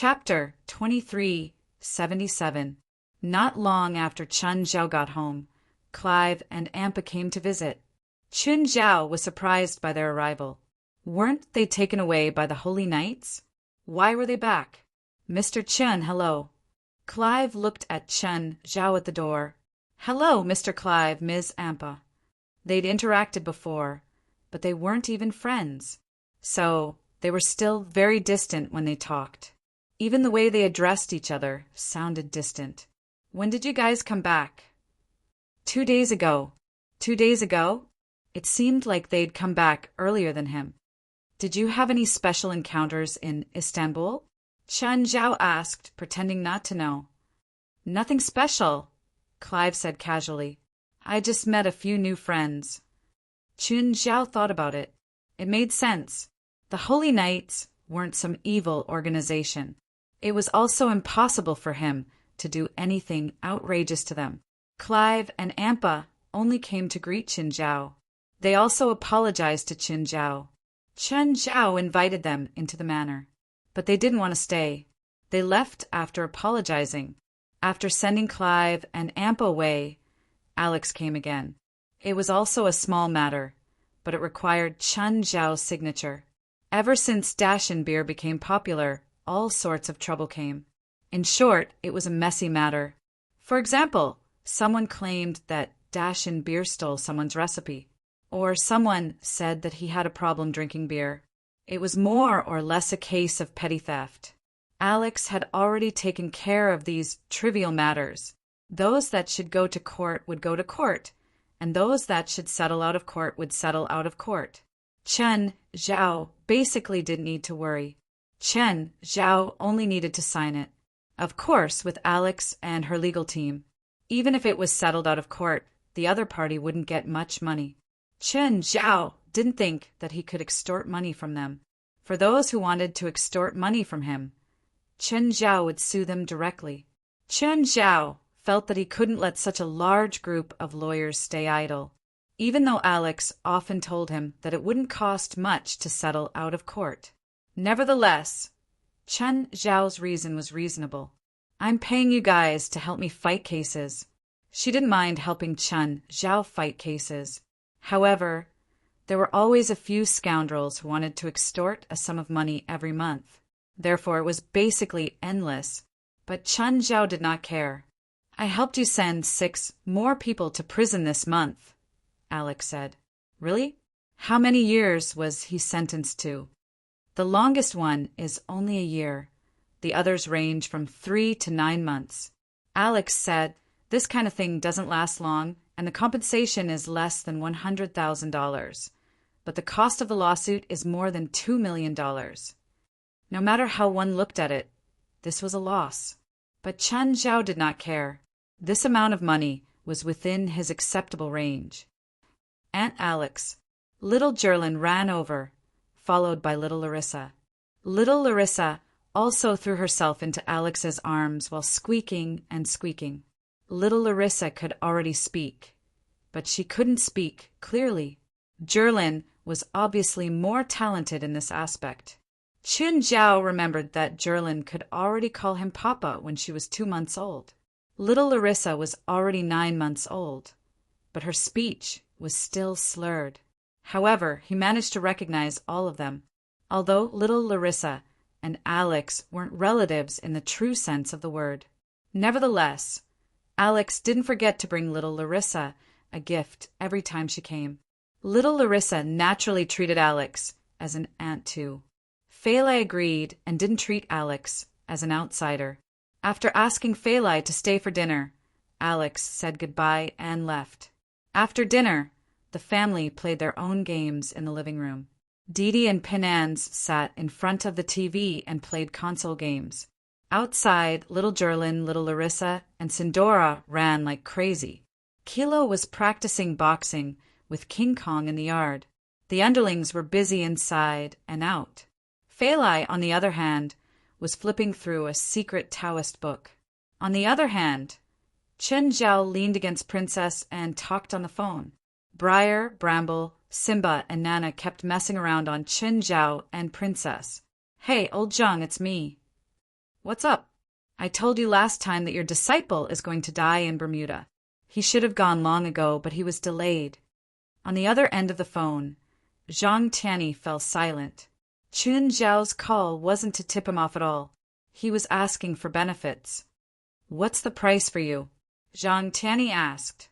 Chapter 2377. Not long after Chun Zhao got home, Clive and Ampa came to visit. Chun Zhao was surprised by their arrival. Weren't they taken away by the Holy Knights? Why were they back? Mr. Chun, hello. Clive looked at Chun Zhao at the door. Hello, Mr. Clive, Ms. Ampa. They'd interacted before, but they weren't even friends. So, they were still very distant when they talked. Even the way they addressed each other sounded distant. When did you guys come back? 2 days ago. 2 days ago? It seemed like they'd come back earlier than him. Did you have any special encounters in Istanbul? Chun Zhao asked, pretending not to know. Nothing special, Clive said casually. I just met a few new friends. Chun Zhao thought about it. It made sense. The Holy Knights weren't some evil organization. It was also impossible for him to do anything outrageous to them. Clive and Ampa only came to greet Chun Zhao. They also apologized to Chun Zhao. Chun Zhao invited them into the manor, but they didn't want to stay. They left after apologizing. After sending Clive and Ampa away, Alex came again. It was also a small matter, but it required Chun Zhao's signature. Ever since Dashin beer became popular, all sorts of trouble came. In short, it was a messy matter. For example, someone claimed that Dashin beer stole someone's recipe, or someone said that he had a problem drinking beer. It was more or less a case of petty theft. Alex had already taken care of these trivial matters. Those that should go to court would go to court, and those that should settle out of court would settle out of court. Chun Zhao basically didn't need to worry. Chun Zhao only needed to sign it. Of course, with Alex and her legal team. Even if it was settled out of court, the other party wouldn't get much money. Chun Zhao didn't think that he could extort money from them. For those who wanted to extort money from him, Chun Zhao would sue them directly. Chun Zhao felt that he couldn't let such a large group of lawyers stay idle, even though Alex often told him that it wouldn't cost much to settle out of court. Nevertheless, Chun Zhao's reason was reasonable. I'm paying you guys to help me fight cases. She didn't mind helping Chun Zhao fight cases. However, there were always a few scoundrels who wanted to extort a sum of money every month. Therefore, it was basically endless. But Chun Zhao did not care. I helped you send 6 more people to prison this month, Alex said. Really? How many years was he sentenced to? The longest one is only a year. The others range from 3 to 9 months. Alex said, this kind of thing doesn't last long, and the compensation is less than $100,000. But the cost of the lawsuit is more than $2 million. No matter how one looked at it, this was a loss. But Chun Zhao did not care. This amount of money was within his acceptable range. Aunt Alex. Little Jerlin ran over, followed by little Larissa. Little Larissa also threw herself into Alex's arms while squeaking and squeaking. Little Larissa could already speak, but she couldn't speak clearly. Jerlin was obviously more talented in this aspect. Chun Zhao remembered that Jerlin could already call him Papa when she was 2 months old. Little Larissa was already 9 months old, but her speech was still slurred. However, he managed to recognize all of them, although little Larissa and Alex weren't relatives in the true sense of the word. Nevertheless, Alex didn't forget to bring little Larissa a gift every time she came. Little Larissa naturally treated Alex as an aunt too. Phalai agreed and didn't treat Alex as an outsider. After asking Phalai to stay for dinner, Alex said goodbye and left. After dinner, the family played their own games in the living room. Didi and Penans sat in front of the TV and played console games. Outside, little Jerlin, little Larissa, and Sindora ran like crazy. Kilo was practicing boxing with King Kong in the yard. The underlings were busy inside and out. Phalai, on the other hand, was flipping through a secret Taoist book. On the other hand, Chun Zhao leaned against Princess and talked on the phone. Briar, Bramble, Simba, and Nana kept messing around on Chun Zhao and Princess. Hey, old Zhang, it's me. What's up? I told you last time that your disciple is going to die in Bermuda. He should have gone long ago, but he was delayed. On the other end of the phone, Zhang Tianyi fell silent. Chun Zhao's call wasn't to tip him off at all. He was asking for benefits. What's the price for you? Zhang Tianyi asked.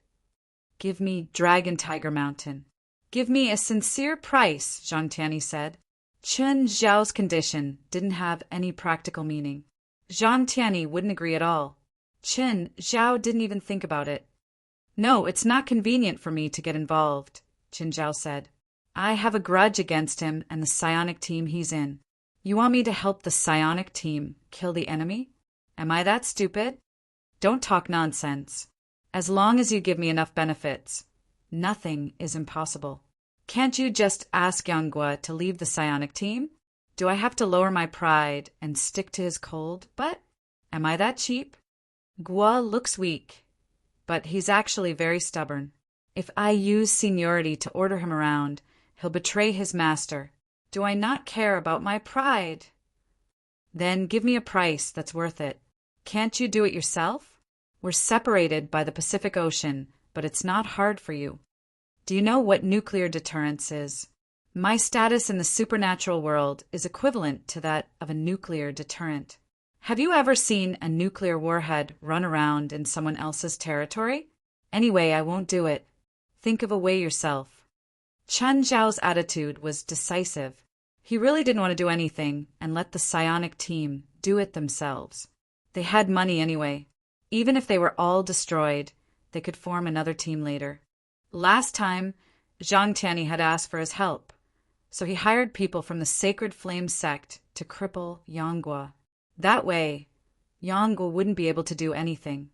Give me Dragon Tiger Mountain. Give me a sincere price, Zhang Tianyi said. Chun Zhao's condition didn't have any practical meaning. Zhang Tianyi wouldn't agree at all. Chun Zhao didn't even think about it. No, it's not convenient for me to get involved, Chun Zhao said. I have a grudge against him and the psionic team he's in. You want me to help the psionic team kill the enemy? Am I that stupid? Don't talk nonsense. As long as you give me enough benefits, nothing is impossible. Can't you just ask Yanggua to leave the psionic team? Do I have to lower my pride and stick to his cold butt? Am I that cheap? Gua looks weak, but he's actually very stubborn. If I use seniority to order him around, he'll betray his master. Do I not care about my pride? Then give me a price that's worth it. Can't you do it yourself? We're separated by the Pacific Ocean, but it's not hard for you. Do you know what nuclear deterrence is? My status in the supernatural world is equivalent to that of a nuclear deterrent. Have you ever seen a nuclear warhead run around in someone else's territory? Anyway, I won't do it. Think of a way yourself. Chun Zhao's attitude was decisive. He really didn't want to do anything and let the psionic team do it themselves. They had money anyway. Even if they were all destroyed, they could form another team later. Last time, Zhang Tianyi had asked for his help, so he hired people from the Sacred Flame sect to cripple Yanggua. That way, Yanggua wouldn't be able to do anything.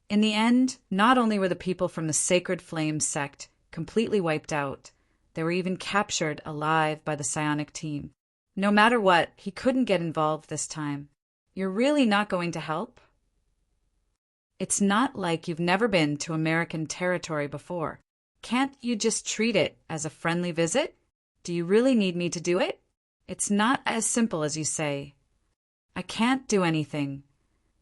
In the end, not only were the people from the Sacred Flame sect completely wiped out, they were even captured alive by the psionic team. No matter what, he couldn't get involved this time. You're really not going to help? It's not like you've never been to American territory before. Can't you just treat it as a friendly visit? Do you really need me to do it? It's not as simple as you say. I can't do anything,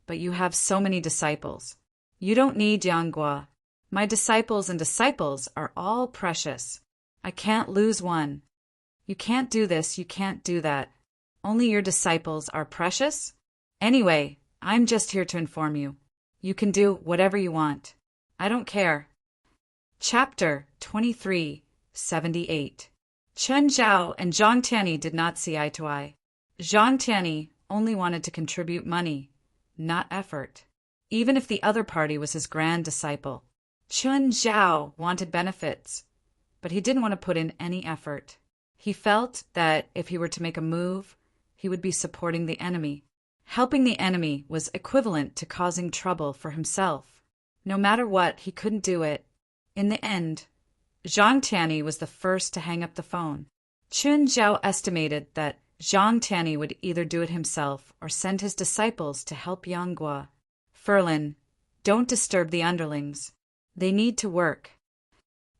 but you have so many disciples. You don't need Yanggua. My disciples and disciples are all precious. I can't lose one. You can't do this, you can't do that. Only your disciples are precious? Anyway, I'm just here to inform you. You can do whatever you want. I don't care. Chapter 2378. Chun Zhao and Zhang Tianyi did not see eye to eye. Zhang Tianyi only wanted to contribute money, not effort, even if the other party was his grand disciple. Chun Zhao wanted benefits, but he didn't want to put in any effort. He felt that if he were to make a move, he would be supporting the enemy. Helping the enemy was equivalent to causing trouble for himself. No matter what, he couldn't do it. In the end, Zhang Tianyi was the first to hang up the phone. Chun Zhao estimated that Zhang Tianyi would either do it himself or send his disciples to help Yanggua. Ferlin, don't disturb the underlings. They need to work.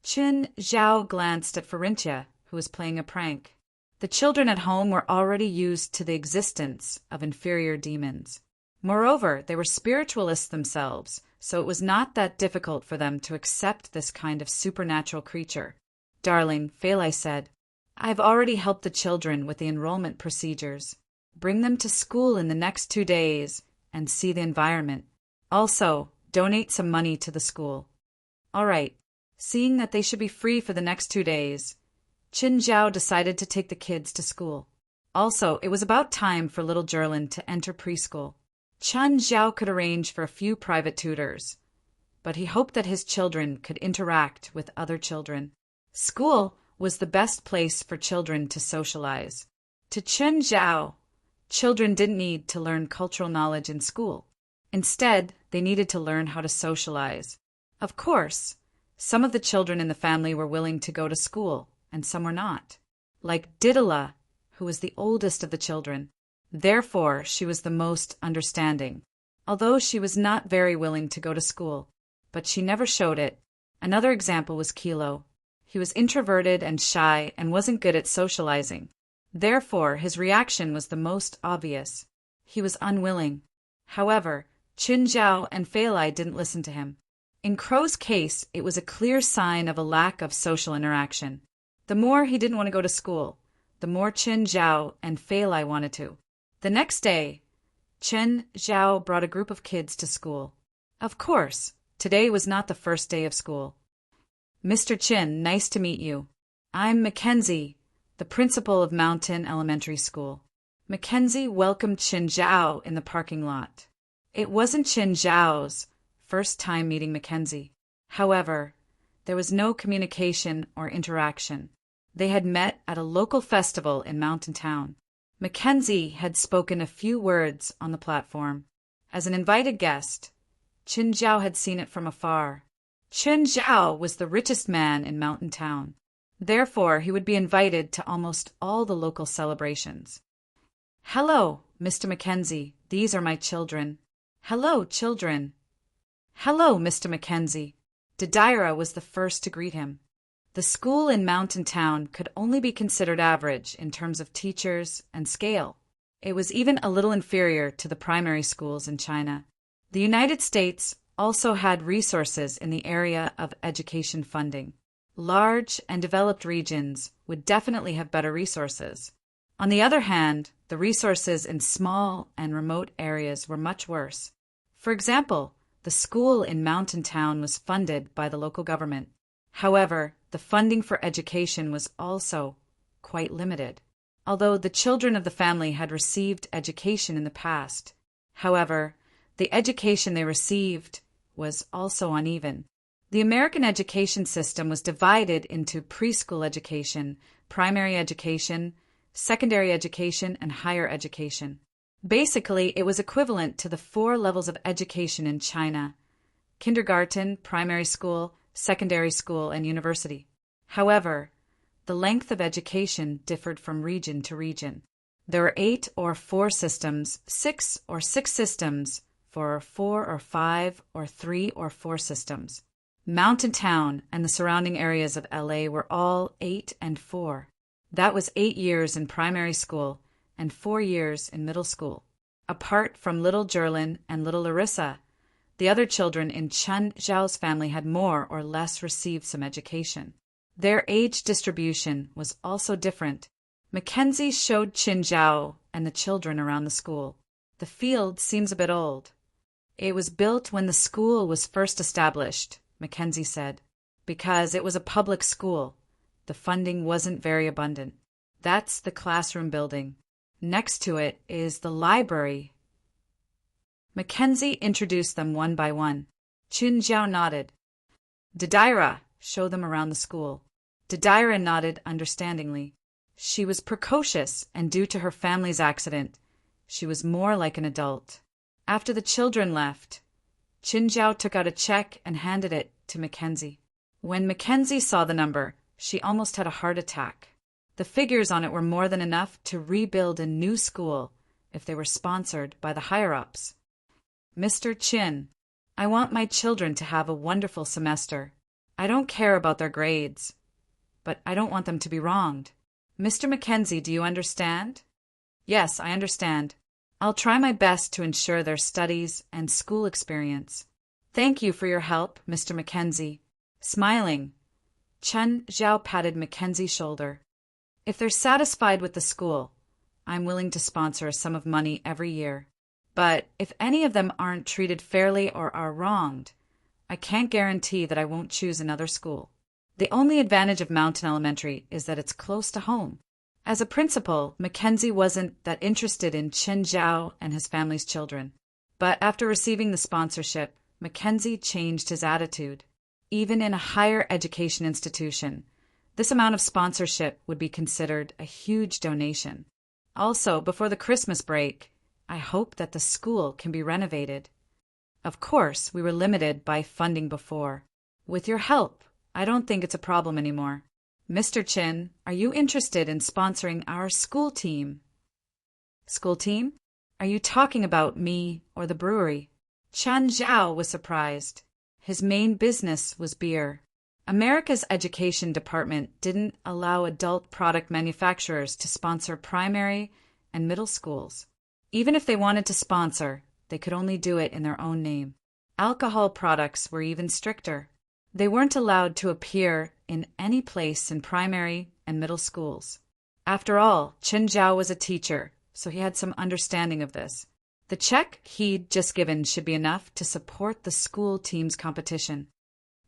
Chun Zhao glanced at Farintia, who was playing a prank. The children at home were already used to the existence of inferior demons. Moreover, they were spiritualists themselves, so it was not that difficult for them to accept this kind of supernatural creature. Darling, Phalai said, I've already helped the children with the enrollment procedures. Bring them to school in the next 2 days and see the environment. Also, donate some money to the school. All right, seeing that they should be free for the next 2 days, Chun Zhao decided to take the kids to school. Also, it was about time for little Jerlin to enter preschool. Chun Zhao could arrange for a few private tutors, but he hoped that his children could interact with other children. School was the best place for children to socialize. To Chun Zhao, children didn't need to learn cultural knowledge in school. Instead, they needed to learn how to socialize. Of course, some of the children in the family were willing to go to school, and some were not. Like Didala, who was the oldest of the children. Therefore, she was the most understanding, although she was not very willing to go to school, but she never showed it. Another example was Kilo. He was introverted and shy and wasn't good at socializing. Therefore, his reaction was the most obvious. He was unwilling. However, Qin Zhao and Fei Lai didn't listen to him. In Crow's case, it was a clear sign of a lack of social interaction. The more he didn't want to go to school, the more Qin Zhao and Fei Lai wanted to. The next day, Qin Zhao brought a group of kids to school. Of course, today was not the first day of school. Mr. Qin, nice to meet you. I'm Mackenzie, the principal of Mountain Elementary School. Mackenzie welcomed Qin Zhao in the parking lot. It wasn't Qin Zhao's first time meeting Mackenzie. However, there was no communication or interaction. They had met at a local festival in Mountain Town. Mackenzie had spoken a few words on the platform. As an invited guest, Qin Zhao had seen it from afar. Qin Zhao was the richest man in Mountain Town. Therefore, he would be invited to almost all the local celebrations. Hello, Mr. Mackenzie. These are my children. Hello, children. Hello, Mr. Mackenzie. Didira was the first to greet him. The school in Mountain Town could only be considered average in terms of teachers and scale. It was even a little inferior to the primary schools in China. The United States also had resources in the area of education funding. Large and developed regions would definitely have better resources. On the other hand, the resources in small and remote areas were much worse. For example, the school in Mountain Town was funded by the local government. However, the funding for education was also quite limited. Although the children of the family had received education in the past, however, the education they received was also uneven. The American education system was divided into preschool education, primary education, secondary education, and higher education. Basically, it was equivalent to the 4 levels of education in China: kindergarten, primary school, secondary school, and university. However, the length of education differed from region to region. There were 8 or 4 systems, 6 or 6 systems for 4 or 5 or 3 or 4 systems. Mountain Town and the surrounding areas of LA were all 8 and 4. That was 8 years in primary school and 4 years in middle school. Apart from little Jerlin and little Larissa, the other children in Qin Zhao's family had more or less received some education. Their age distribution was also different. Mackenzie showed Qin Zhao and the children around the school. The field seems a bit old. It was built when the school was first established, Mackenzie said, because it was a public school. The funding wasn't very abundant. That's the classroom building. Next to it is the library. Mackenzie introduced them one by one. Qin Zhao nodded. Didira, show them around the school. Didira nodded understandingly. She was precocious, and due to her family's accident, she was more like an adult. After the children left, Qin Zhao took out a check and handed it to Mackenzie. When Mackenzie saw the number, she almost had a heart attack. The figures on it were more than enough to rebuild a new school if they were sponsored by the higher-ups. Mr. Qin, I want my children to have a wonderful semester. I don't care about their grades, but I don't want them to be wronged. Mr. Mackenzie, do you understand? Yes, I understand. I'll try my best to ensure their studies and school experience. Thank you for your help, Mr. Mackenzie. Smiling, Qin Zhao patted Mackenzie's shoulder. If they're satisfied with the school, I'm willing to sponsor a sum of money every year. But if any of them aren't treated fairly or are wronged, I can't guarantee that I won't choose another school. The only advantage of Mountain Elementary is that it's close to home. As a principal, Mackenzie wasn't that interested in Qin Zhao and his family's children. But after receiving the sponsorship, Mackenzie changed his attitude. Even in a higher education institution, this amount of sponsorship would be considered a huge donation. Also, before the Christmas break, I hope that the school can be renovated. Of course, we were limited by funding before. With your help, I don't think it's a problem anymore. Mr. Qin, are you interested in sponsoring our school team? School team? Are you talking about me or the brewery? Qin Zhao was surprised. His main business was beer. America's education department didn't allow adult product manufacturers to sponsor primary and middle schools. Even if they wanted to sponsor, they could only do it in their own name. Alcohol products were even stricter. They weren't allowed to appear in any place in primary and middle schools. After all, Chen Zhao was a teacher, so he had some understanding of this. The check he'd just given should be enough to support the school team's competition.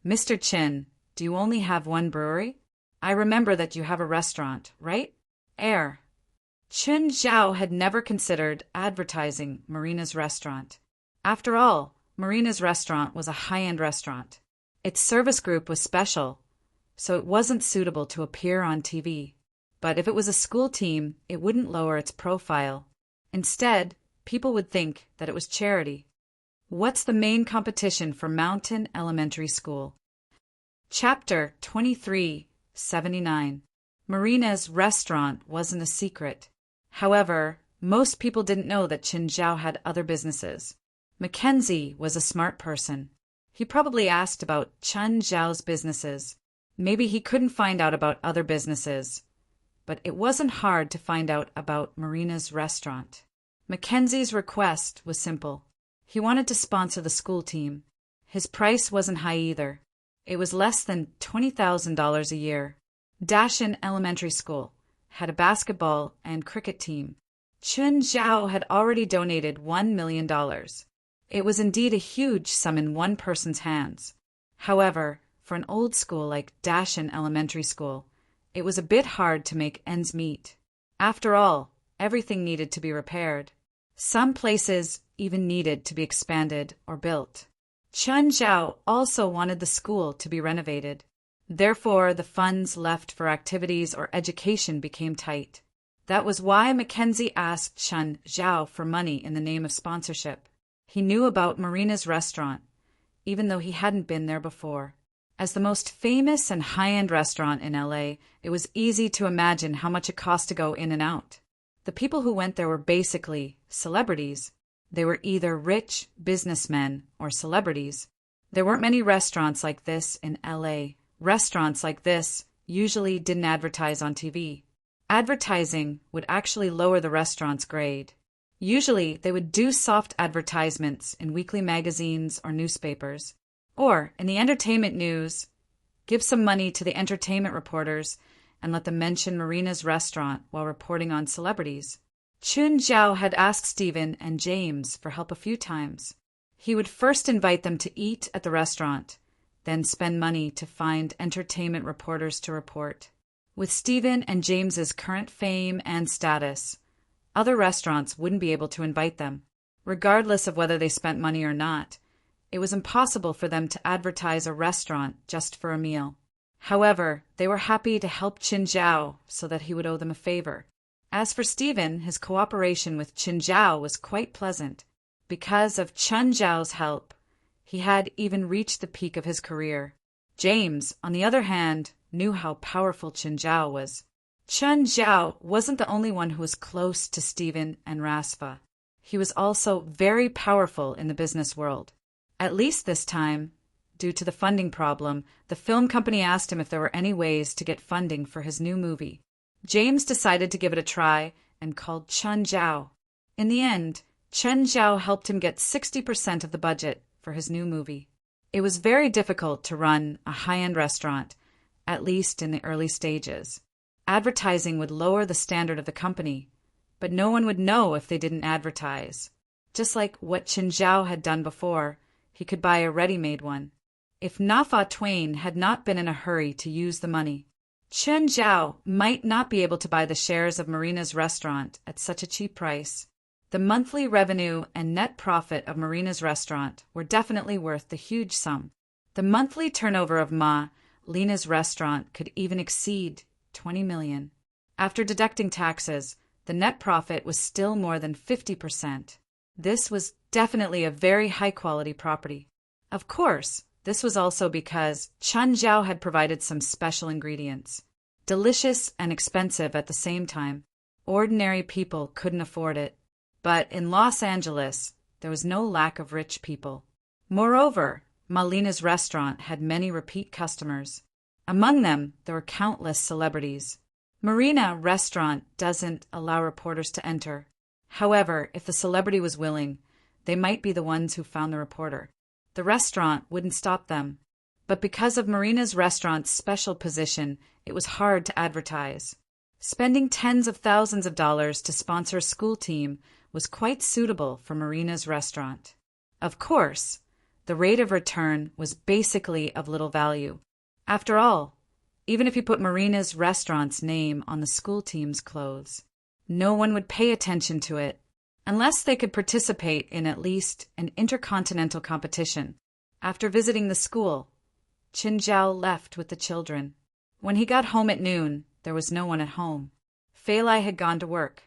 Mr. Chin, do you only have one brewery? I remember that you have a restaurant, right? Air. Chen Zhao had never considered advertising Marina's restaurant. After all, Marina's restaurant was a high-end restaurant. Its service group was special, so it wasn't suitable to appear on TV. But if it was a school team, it wouldn't lower its profile. Instead, people would think that it was charity. What's the main competition for Mountain Elementary School? Chapter 2379. Marina's restaurant wasn't a secret. However, most people didn't know that Chen Zhao had other businesses. Mackenzie was a smart person. He probably asked about Chen Zhao's businesses. Maybe he couldn't find out about other businesses, but it wasn't hard to find out about Marina's restaurant. Mackenzie's request was simple. He wanted to sponsor the school team. His price wasn't high either. It was less than $20,000 a year. Dashan Elementary School had a basketball and cricket team. Chen Zhao had already donated $1 million. It was indeed a huge sum in one person's hands. However, for an old school like Dashan Elementary School, it was a bit hard to make ends meet. After all, everything needed to be repaired. Some places even needed to be expanded or built. Chen Zhao also wanted the school to be renovated. Therefore, the funds left for activities or education became tight. That was why Mackenzie asked Chen Zhao for money in the name of sponsorship. He knew about Marina's restaurant, even though he hadn't been there before. As the most famous and high-end restaurant in LA, it was easy to imagine how much it cost to go in and out. The people who went there were basically celebrities. They were either rich businessmen or celebrities. There weren't many restaurants like this in LA. Restaurants like this usually didn't advertise on TV. Advertising would actually lower the restaurant's grade. Usually, they would do soft advertisements in weekly magazines or newspapers. Or, in the entertainment news, give some money to the entertainment reporters and let them mention Marina's restaurant while reporting on celebrities. Chen Zhao had asked Stephen and James for help a few times. He would first invite them to eat at the restaurant, then spend money to find entertainment reporters to report. With Stephen and James's current fame and status, other restaurants wouldn't be able to invite them. Regardless of whether they spent money or not, it was impossible for them to advertise a restaurant just for a meal. However, they were happy to help Chen Zhao so that he would owe them a favor. As for Stephen, his cooperation with Chen Zhao was quite pleasant. Because of Chen Zhao's help, he had even reached the peak of his career. James, on the other hand, knew how powerful Chen Zhao was. Chen Zhao wasn't the only one who was close to Stephen and Rasva. He was also very powerful in the business world. At least this time, due to the funding problem, the film company asked him if there were any ways to get funding for his new movie. James decided to give it a try and called Chen Zhao. In the end, Chen Zhao helped him get 60% of the budget for his new movie. It was very difficult to run a high-end restaurant, at least in the early stages. Advertising would lower the standard of the company, but no one would know if they didn't advertise. Just like what Chen Zhao had done before, he could buy a ready-made one. If Nafa Twain had not been in a hurry to use the money, Chen Zhao might not be able to buy the shares of Marina's restaurant at such a cheap price. The monthly revenue and net profit of Marina's restaurant were definitely worth the huge sum. The monthly turnover of Lena's restaurant could even exceed 20 million. After deducting taxes, the net profit was still more than 50%. This was definitely a very high-quality property. Of course, this was also because Chen Zhao had provided some special ingredients. Delicious and expensive at the same time. Ordinary people couldn't afford it. But in Los Angeles, there was no lack of rich people. Moreover, Malina's restaurant had many repeat customers. Among them, there were countless celebrities. Marina restaurant doesn't allow reporters to enter. However, if the celebrity was willing, They might be the ones who found the reporter. The restaurant wouldn't stop them. But because of Marina's restaurant's special position, it was hard to advertise. Spending tens of thousands of dollars to sponsor a school team was quite suitable for Marina's restaurant. Of course, the rate of return was basically of little value. After all, even if you put Marina's restaurant's name on the school team's clothes, no one would pay attention to it unless they could participate in at least an intercontinental competition. After visiting the school, Qin Zhao left with the children. When he got home at noon, there was no one at home. Fei Lai had gone to work,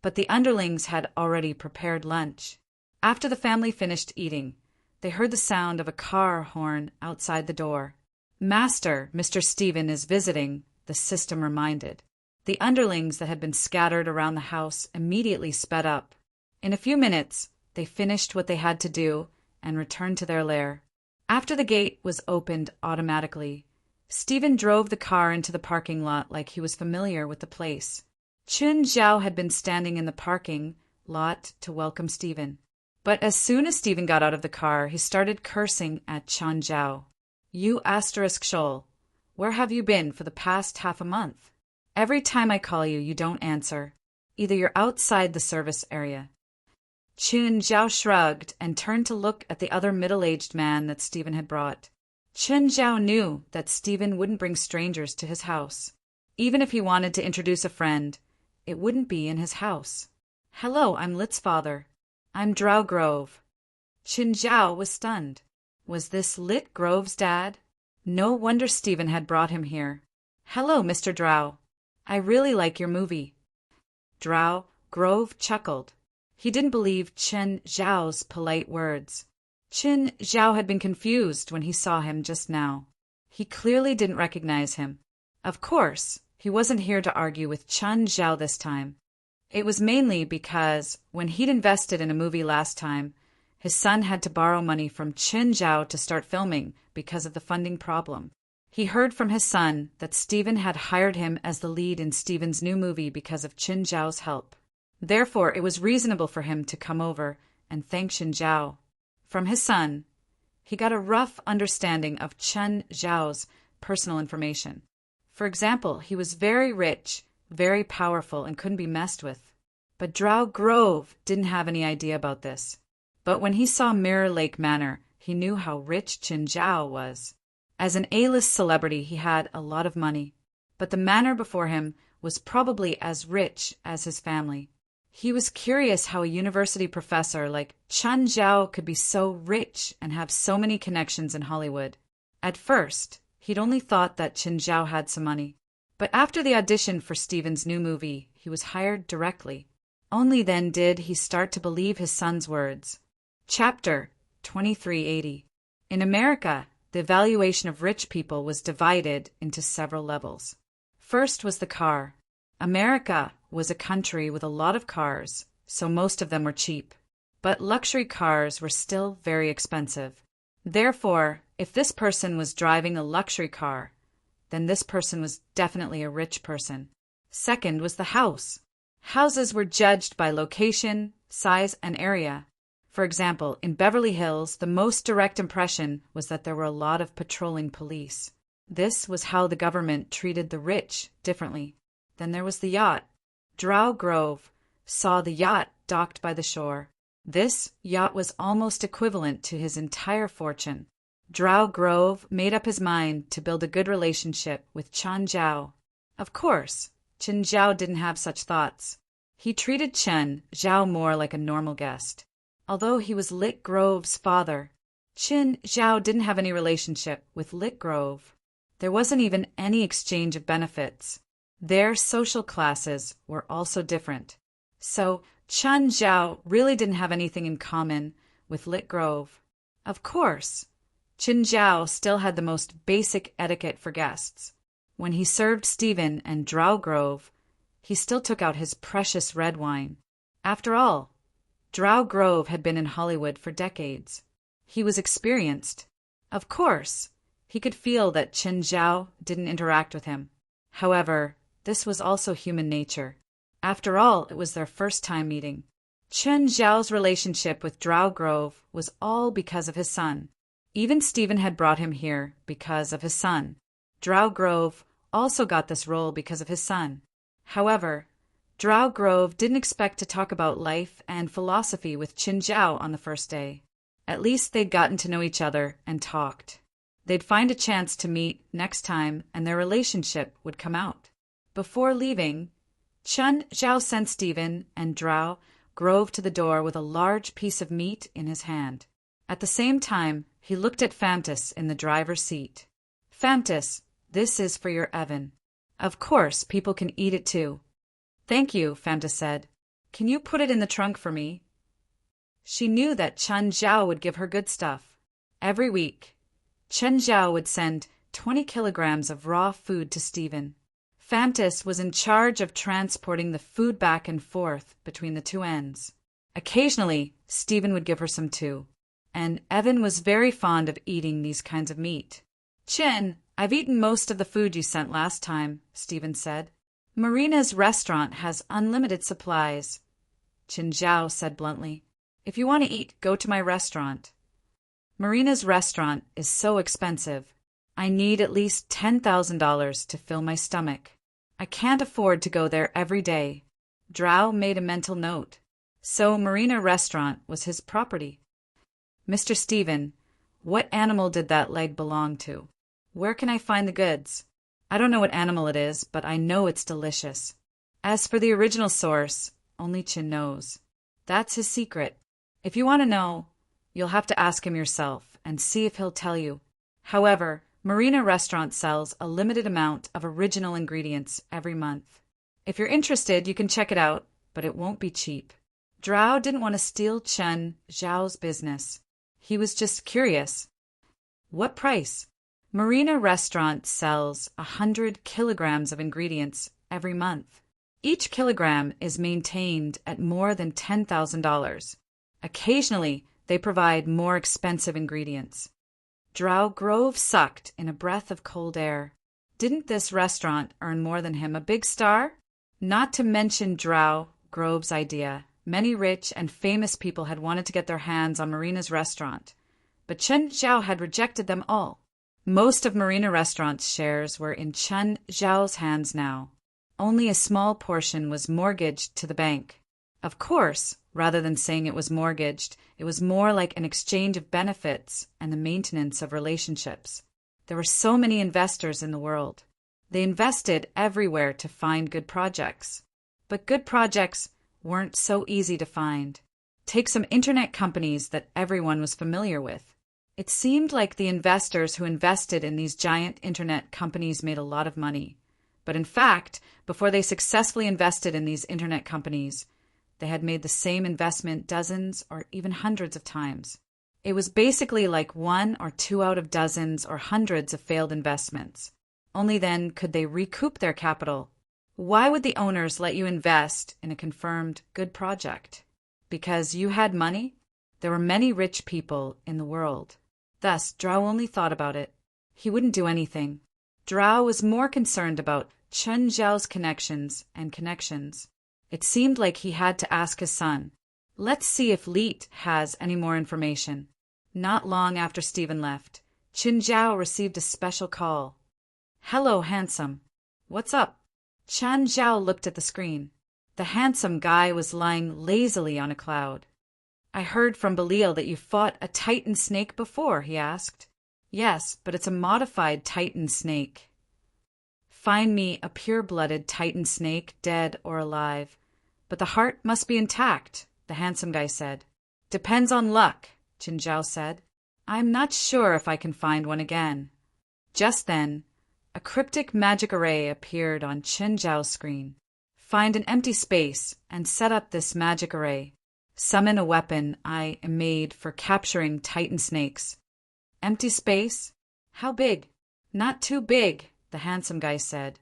but the underlings had already prepared lunch. After the family finished eating, they heard the sound of a car horn outside the door. Master, Mr. Stephen is visiting, the system reminded. The underlings that had been scattered around the house immediately sped up. In a few minutes, they finished what they had to do and returned to their lair. After the gate was opened automatically, Stephen drove the car into the parking lot like he was familiar with the place. Qin Zhao had been standing in the parking lot to welcome Stephen. But as soon as Stephen got out of the car, he started cursing at Qin Zhao. You *Shoal, where have you been for the past half a month? Every time I call you, you don't answer. Either you're outside the service area. Qin Zhao shrugged and turned to look at the other middle-aged man that Stephen had brought. Qin Zhao knew that Stephen wouldn't bring strangers to his house. Even if he wanted to introduce a friend, it wouldn't be in his house. Hello, I'm Lit's father. I'm Drow Grove. Qin Zhao was stunned. Was this Lit Grove's dad? No wonder Stephen had brought him here. Hello, Mr. Drow. I really like your movie. Drow Grove chuckled. He didn't believe Qin Zhao's polite words. Qin Zhao had been confused when he saw him just now. He clearly didn't recognize him. Of course, he wasn't here to argue with Qin Zhao this time. It was mainly because, when he'd invested in a movie last time, his son had to borrow money from Qin Zhao to start filming because of the funding problem. He heard from his son that Stephen had hired him as the lead in Stephen's new movie because of Qin Zhao's help. Therefore, it was reasonable for him to come over and thank Qin Zhao. From his son, he got a rough understanding of Qin Zhao's personal information. For example, he was very rich, very powerful, and couldn't be messed with. But Drow Grove didn't have any idea about this. But when he saw Mirror Lake Manor, he knew how rich Qin Zhao was. As an A-list celebrity, he had a lot of money. But the manor before him was probably as rich as his family. He was curious how a university professor like Qin Zhao could be so rich and have so many connections in Hollywood. At first, he'd only thought that Qin Zhao had some money. But after the audition for Stephen's new movie, he was hired directly. Only then did he start to believe his son's words. Chapter 2380. In America, the evaluation of rich people was divided into several levels. First was the car. America was a country with a lot of cars, so most of them were cheap. But luxury cars were still very expensive. Therefore, if this person was driving a luxury car, then this person was definitely a rich person. Second was the house. Houses were judged by location, size, and area. For example, in Beverly Hills, the most direct impression was that there were a lot of patrolling police. This was how the government treated the rich differently. Then there was the yacht. Drow Grove saw the yacht docked by the shore. This yacht was almost equivalent to his entire fortune. Drow Grove made up his mind to build a good relationship with Qin Zhao. Of course, Qin Zhao didn't have such thoughts. He treated Qin Zhao more like a normal guest. Although he was Lit Grove's father, Qin Zhao didn't have any relationship with Lit Grove. There wasn't even any exchange of benefits. Their social classes were also different. So Qin Zhao really didn't have anything in common with Lit Grove. Of course, Qin Zhao still had the most basic etiquette for guests. When he served Stephen and Drow Grove, he still took out his precious red wine. After all, Drow Grove had been in Hollywood for decades. He was experienced. Of course, he could feel that Qin Zhao didn't interact with him. However, this was also human nature. After all, it was their first time meeting. Chun Zhao's relationship with Drow Grove was all because of his son. Even Stephen had brought him here because of his son. Drow Grove also got this role because of his son. However, Drow Grove didn't expect to talk about life and philosophy with Chun Zhao on the first day. At least they'd gotten to know each other and talked. They'd find a chance to meet next time and their relationship would come out. Before leaving, Chun Zhao sent Stephen and Drow Grove to the door with a large piece of meat in his hand. At the same time, he looked at Fantas in the driver's seat. Fantas, this is for your Evan. Of course, people can eat it too. Thank you, Fantas said. Can you put it in the trunk for me? She knew that Chun Zhao would give her good stuff. Every week, Chun Zhao would send 20 kilograms of raw food to Stephen. Fantas was in charge of transporting the food back and forth between the two ends. Occasionally, Stephen would give her some too, and Evan was very fond of eating these kinds of meat. Chin, I've eaten most of the food you sent last time, Stephen said. Marina's restaurant has unlimited supplies. Chin Zhao said bluntly. If you want to eat, go to my restaurant. Marina's restaurant is so expensive. I need at least $10,000 to fill my stomach. I can't afford to go there every day. Drow made a mental note. So Marina Restaurant was his property. Mr. Stephen, what animal did that leg belong to? Where can I find the goods? I don't know what animal it is, but I know it's delicious. As for the original source, only Chin knows. That's his secret. If you want to know, you'll have to ask him yourself and see if he'll tell you. However, Marina Restaurant sells a limited amount of original ingredients every month. If you're interested, you can check it out, but it won't be cheap. Drow didn't want to steal Chun Zhao's business. He was just curious. What price? Marina Restaurant sells 100 kilograms of ingredients every month. Each kilogram is maintained at more than $10,000. Occasionally, they provide more expensive ingredients. Drow Grove sucked in a breath of cold air. Didn't this restaurant earn more than him a big star? Not to mention Drow Grove's idea. Many rich and famous people had wanted to get their hands on Marina's restaurant, but Chun Zhao had rejected them all. Most of Marina Restaurant's shares were in Chun Zhao's hands now. Only a small portion was mortgaged to the bank. Of course, rather than saying it was mortgaged, it was more like an exchange of benefits and the maintenance of relationships. There were so many investors in the world. They invested everywhere to find good projects. But good projects weren't so easy to find. Take some internet companies that everyone was familiar with. It seemed like the investors who invested in these giant internet companies made a lot of money. But in fact, before they successfully invested in these internet companies, they had made the same investment dozens or even hundreds of times. It was basically like 1 or 2 out of dozens or hundreds of failed investments. Only then could they recoup their capital. Why would the owners let you invest in a confirmed good project? Because you had money? There were many rich people in the world. Thus, Drow only thought about it. He wouldn't do anything. Drow was more concerned about Chun Zhao's connections and connections. It seemed like he had to ask his son. Let's see if Leet has any more information. Not long after Stephen left, Chun Zhao received a special call. Hello, handsome. What's up? Chun Zhao looked at the screen. The handsome guy was lying lazily on a cloud. I heard from Belial that you fought a Titan snake before, he asked. Yes, but it's a modified Titan snake. Find me a pure-blooded Titan snake, dead or alive. But the heart must be intact, the handsome guy said. Depends on luck, Chun Zhao said. I'm not sure if I can find one again. Just then, a cryptic magic array appeared on Chun Zhao's screen. Find an empty space and set up this magic array. Summon a weapon I am made for capturing Titan snakes. Empty space? How big? Not too big, the handsome guy said.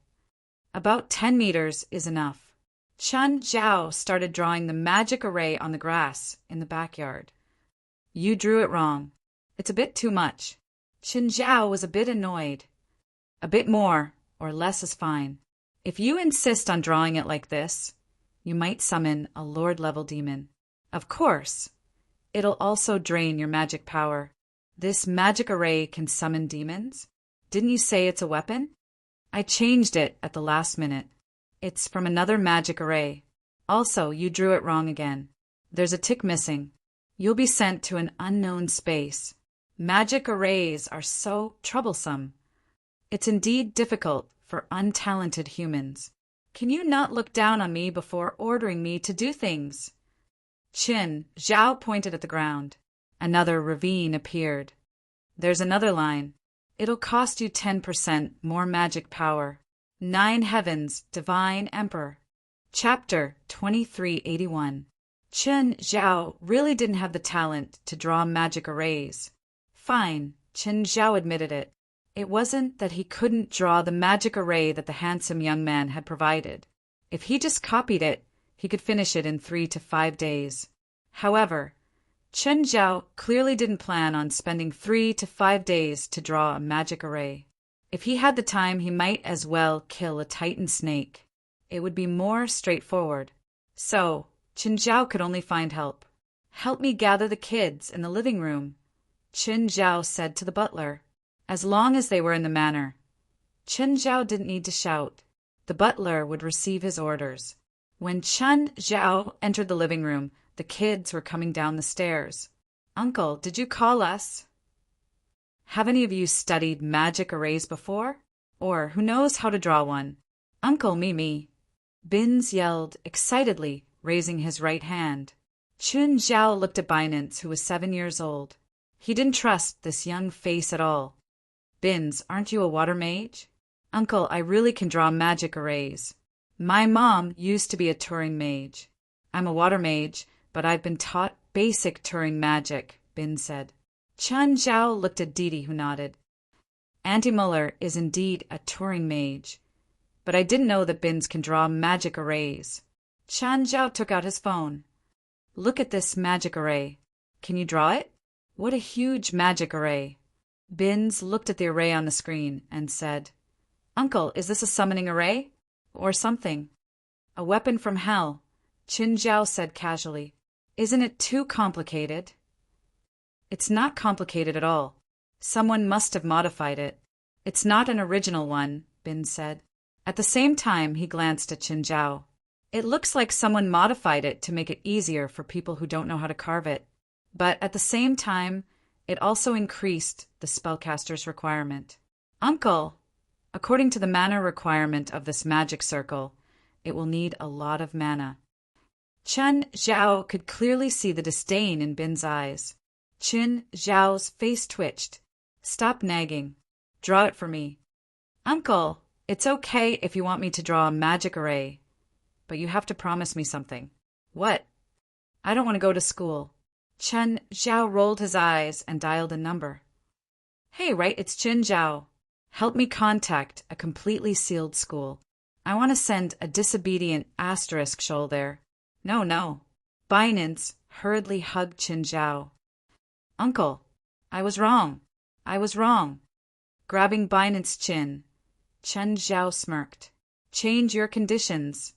About 10 meters is enough. Chun Zhao started drawing the magic array on the grass in the backyard. You drew it wrong. It's a bit too much. Chun Zhao was a bit annoyed. A bit more or less is fine. If you insist on drawing it like this, you might summon a Lord-level demon. Of course. It'll also drain your magic power. This magic array can summon demons? Didn't you say it's a weapon? I changed it at the last minute. It's from another magic array. Also, you drew it wrong again. There's a tick missing. You'll be sent to an unknown space. Magic arrays are so troublesome. It's indeed difficult for untalented humans. Can you not look down on me before ordering me to do things? Zhao pointed at the ground. Another ravine appeared. There's another line. It'll cost you 10% more magic power. 9 Heavens, Divine Emperor. Chapter 2381. Zhao really didn't have the talent to draw magic arrays. Fine, Zhao admitted it. It wasn't that he couldn't draw the magic array that the handsome young man had provided. If he just copied it, he could finish it in 3 to 5 days. However, Zhao clearly didn't plan on spending 3 to 5 days to draw a magic array. If he had the time, he might as well kill a titan snake. It would be more straightforward. So, Zhao could only find help. Help me gather the kids in the living room, Zhao said to the butler. As long as they were in the manor, Zhao didn't need to shout. The butler would receive his orders. When Zhao entered the living room, the kids were coming down the stairs. Uncle, did you call us? Have any of you studied magic arrays before? Or who knows how to draw one? Uncle Mimi. Binz yelled excitedly, raising his right hand. Zhao looked at Binance, who was 7 years old. He didn't trust this young face at all. Binz, aren't you a water mage? Uncle, I really can draw magic arrays. My mom used to be a Turing mage. I'm a water mage, but I've been taught basic Turing magic, Binz said. Zhao looked at Didi, who nodded. Auntie Muller is indeed a Turing mage, but I didn't know that Binz can draw magic arrays. Zhao took out his phone. Look at this magic array. Can you draw it? What a huge magic array. Binz looked at the array on the screen and said, Uncle, is this a summoning array? Or something? A weapon from hell, Zhao said casually. Isn't it too complicated? It's not complicated at all. Someone must have modified it. It's not an original one, Binz said. At the same time, he glanced at Zhao. It looks like someone modified it to make it easier for people who don't know how to carve it. But at the same time, it also increased the spellcaster's requirement. Uncle, according to the mana requirement of this magic circle, it will need a lot of mana. Zhao could clearly see the disdain in Bin's eyes. Zhao's face twitched. Stop nagging. Draw it for me. Uncle, it's okay if you want me to draw a magic array, but you have to promise me something. What? I don't want to go to school. Zhao rolled his eyes and dialed a number. Hey, right, it's Zhao. Help me contact a completely sealed school. I want to send a disobedient asterisk shoal there. No. Binance hurriedly hugged Zhao. Uncle, I was wrong. Grabbing Binance's chin, Zhao smirked. Change your conditions.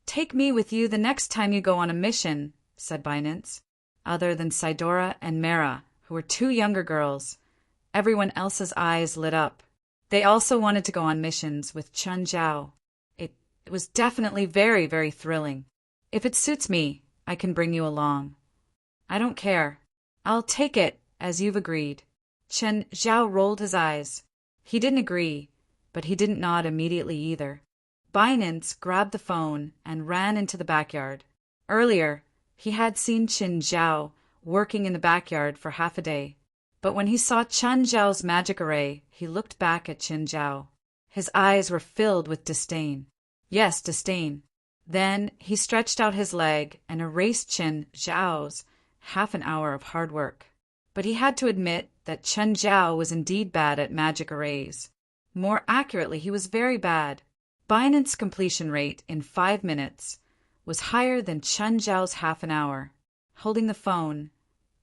Take me with you the next time you go on a mission, said Binance. Other than Sidora and Mara, who were 2 younger girls, everyone else's eyes lit up. They also wanted to go on missions with Zhao. It was definitely very, very thrilling. If it suits me, I can bring you along. I don't care. I'll take it, as you've agreed. Zhao rolled his eyes. He didn't agree, but he didn't nod immediately either. Binance grabbed the phone and ran into the backyard. Earlier, he had seen Zhao working in the backyard for half a day. But when he saw Zhao's magic array, he looked back at Zhao. His eyes were filled with disdain. Yes, disdain. Then he stretched out his leg and erased Zhao's half an hour of hard work. But he had to admit that Zhao was indeed bad at magic arrays. More accurately, he was very bad. Binance's completion rate in 5 minutes was higher than Zhao's half an hour. Holding the phone,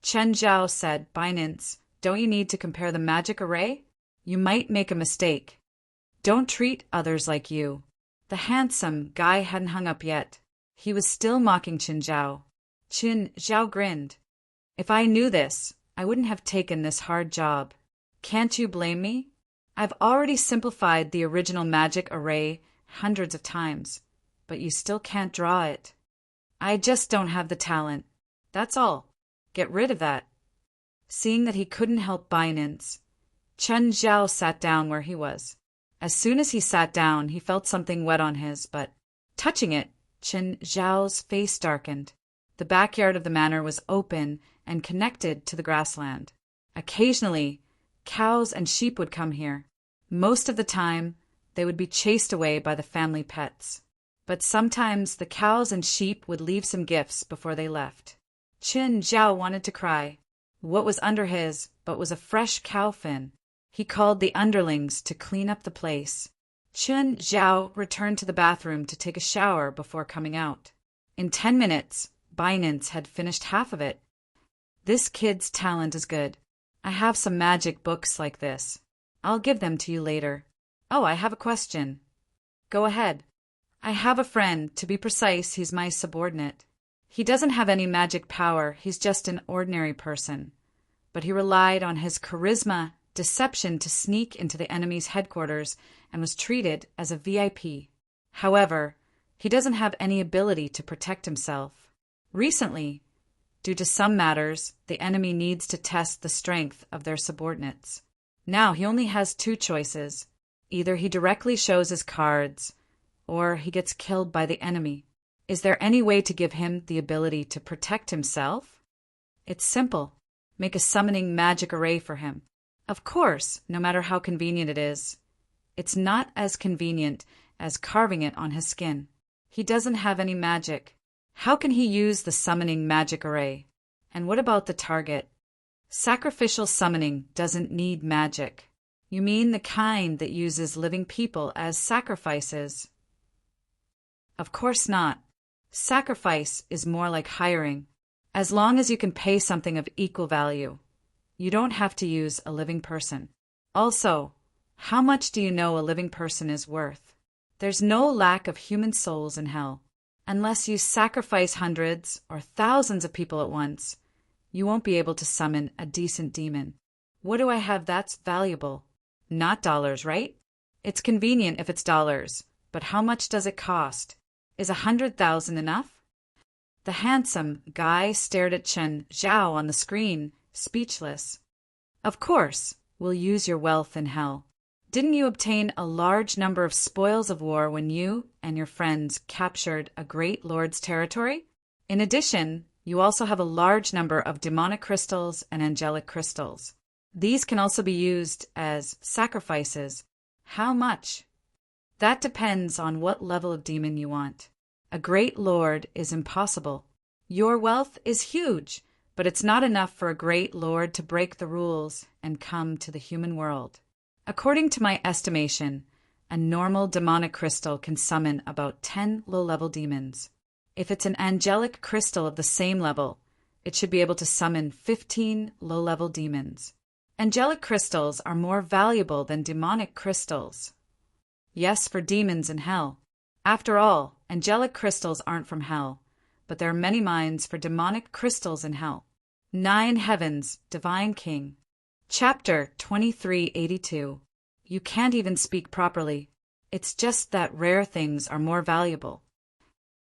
Zhao said, Binance, don't you need to compare the magic array? You might make a mistake. Don't treat others like you. The handsome guy hadn't hung up yet. He was still mocking Zhao. Qin Zhao grinned. If I knew this, I wouldn't have taken this hard job. Can't you blame me? I've already simplified the original magic array hundreds of times, but you still can't draw it. I just don't have the talent. That's all. Get rid of that. Seeing that he couldn't help Binance, Chen Zhao sat down where he was. As soon as he sat down, he felt something wet on his, but touching it, Chen Zhao's face darkened. The backyard of the manor was open and connected to the grassland. Occasionally, cows and sheep would come here. Most of the time, they would be chased away by the family pets. But sometimes the cows and sheep would leave some gifts before they left. Qin Zhao wanted to cry. What was under his but was a fresh cow fin. He called the underlings to clean up the place. Qin Zhao returned to the bathroom to take a shower before coming out. In 10 minutes, Binance had finished half of it. This kid's talent is good. I have some magic books like this. I'll give them to you later. Oh, I have a question. Go ahead. I have a friend. To be precise, he's my subordinate. He doesn't have any magic power. He's just an ordinary person. But he relied on his charisma, deception to sneak into the enemy's headquarters and was treated as a VIP. However, he doesn't have any ability to protect himself. Recently, due to some matters, the enemy needs to test the strength of their subordinates. Now he only has 2 choices. Either he directly shows his cards, or he gets killed by the enemy. Is there any way to give him the ability to protect himself? It's simple. Make a summoning magic array for him. Of course, no matter how convenient it is. It's not as convenient as carving it on his skin. He doesn't have any magic. How can he use the summoning magic array? And what about the target? Sacrificial summoning doesn't need magic. You mean the kind that uses living people as sacrifices? Of course not. Sacrifice is more like hiring. As long as you can pay something of equal value, you don't have to use a living person. Also, how much do you know a living person is worth? There's no lack of human souls in hell. Unless you sacrifice hundreds or thousands of people at once, you won't be able to summon a decent demon. What do I have that's valuable? Not dollars, right? It's convenient if it's dollars, but how much does it cost? Is 100,000 enough? The handsome guy stared at Chen Zhao on the screen, speechless. Of course, we'll use your wealth in hell. Didn't you obtain a large number of spoils of war when you and your friends captured a great lord's territory? In addition, you also have a large number of demonic crystals and angelic crystals. These can also be used as sacrifices. How much? That depends on what level of demon you want. A great lord is impossible. Your wealth is huge, but it's not enough for a great lord to break the rules and come to the human world. According to my estimation, a normal demonic crystal can summon about 10 low-level demons. If it's an angelic crystal of the same level, it should be able to summon 15 low-level demons. Angelic crystals are more valuable than demonic crystals. Yes, for demons in hell. After all, angelic crystals aren't from hell, but there are many mines for demonic crystals in hell. 9 Heavens, Divine King. Chapter 2382. You can't even speak properly. It's just that rare things are more valuable.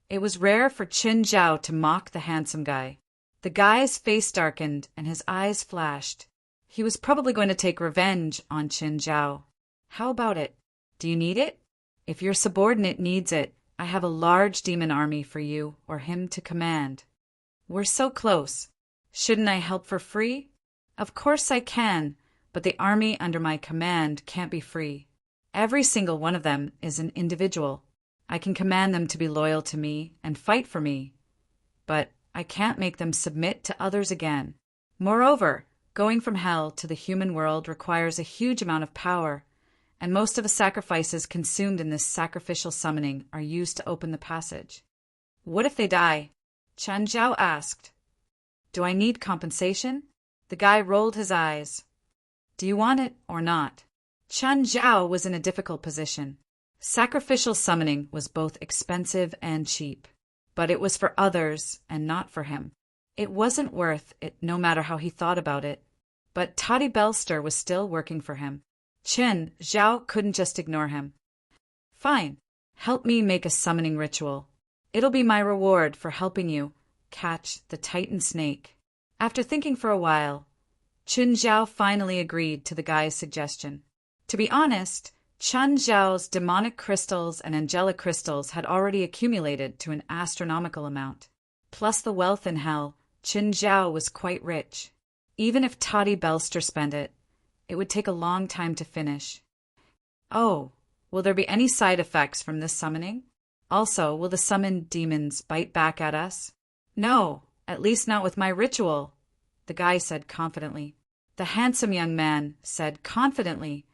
It was rare for Qin Zhao to mock the handsome guy. The guy's face darkened and his eyes flashed. He was probably going to take revenge on Qin Zhao. How about it? Do you need it? If your subordinate needs it, I have a large demon army for you or him to command. We're so close. Shouldn't I help for free? Of course I can, but the army under my command can't be free. Every single one of them is an individual. I can command them to be loyal to me and fight for me, but I can't make them submit to others again. Moreover, going from hell to the human world requires a huge amount of power, and most of the sacrifices consumed in this sacrificial summoning are used to open the passage. What if they die? Chen Zhao asked. Do I need compensation? The guy rolled his eyes. Do you want it or not? Chen Zhao was in a difficult position. Sacrificial summoning was both expensive and cheap, but it was for others and not for him. It wasn't worth it no matter how he thought about it. But Toddy Belster was still working for him. Chen Zhao couldn't just ignore him. Fine. Help me make a summoning ritual. It'll be my reward for helping you catch the Titan snake. After thinking for a while, Chen Zhao finally agreed to the guy's suggestion. To be honest, Chen Zhao's demonic crystals and angelic crystals had already accumulated to an astronomical amount. Plus the wealth in hell, Chen Zhao was quite rich. Even if Toddy Belster spent it, it would take a long time to finish. Oh, will there be any side effects from this summoning? Also, will the summoned demons bite back at us? No, at least not with my ritual, the guy said confidently. The handsome young man said confidently,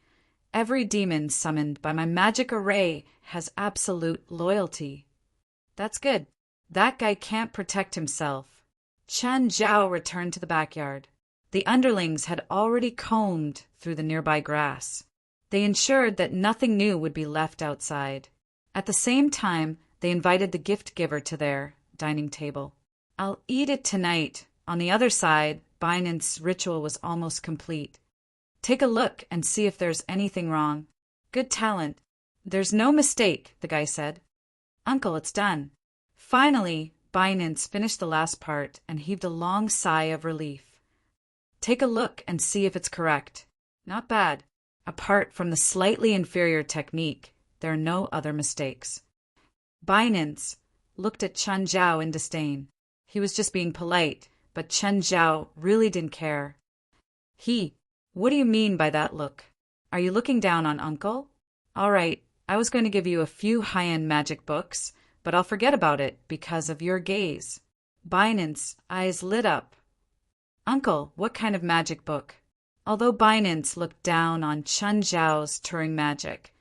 every demon summoned by my magic array has absolute loyalty. That's good. That guy can't protect himself. Chen Zhao returned to the backyard. The underlings had already combed through the nearby grass. They ensured that nothing new would be left outside. At the same time, they invited the gift giver to their dining table. I'll eat it tonight. On the other side, Binance's ritual was almost complete. Take a look and see if there's anything wrong. Good talent. There's no mistake, the guy said. Uncle, it's done. Finally, Binance finished the last part and heaved a long sigh of relief. Take a look and see if it's correct. Not bad. Apart from the slightly inferior technique, there are no other mistakes. Binance looked at Chen Zhao in disdain. He was just being polite, but Chen Zhao really didn't care. What do you mean by that look? Are you looking down on Uncle? All right, I was going to give you a few high-end magic books, but I'll forget about it because of your gaze. Binance's eyes lit up. Uncle, what kind of magic book? Although Binance looked down on Chen Zhao's Turing magic,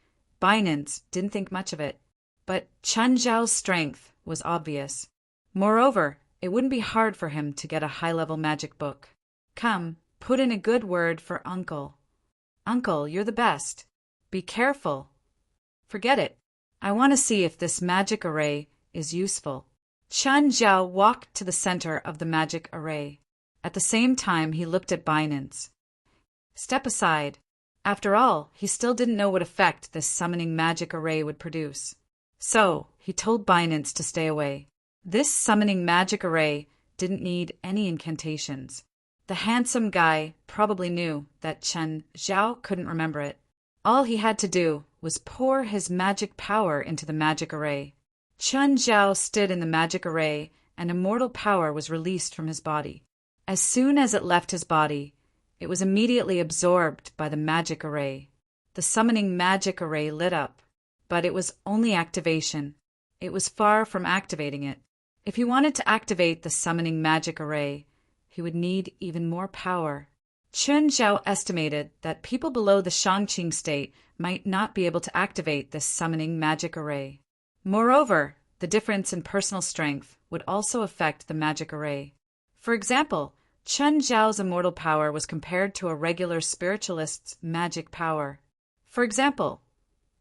Binance didn't think much of it. But Chen Zhao's strength was obvious. Moreover, it wouldn't be hard for him to get a high-level magic book. Come, put in a good word for Uncle. Uncle, you're the best. Be careful. Forget it. I want to see if this magic array is useful. Chen Zhao walked to the center of the magic array. At the same time, he looked at Binance. Step aside. After all, he still didn't know what effect this summoning magic array would produce. So, he told Binance to stay away. This summoning magic array didn't need any incantations. The handsome guy probably knew that Chen Zhao couldn't remember it. All he had to do was pour his magic power into the magic array. Chen Zhao stood in the magic array, and immortal power was released from his body. As soon as it left his body, it was immediately absorbed by the magic array. The summoning magic array lit up, but it was only activation. It was far from activating it. If he wanted to activate the summoning magic array, he would need even more power. Chen Zhao estimated that people below the Shangqing state might not be able to activate this summoning magic array. Moreover, the difference in personal strength would also affect the magic array. For example, Chen Zhao's immortal power was compared to a regular spiritualist's magic power. For example,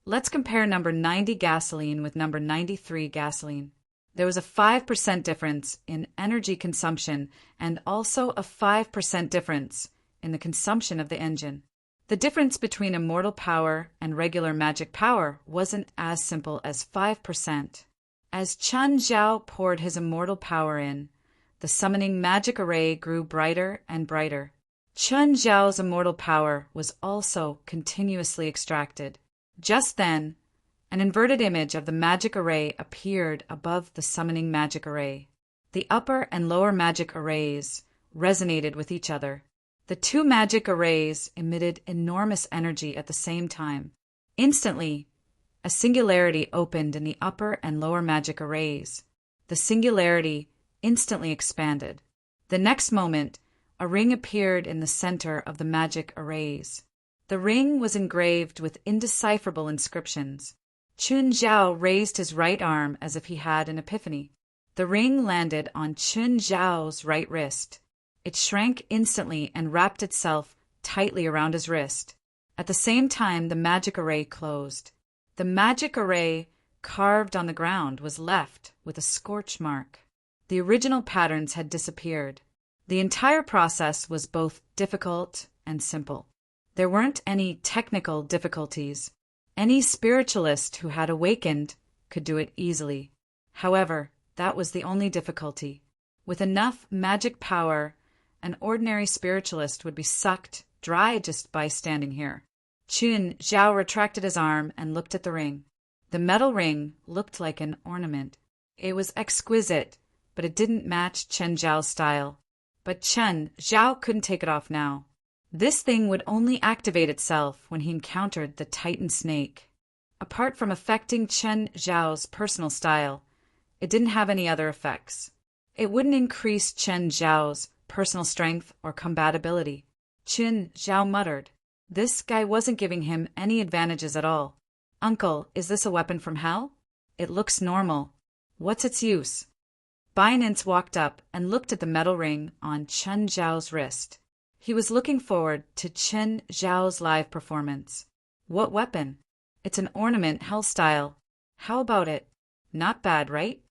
let's compare number 90 gasoline with number 93 gasoline. There was a 5% difference in energy consumption and also a 5% difference in the consumption of the engine. The difference between immortal power and regular magic power wasn't as simple as 5%. As Chen Zhao poured his immortal power in, the summoning magic array grew brighter and brighter. Chen Zhao's immortal power was also continuously extracted. Just then, an inverted image of the magic array appeared above the summoning magic array. The upper and lower magic arrays resonated with each other. The two magic arrays emitted enormous energy at the same time. Instantly, a singularity opened in the upper and lower magic arrays. The singularity instantly expanded. The next moment, a ring appeared in the center of the magic arrays. The ring was engraved with indecipherable inscriptions. Chen Zhao raised his right arm as if he had an epiphany. The ring landed on Chen Zhao's right wrist. It shrank instantly and wrapped itself tightly around his wrist. At the same time, the magic array closed. The magic array carved on the ground was left with a scorch mark. The original patterns had disappeared. The entire process was both difficult and simple. There weren't any technical difficulties. Any spiritualist who had awakened could do it easily. However, that was the only difficulty. With enough magic power, an ordinary spiritualist would be sucked dry just by standing here. Chun Zhao retracted his arm and looked at the ring. The metal ring looked like an ornament. It was exquisite, but it didn't match Chen Zhao's style. But Chen Zhao couldn't take it off now. This thing would only activate itself when he encountered the Titan snake. Apart from affecting Chen Zhao's personal style, it didn't have any other effects. It wouldn't increase Chen Zhao's personal strength or compatibility. Chen Zhao muttered. This guy wasn't giving him any advantages at all. Uncle, is this a weapon from hell? It looks normal. What's its use? Binance walked up and looked at the metal ring on Chen Zhao's wrist. He was looking forward to Chen Zhao's live performance. What weapon? It's an ornament, hell style. How about it? Not bad, right?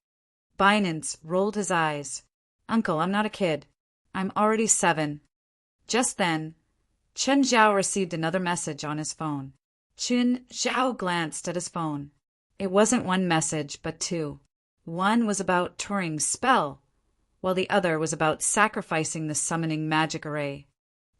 Binance rolled his eyes. Uncle, I'm not a kid. I'm already 7. Just then, Chen Zhao received another message on his phone. Chen Zhao glanced at his phone. It wasn't one message, but 2. One was about Turing's spell, while the other was about sacrificing the summoning magic array.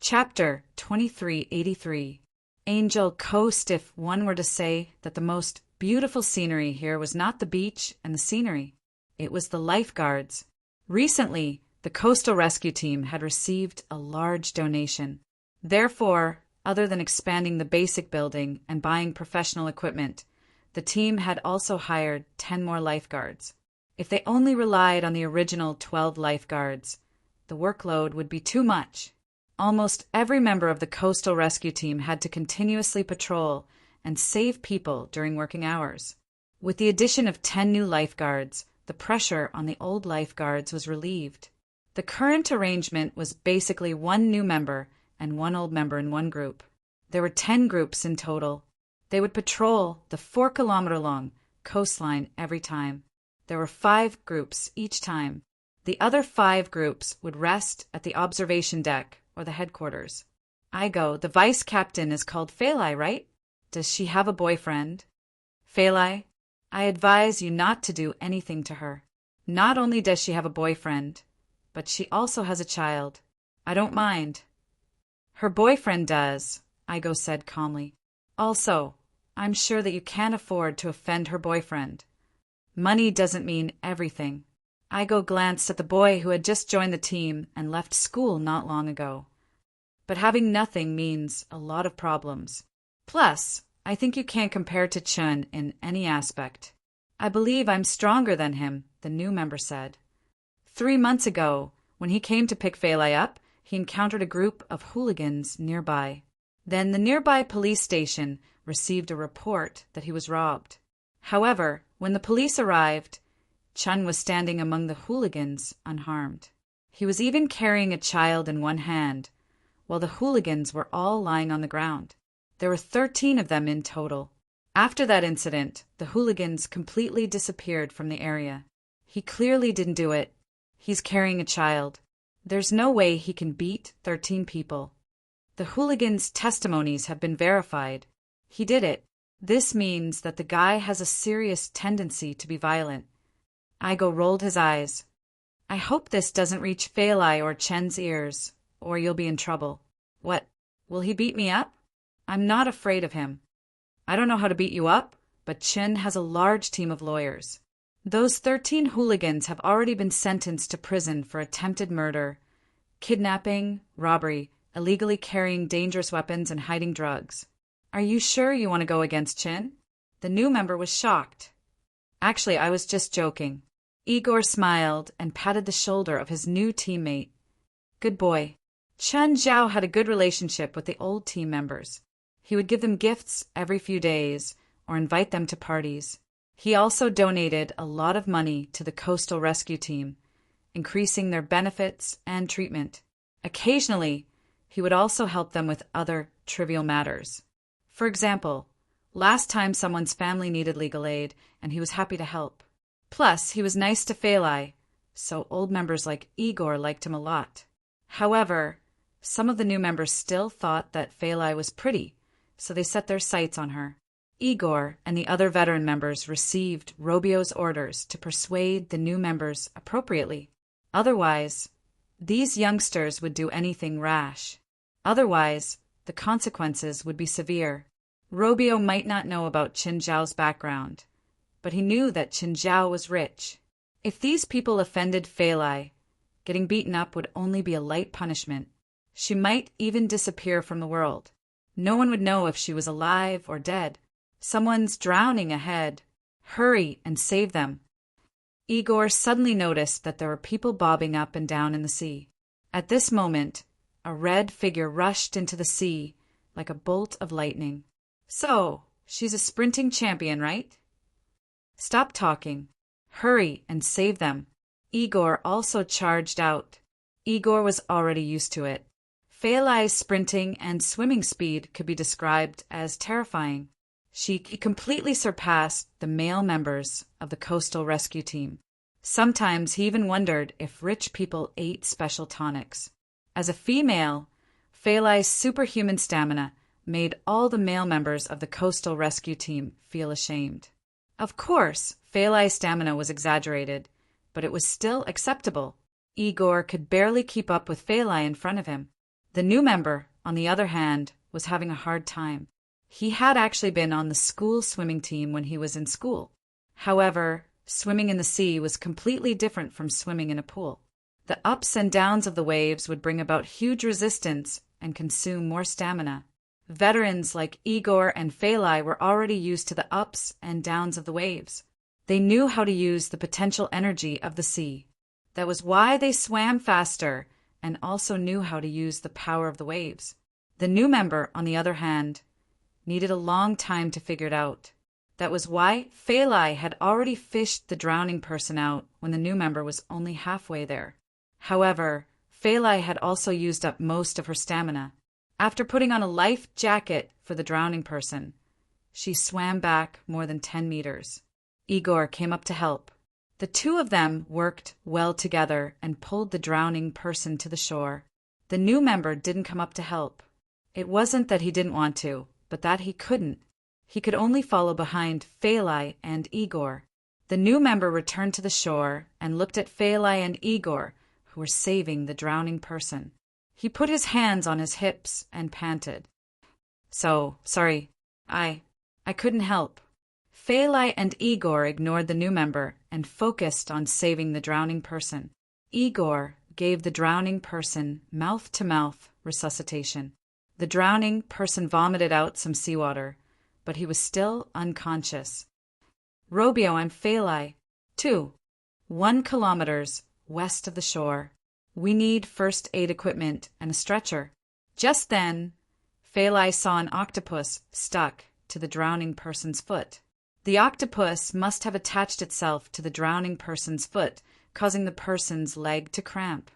Chapter 2383. Angel Coast. If one were to say that the most beautiful scenery here was not the beach and the scenery, it was the lifeguards. Recently, the coastal rescue team had received a large donation. Therefore, other than expanding the basic building and buying professional equipment, the team had also hired 10 more lifeguards. If they only relied on the original 12 lifeguards, the workload would be too much. Almost every member of the coastal rescue team had to continuously patrol and save people during working hours. With the addition of 10 new lifeguards, the pressure on the old lifeguards was relieved. The current arrangement was basically 1 new member and 1 old member in one group. There were 10 groups in total. They would patrol the 4-kilometer-long coastline every time. There were 5 groups each time. The other 5 groups would rest at the observation deck or the headquarters. Igo, the vice captain, is called Feilai, right? Does she have a boyfriend? Feilai, I advise you not to do anything to her. Not only does she have a boyfriend, but she also has a child. I don't mind. Her boyfriend does, Igo said calmly. Also, I'm sure that you can't afford to offend her boyfriend. Money doesn't mean everything. Igo glanced at the boy who had just joined the team and left school not long ago. But having nothing means a lot of problems. Plus, I think you can't compare to Chun in any aspect. I believe I'm stronger than him, the new member said. 3 months ago, when he came to pick Feilai up, he encountered a group of hooligans nearby. Then the nearby police station received a report that he was robbed. However, when the police arrived, Chun was standing among the hooligans unharmed. He was even carrying a child in one hand, while the hooligans were all lying on the ground. There were 13 of them in total. After that incident, the hooligans completely disappeared from the area. He clearly didn't do it. He's carrying a child. There's no way he can beat 13 people. The hooligans' testimonies have been verified. He did it. This means that the guy has a serious tendency to be violent. Igo rolled his eyes. I hope this doesn't reach Feilai or Chen's ears, or you'll be in trouble. What? Will he beat me up? I'm not afraid of him. I don't know how to beat you up, but Chen has a large team of lawyers. Those 13 hooligans have already been sentenced to prison for attempted murder, kidnapping, robbery, illegally carrying dangerous weapons, and hiding drugs. Are you sure you want to go against Chen? The new member was shocked. Actually, I was just joking. Igor smiled and patted the shoulder of his new teammate. Good boy. Chen Zhao had a good relationship with the old team members. He would give them gifts every few days or invite them to parties. He also donated a lot of money to the coastal rescue team, increasing their benefits and treatment. Occasionally, he would also help them with other trivial matters. For example, last time someone's family needed legal aid, and he was happy to help. Plus, he was nice to Feilai, so old members like Igor liked him a lot. However, some of the new members still thought that Phalai was pretty, so they set their sights on her. Igor and the other veteran members received Robio's orders to persuade the new members appropriately. Otherwise, these youngsters would do anything rash. Otherwise, the consequences would be severe. Robio might not know about Qin Zhao's background, but he knew that Qin Zhao was rich. If these people offended Phalai, getting beaten up would only be a light punishment. She might even disappear from the world. No one would know if she was alive or dead. Someone's drowning ahead. Hurry and save them. Igor suddenly noticed that there were people bobbing up and down in the sea. At this moment, a red figure rushed into the sea like a bolt of lightning. So, she's a sprinting champion, right? Stop talking. Hurry and save them. Igor also charged out. Igor was already used to it. Phalai's sprinting and swimming speed could be described as terrifying. She completely surpassed the male members of the coastal rescue team. Sometimes he even wondered if rich people ate special tonics. As a female, Phalai's superhuman stamina made all the male members of the coastal rescue team feel ashamed. Of course, Phalai's stamina was exaggerated, but it was still acceptable. Igor could barely keep up with Phalai in front of him. The new member, on the other hand, was having a hard time. He had actually been on the school swimming team when he was in school. However, swimming in the sea was completely different from swimming in a pool. The ups and downs of the waves would bring about huge resistance and consume more stamina. Veterans like Igor and Phalai were already used to the ups and downs of the waves. They knew how to use the potential energy of the sea. That was why they swam faster and also knew how to use the power of the waves. The new member, on the other hand, needed a long time to figure it out. That was why Phalai had already fished the drowning person out when the new member was only halfway there. However, Phalai had also used up most of her stamina. After putting on a life jacket for the drowning person, she swam back more than 10 meters. Igor came up to help. The two of them worked well together and pulled the drowning person to the shore. The new member didn't come up to help. It wasn't that he didn't want to, but that he couldn't. He could only follow behind Phalai and Igor. The new member returned to the shore and looked at Phalai and Igor, who were saving the drowning person. He put his hands on his hips and panted. Sorry, I couldn't help. Phalai and Igor ignored the new member and focused on saving the drowning person. Igor gave the drowning person mouth-to-mouth resuscitation. The drowning person vomited out some seawater, but he was still unconscious. Robio and Phalai, 1 kilometers west of the shore. We need first aid equipment and a stretcher. Just then, Phalai saw an octopus stuck to the drowning person's foot. The octopus must have attached itself to the drowning person's foot, causing the person's leg to cramp.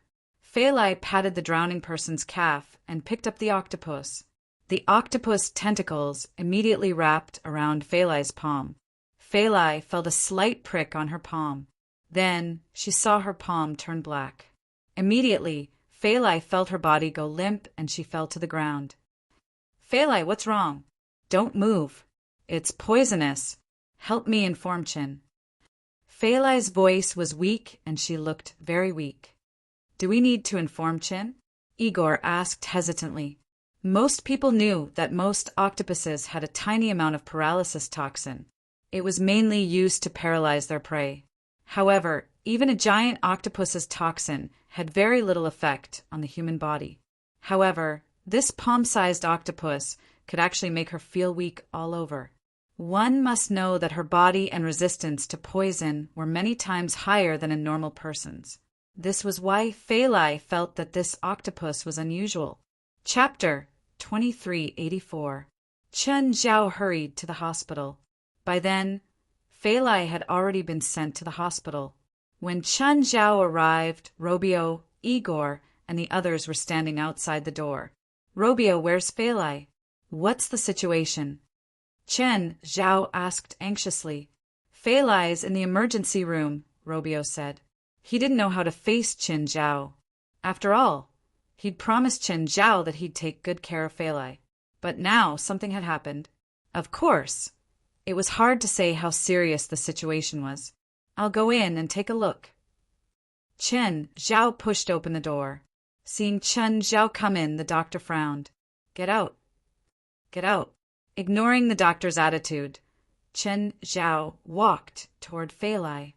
Phalai patted the drowning person's calf and picked up the octopus. The octopus tentacles immediately wrapped around Phalai's palm. Phalai felt a slight prick on her palm. Then she saw her palm turn black. Immediately, Phalai felt her body go limp and she fell to the ground. Phalai, what's wrong? Don't move. It's poisonous. Help me inform Qin. Phalai's voice was weak and she looked very weak. Do we need to inform Qin? Igor asked hesitantly. Most people knew that most octopuses had a tiny amount of paralysis toxin. It was mainly used to paralyze their prey. However, even a giant octopus's toxin had very little effect on the human body. However, this palm-sized octopus could actually make her feel weak all over. One must know that her body and resistance to poison were many times higher than a normal person's. This was why Phalai felt that this octopus was unusual. Chapter 2384. Qin Zhao hurried to the hospital. By then, Phalai had already been sent to the hospital. When Qin Zhao arrived, Robio, Igor, and the others were standing outside the door. Robio, where's Phalai? What's the situation? Qin Zhao asked anxiously. Phalai's in the emergency room, Robio said. He didn't know how to face Qin Zhao. After all, he'd promised Qin Zhao that he'd take good care of Fei Lai. But now something had happened. Of course, it was hard to say how serious the situation was. I'll go in and take a look. Qin Zhao pushed open the door. Seeing Qin Zhao come in, the doctor frowned. Get out. Get out. Ignoring the doctor's attitude, Qin Zhao walked toward Fei Lai.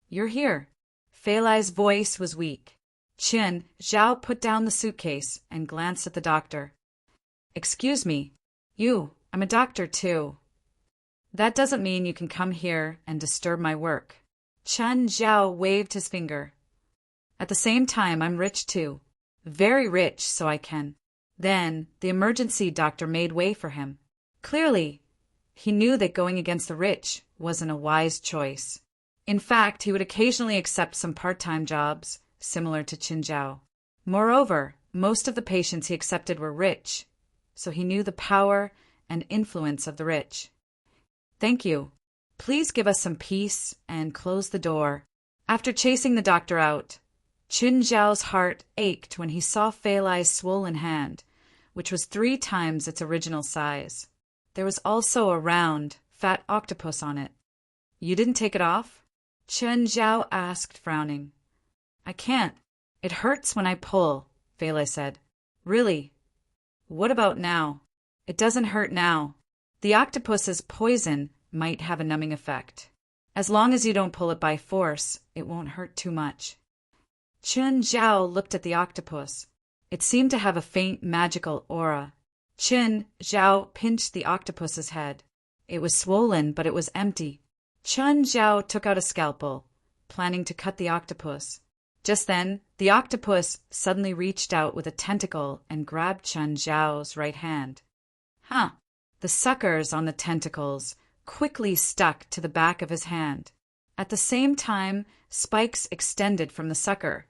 You're here. Fei Lai's voice was weak. Qin Zhao put down the suitcase and glanced at the doctor. Excuse me. I'm a doctor too. That doesn't mean you can come here and disturb my work. Qin Zhao waved his finger. At the same time, I'm rich too. Very rich, so I can. Then, the emergency doctor made way for him. Clearly, he knew that going against the rich wasn't a wise choice. In fact, he would occasionally accept some part-time jobs, similar to Qin Zhao. Moreover, most of the patients he accepted were rich, so he knew the power and influence of the rich. Thank you. Please give us some peace and close the door. After chasing the doctor out, Qin Zhao's heart ached when he saw Fei Lai's swollen hand, which was 3 times its original size. There was also a round, fat octopus on it. You didn't take it off? Qin Zhao asked, frowning. I can't. It hurts when I pull, Fei Lai said. Really? What about now? It doesn't hurt now. The octopus's poison might have a numbing effect. As long as you don't pull it by force, it won't hurt too much. Qin Zhao looked at the octopus. It seemed to have a faint magical aura. Qin Zhao pinched the octopus's head. It was swollen, but it was empty. Qin Zhao took out a scalpel, planning to cut the octopus. Just then, the octopus suddenly reached out with a tentacle and grabbed Qin Zhao's right hand. The suckers on the tentacles quickly stuck to the back of his hand. At the same time, spikes extended from the sucker,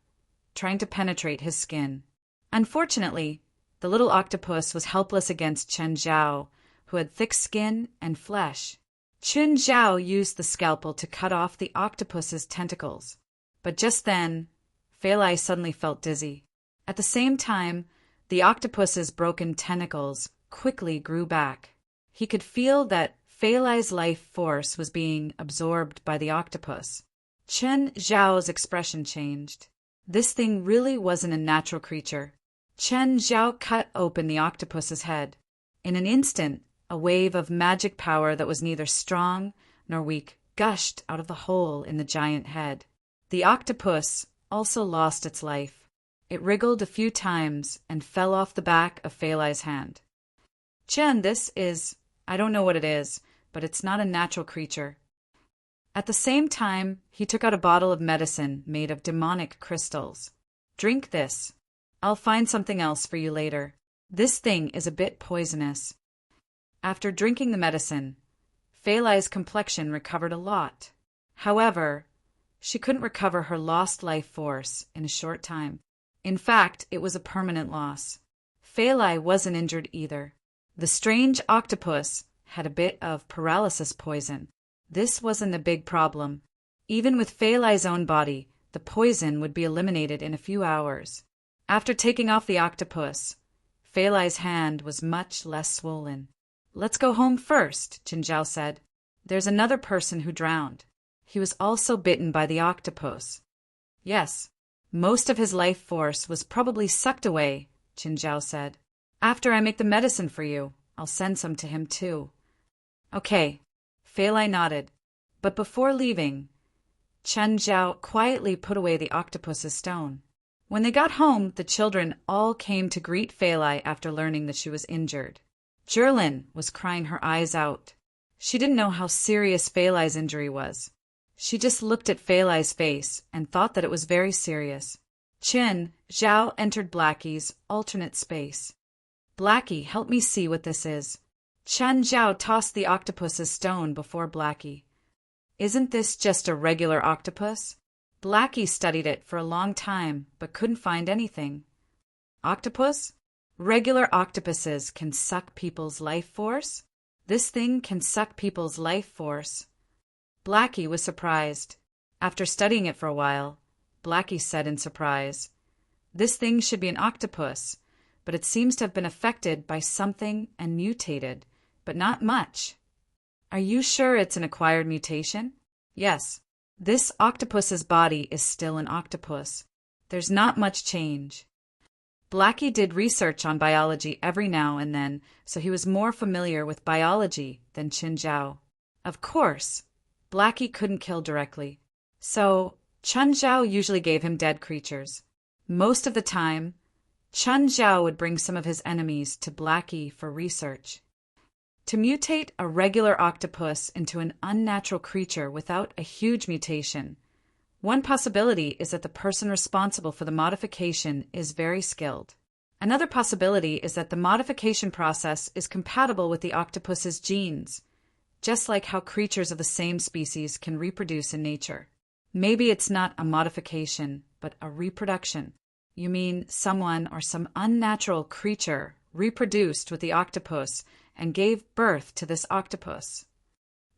trying to penetrate his skin. Unfortunately, the little octopus was helpless against Qin Zhao, who had thick skin and flesh. Qin Zhao used the scalpel to cut off the octopus's tentacles. But just then, Fei Lai suddenly felt dizzy. At the same time, the octopus's broken tentacles quickly grew back. He could feel that Fei Lai's life force was being absorbed by the octopus. Qin Zhao's expression changed. This thing really wasn't a natural creature. Qin Zhao cut open the octopus's head. In an instant, a wave of magic power that was neither strong nor weak gushed out of the hole in the giant head. The octopus also lost its life. It wriggled a few times and fell off the back of Fei Lai's hand. Qin, I don't know what it is, but it's not a natural creature. At the same time, he took out a bottle of medicine made of demonic crystals. Drink this. I'll find something else for you later. This thing is a bit poisonous. After drinking the medicine, Fei Lai's complexion recovered a lot. However, she couldn't recover her lost life force in a short time. In fact, it was a permanent loss. Fei Lai wasn't injured either. The strange octopus had a bit of paralysis poison. This wasn't a big problem. Even with Fei Lai's own body, the poison would be eliminated in a few hours. After taking off the octopus, Fei Lai's hand was much less swollen. Let's go home first, Qin Zhao said. There's another person who drowned. He was also bitten by the octopus. Yes, most of his life force was probably sucked away, Qin Zhao said. After I make the medicine for you, I'll send some to him too. Okay, Fei Lai nodded. But before leaving, Qin Zhao quietly put away the octopus's stone. When they got home, the children all came to greet Fei Lai after learning that she was injured. Zhilin was crying her eyes out. She didn't know how serious Fei Lai's injury was. She just looked at Fei Lai's face and thought that it was very serious. Qin Zhao entered Blackie's alternate space. Blackie, help me see what this is. Qin Zhao tossed the octopus's stone before Blackie. Isn't this just a regular octopus? Blackie studied it for a long time, but couldn't find anything. Octopus? Regular octopuses can suck people's life force? This thing can suck people's life force. Blackie was surprised. After studying it for a while, Blackie said in surprise. This thing should be an octopus, but it seems to have been affected by something and mutated, but not much. Are you sure it's an acquired mutation? Yes. This octopus's body is still an octopus. There's not much change. Blackie did research on biology every now and then, so he was more familiar with biology than Qin Zhao. Of course, Blackie couldn't kill directly, so Chen Zhao usually gave him dead creatures. Most of the time, Chen Zhao would bring some of his enemies to Blackie for research. To mutate a regular octopus into an unnatural creature without a huge mutation, one possibility is that the person responsible for the modification is very skilled. Another possibility is that the modification process is compatible with the octopus's genes, just like how creatures of the same species can reproduce in nature. Maybe it's not a modification, but a reproduction. You mean someone or some unnatural creature reproduced with the octopus and gave birth to this octopus.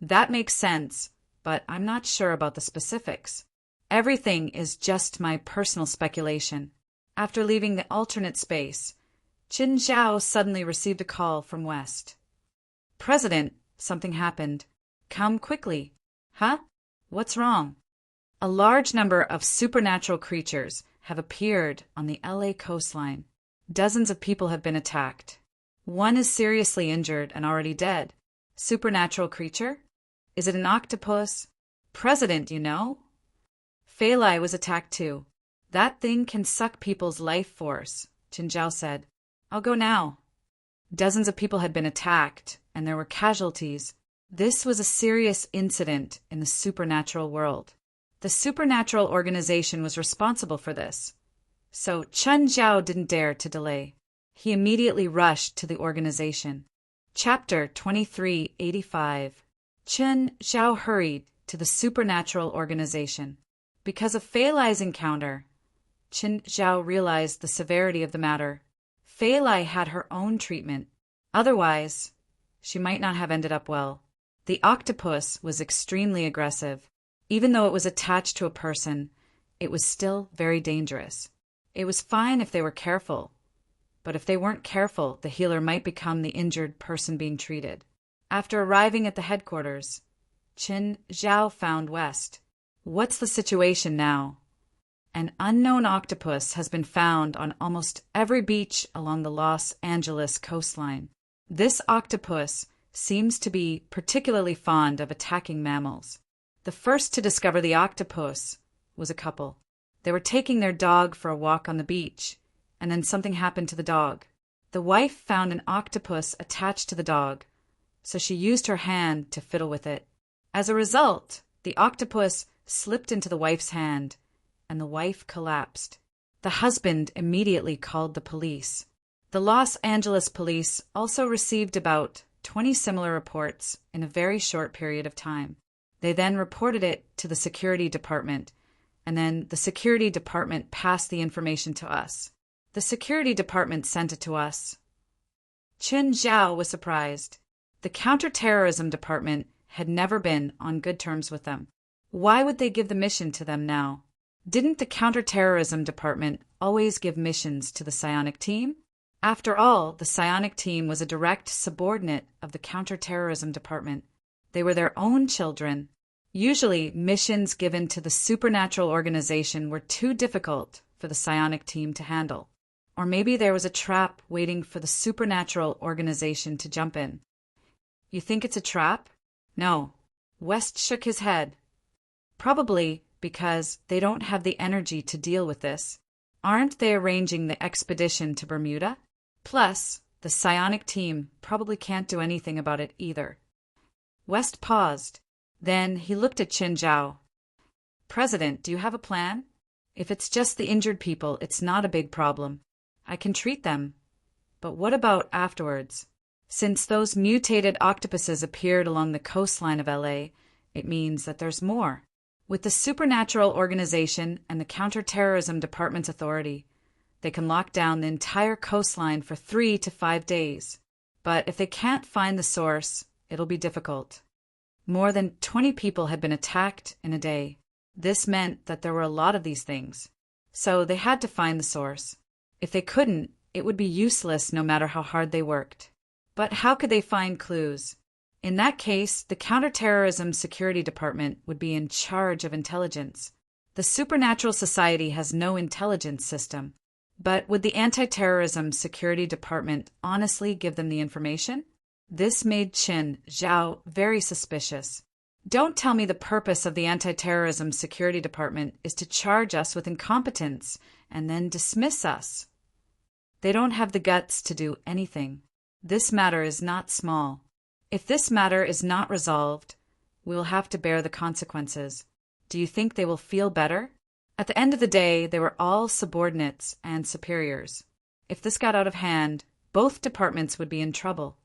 That makes sense, but I'm not sure about the specifics. Everything is just my personal speculation. After leaving the alternate space, Qin Zhao suddenly received a call from West. President, something happened. Come quickly. Huh? What's wrong? A large number of supernatural creatures have appeared on the LA coastline. Dozens of people have been attacked. One is seriously injured and already dead. Supernatural creature? Is it an octopus? President, you know? Fei Lai was attacked too. That thing can suck people's life force, Qin Zhao said. I'll go now. Dozens of people had been attacked, and there were casualties. This was a serious incident in the supernatural world. The supernatural organization was responsible for this. So Chen Zhao didn't dare to delay. He immediately rushed to the organization. Chapter 2385. Chen Zhao hurried to the supernatural organization. Because of Fei Lai's encounter, Qin Zhao realized the severity of the matter. Fei Lai had her own treatment. Otherwise, she might not have ended up well. The octopus was extremely aggressive. Even though it was attached to a person, it was still very dangerous. It was fine if they were careful, but if they weren't careful, the healer might become the injured person being treated. After arriving at the headquarters, Qin Zhao found West. What's the situation now? An unknown octopus has been found on almost every beach along the Los Angeles coastline. This octopus seems to be particularly fond of attacking mammals. The first to discover the octopus was a couple. They were taking their dog for a walk on the beach, and then something happened to the dog. The wife found an octopus attached to the dog, so she used her hand to fiddle with it. As a result, the octopus slipped into the wife's hand, and the wife collapsed. The husband immediately called the police. The Los Angeles police also received about 20 similar reports in a very short period of time. They then reported it to the security department, and then the security department passed the information to us. The security department sent it to us. Qin Zhao was surprised. The counterterrorism department had never been on good terms with them. Why would they give the mission to them now? Didn't the counterterrorism department always give missions to the psionic team? After all, the psionic team was a direct subordinate of the counterterrorism department. They were their own children. Usually, missions given to the supernatural organization were too difficult for the psionic team to handle. Or maybe there was a trap waiting for the supernatural organization to jump in. You think it's a trap? No. West shook his head. Probably because they don't have the energy to deal with this. Aren't they arranging the expedition to Bermuda? Plus, the psionic team probably can't do anything about it either. West paused. Then he looked at Qin Zhao. President, do you have a plan? If it's just the injured people, it's not a big problem. I can treat them. But what about afterwards? Since those mutated octopuses appeared along the coastline of LA, it means that there's more. With the supernatural organization and the counterterrorism department's authority, they can lock down the entire coastline for 3 to 5 days. But if they can't find the source, it'll be difficult. More than 20 people had been attacked in a day. This meant that there were a lot of these things. So they had to find the source. If they couldn't, it would be useless no matter how hard they worked. But how could they find clues? In that case, the Counterterrorism Security Department would be in charge of intelligence. The Supernatural Society has no intelligence system. But would the Anti-Terrorism Security Department honestly give them the information? This made Qin Zhao very suspicious. Don't tell me the purpose of the Anti-Terrorism Security Department is to charge us with incompetence and then dismiss us. They don't have the guts to do anything. This matter is not small. If this matter is not resolved, we will have to bear the consequences. Do you think they will feel better? At the end of the day, they were all subordinates and superiors. If this got out of hand, both departments would be in trouble.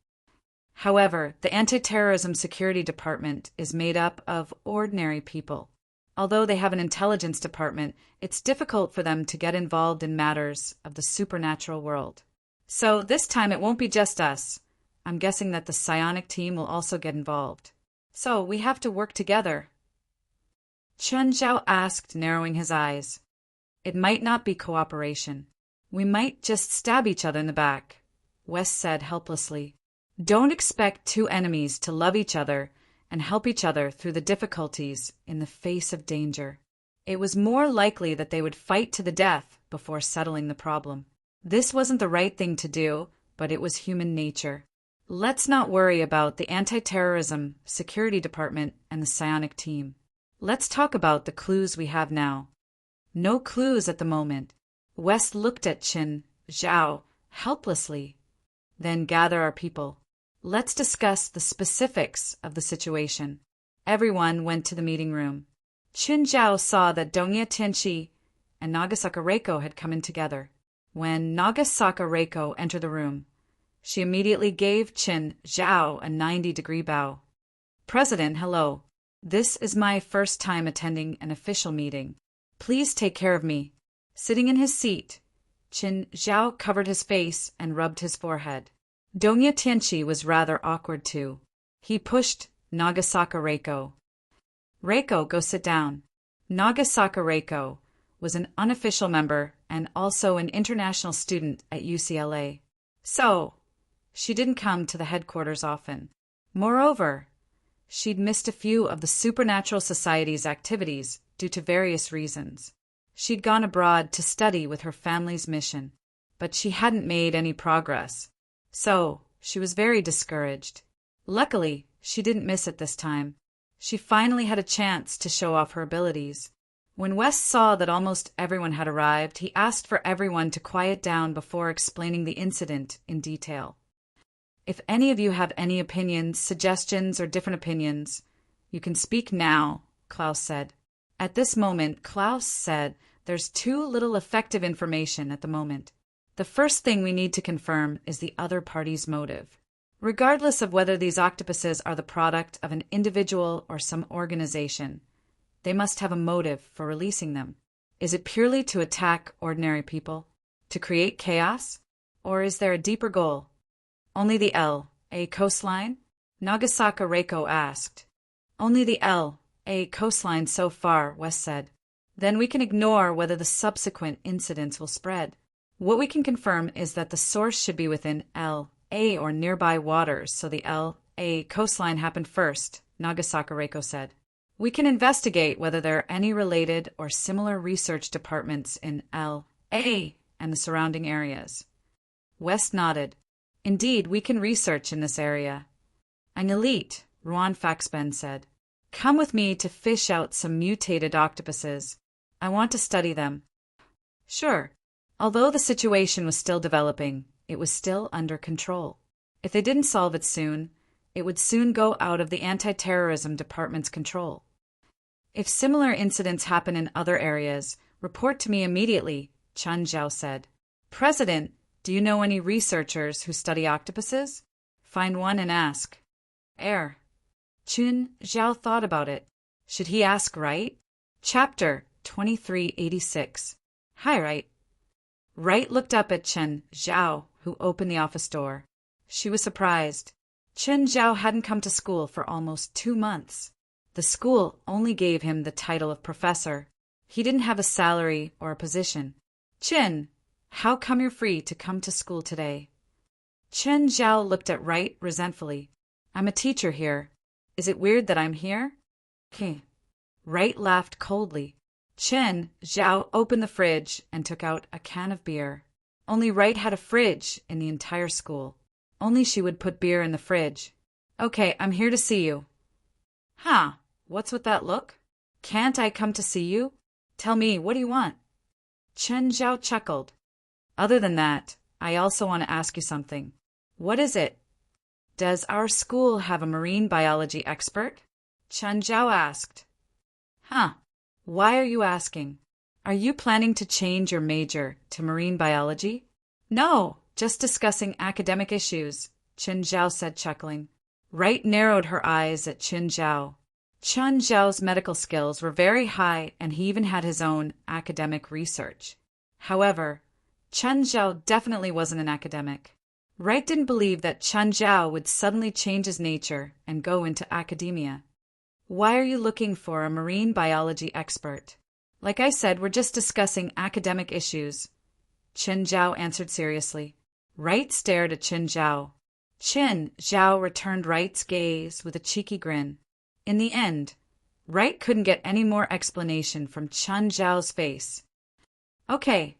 However, the Anti-Terrorism Security Department is made up of ordinary people. Although they have an intelligence department, it's difficult for them to get involved in matters of the supernatural world. So this time it won't be just us. I'm guessing that the psionic team will also get involved. So we have to work together. Chen Zhao asked, narrowing his eyes. It might not be cooperation. We might just stab each other in the back, West said helplessly. Don't expect two enemies to love each other and help each other through the difficulties in the face of danger. It was more likely that they would fight to the death before settling the problem. This wasn't the right thing to do, but it was human nature. Let's not worry about the Anti-Terrorism Security Department and the psionic team. Let's talk about the clues we have now. No clues at the moment. West looked at Qin Zhao helplessly. Then gather our people. Let's discuss the specifics of the situation. Everyone went to the meeting room. Qin Zhao saw that Dongye Tianqi and Nagasaka Reiko had come in together. When Nagasaka Reiko entered the room, she immediately gave Qin Zhao a 90-degree bow. President, hello. This is my first time attending an official meeting. Please take care of me. Sitting in his seat, Qin Zhao covered his face and rubbed his forehead. Dongye Tianqi was rather awkward too. He pushed Nagasaka Reiko. Reiko, go sit down. Nagasaka Reiko was an unofficial member and also an international student at UCLA. So, she didn't come to the headquarters often. Moreover, she'd missed a few of the Supernatural Society's activities due to various reasons. She'd gone abroad to study with her family's mission, but she hadn't made any progress. So, she was very discouraged. Luckily, she didn't miss it this time. She finally had a chance to show off her abilities. When West saw that almost everyone had arrived, he asked for everyone to quiet down before explaining the incident in detail. If any of you have any opinions, suggestions, or different opinions, you can speak now, Klaus said. At this moment, Klaus said, there's too little effective information at the moment. The first thing we need to confirm is the other party's motive. Regardless of whether these octopuses are the product of an individual or some organization, they must have a motive for releasing them. Is it purely to attack ordinary people? To create chaos? Or is there a deeper goal? Only the L.A. coastline? Nagasaka Reiko asked. Only the L.A. coastline so far, West said. Then we can ignore whether the subsequent incidents will spread. What we can confirm is that the source should be within L.A. or nearby waters, so the L.A. coastline happened first, Nagasaka Reiko said. We can investigate whether there are any related or similar research departments in L.A. and the surrounding areas. West nodded. Indeed, we can research in this area. An elite, Ruan Faxben said. Come with me to fish out some mutated octopuses. I want to study them. Sure. Although the situation was still developing, it was still under control. If they didn't solve it soon, it would soon go out of the Anti-Terrorism Department's control. If similar incidents happen in other areas, report to me immediately, Chen Zhao said. President, do you know any researchers who study octopuses? Find one and ask. Chen Zhao thought about it. Should he ask Wright? Chapter 2386. Hi, Wright. Wright looked up at Chen Zhao, who opened the office door. She was surprised. Chen Zhao hadn't come to school for almost 2 months. The school only gave him the title of professor. He didn't have a salary or a position. Chin, how come you're free to come to school today? Chen Zhao looked at Wright resentfully. I'm a teacher here. Is it weird that I'm here? Wright laughed coldly. Chen Zhao opened the fridge and took out a can of beer. Only Wright had a fridge in the entire school. Only she would put beer in the fridge. Okay, I'm here to see you. Huh, what's with that look? Can't I come to see you? Tell me, what do you want? Chen Zhao chuckled. Other than that, I also want to ask you something. What is it? Does our school have a marine biology expert? Chen Zhao asked. Huh. Why are you asking? Are you planning to change your major to marine biology? No, just discussing academic issues, Chen Zhao said, chuckling. Wright narrowed her eyes at Chen Zhao. Chen Zhao's medical skills were very high, and he even had his own academic research. However, Chen Zhao definitely wasn't an academic. Wright didn't believe that Chen Zhao would suddenly change his nature and go into academia. Why are you looking for a marine biology expert? Like I said, we're just discussing academic issues. Chen Zhao answered seriously. Wright stared at Chen Zhao. Chen Zhao returned Wright's gaze with a cheeky grin. In the end, Wright couldn't get any more explanation from Chen Zhao's face. Okay,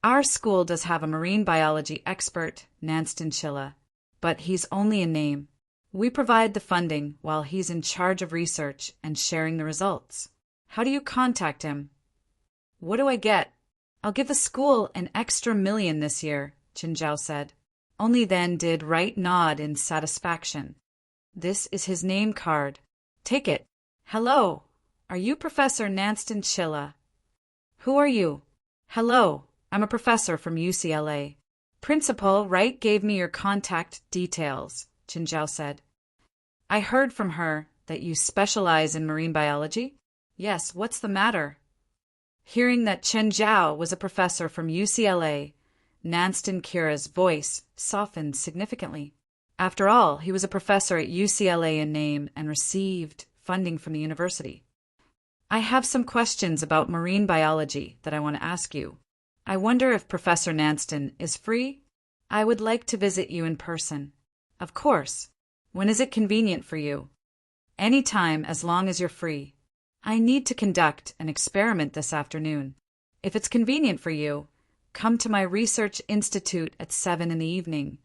our school does have a marine biology expert, Nanston Chilla, but he's only a name. We provide the funding while he's in charge of research and sharing the results. How do you contact him? What do I get? I'll give the school an extra $1 million this year, Chen Zhao said. Only then did Wright nod in satisfaction. This is his name card. Take it. Hello. Are you Professor Nanston Chilla? Who are you? Hello. I'm a professor from UCLA. Principal Wright gave me your contact details, Chen Zhao said. I heard from her that you specialize in marine biology? Yes, what's the matter? Hearing that Chen Zhao was a professor from UCLA, Nanston Kira's voice softened significantly. After all, he was a professor at UCLA in name and received funding from the university. I have some questions about marine biology that I want to ask you. I wonder if Professor Nanston is free? I would like to visit you in person. Of course. When is it convenient for you? Any time, as long as you're free. I need to conduct an experiment this afternoon. If it's convenient for you, come to my research institute at 7 in the evening,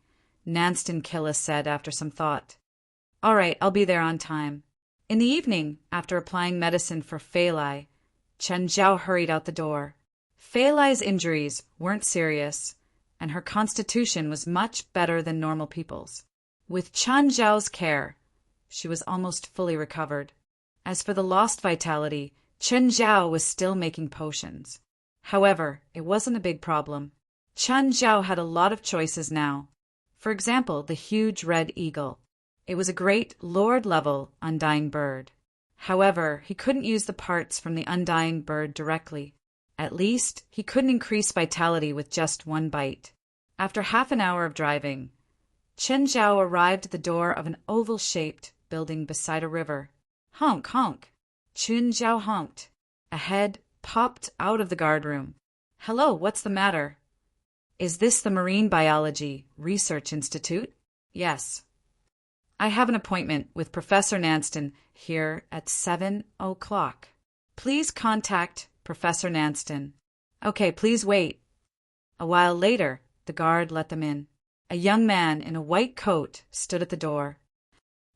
Nanston Killa said after some thought. All right, I'll be there on time. In the evening, after applying medicine for Fei Lai, Chen Zhao hurried out the door. Fei Lai's injuries weren't serious, and her constitution was much better than normal people's. With Chen Zhao's care, she was almost fully recovered. As for the lost vitality, Chen Zhao was still making potions. However, it wasn't a big problem. Chen Zhao had a lot of choices now. For example, the huge red eagle. It was a great Lord-level undying bird. However, he couldn't use the parts from the undying bird directly. At least, he couldn't increase vitality with just one bite. After half an hour of driving, Chen Zhao arrived at the door of an oval-shaped building beside a river. Honk, honk. Chen Zhao honked. A head popped out of the guardroom. Hello, what's the matter? Is this the Marine Biology Research Institute? Yes. I have an appointment with Professor Nanston here at 7 o'clock. Please contact Professor Nanston. Okay, please wait. A while later, the guard let them in. A young man in a white coat stood at the door.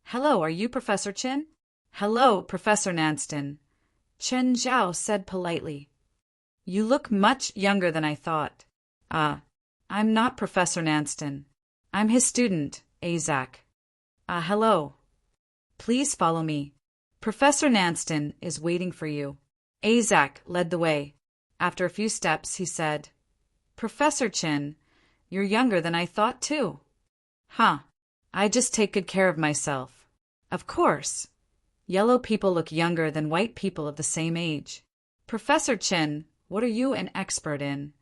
Hello, are you Professor Chen? Hello, Professor Nanston. Chen Zhao said politely. You look much younger than I thought. I'm not Professor Nanston. I'm his student, Azak. Hello. Please follow me. Professor Nanston is waiting for you. Azak led the way. After a few steps, he said, Professor Chen, you're younger than I thought, too. Huh. I just take good care of myself. Of course. Yellow people look younger than white people of the same age. Professor Chen, what are you an expert in?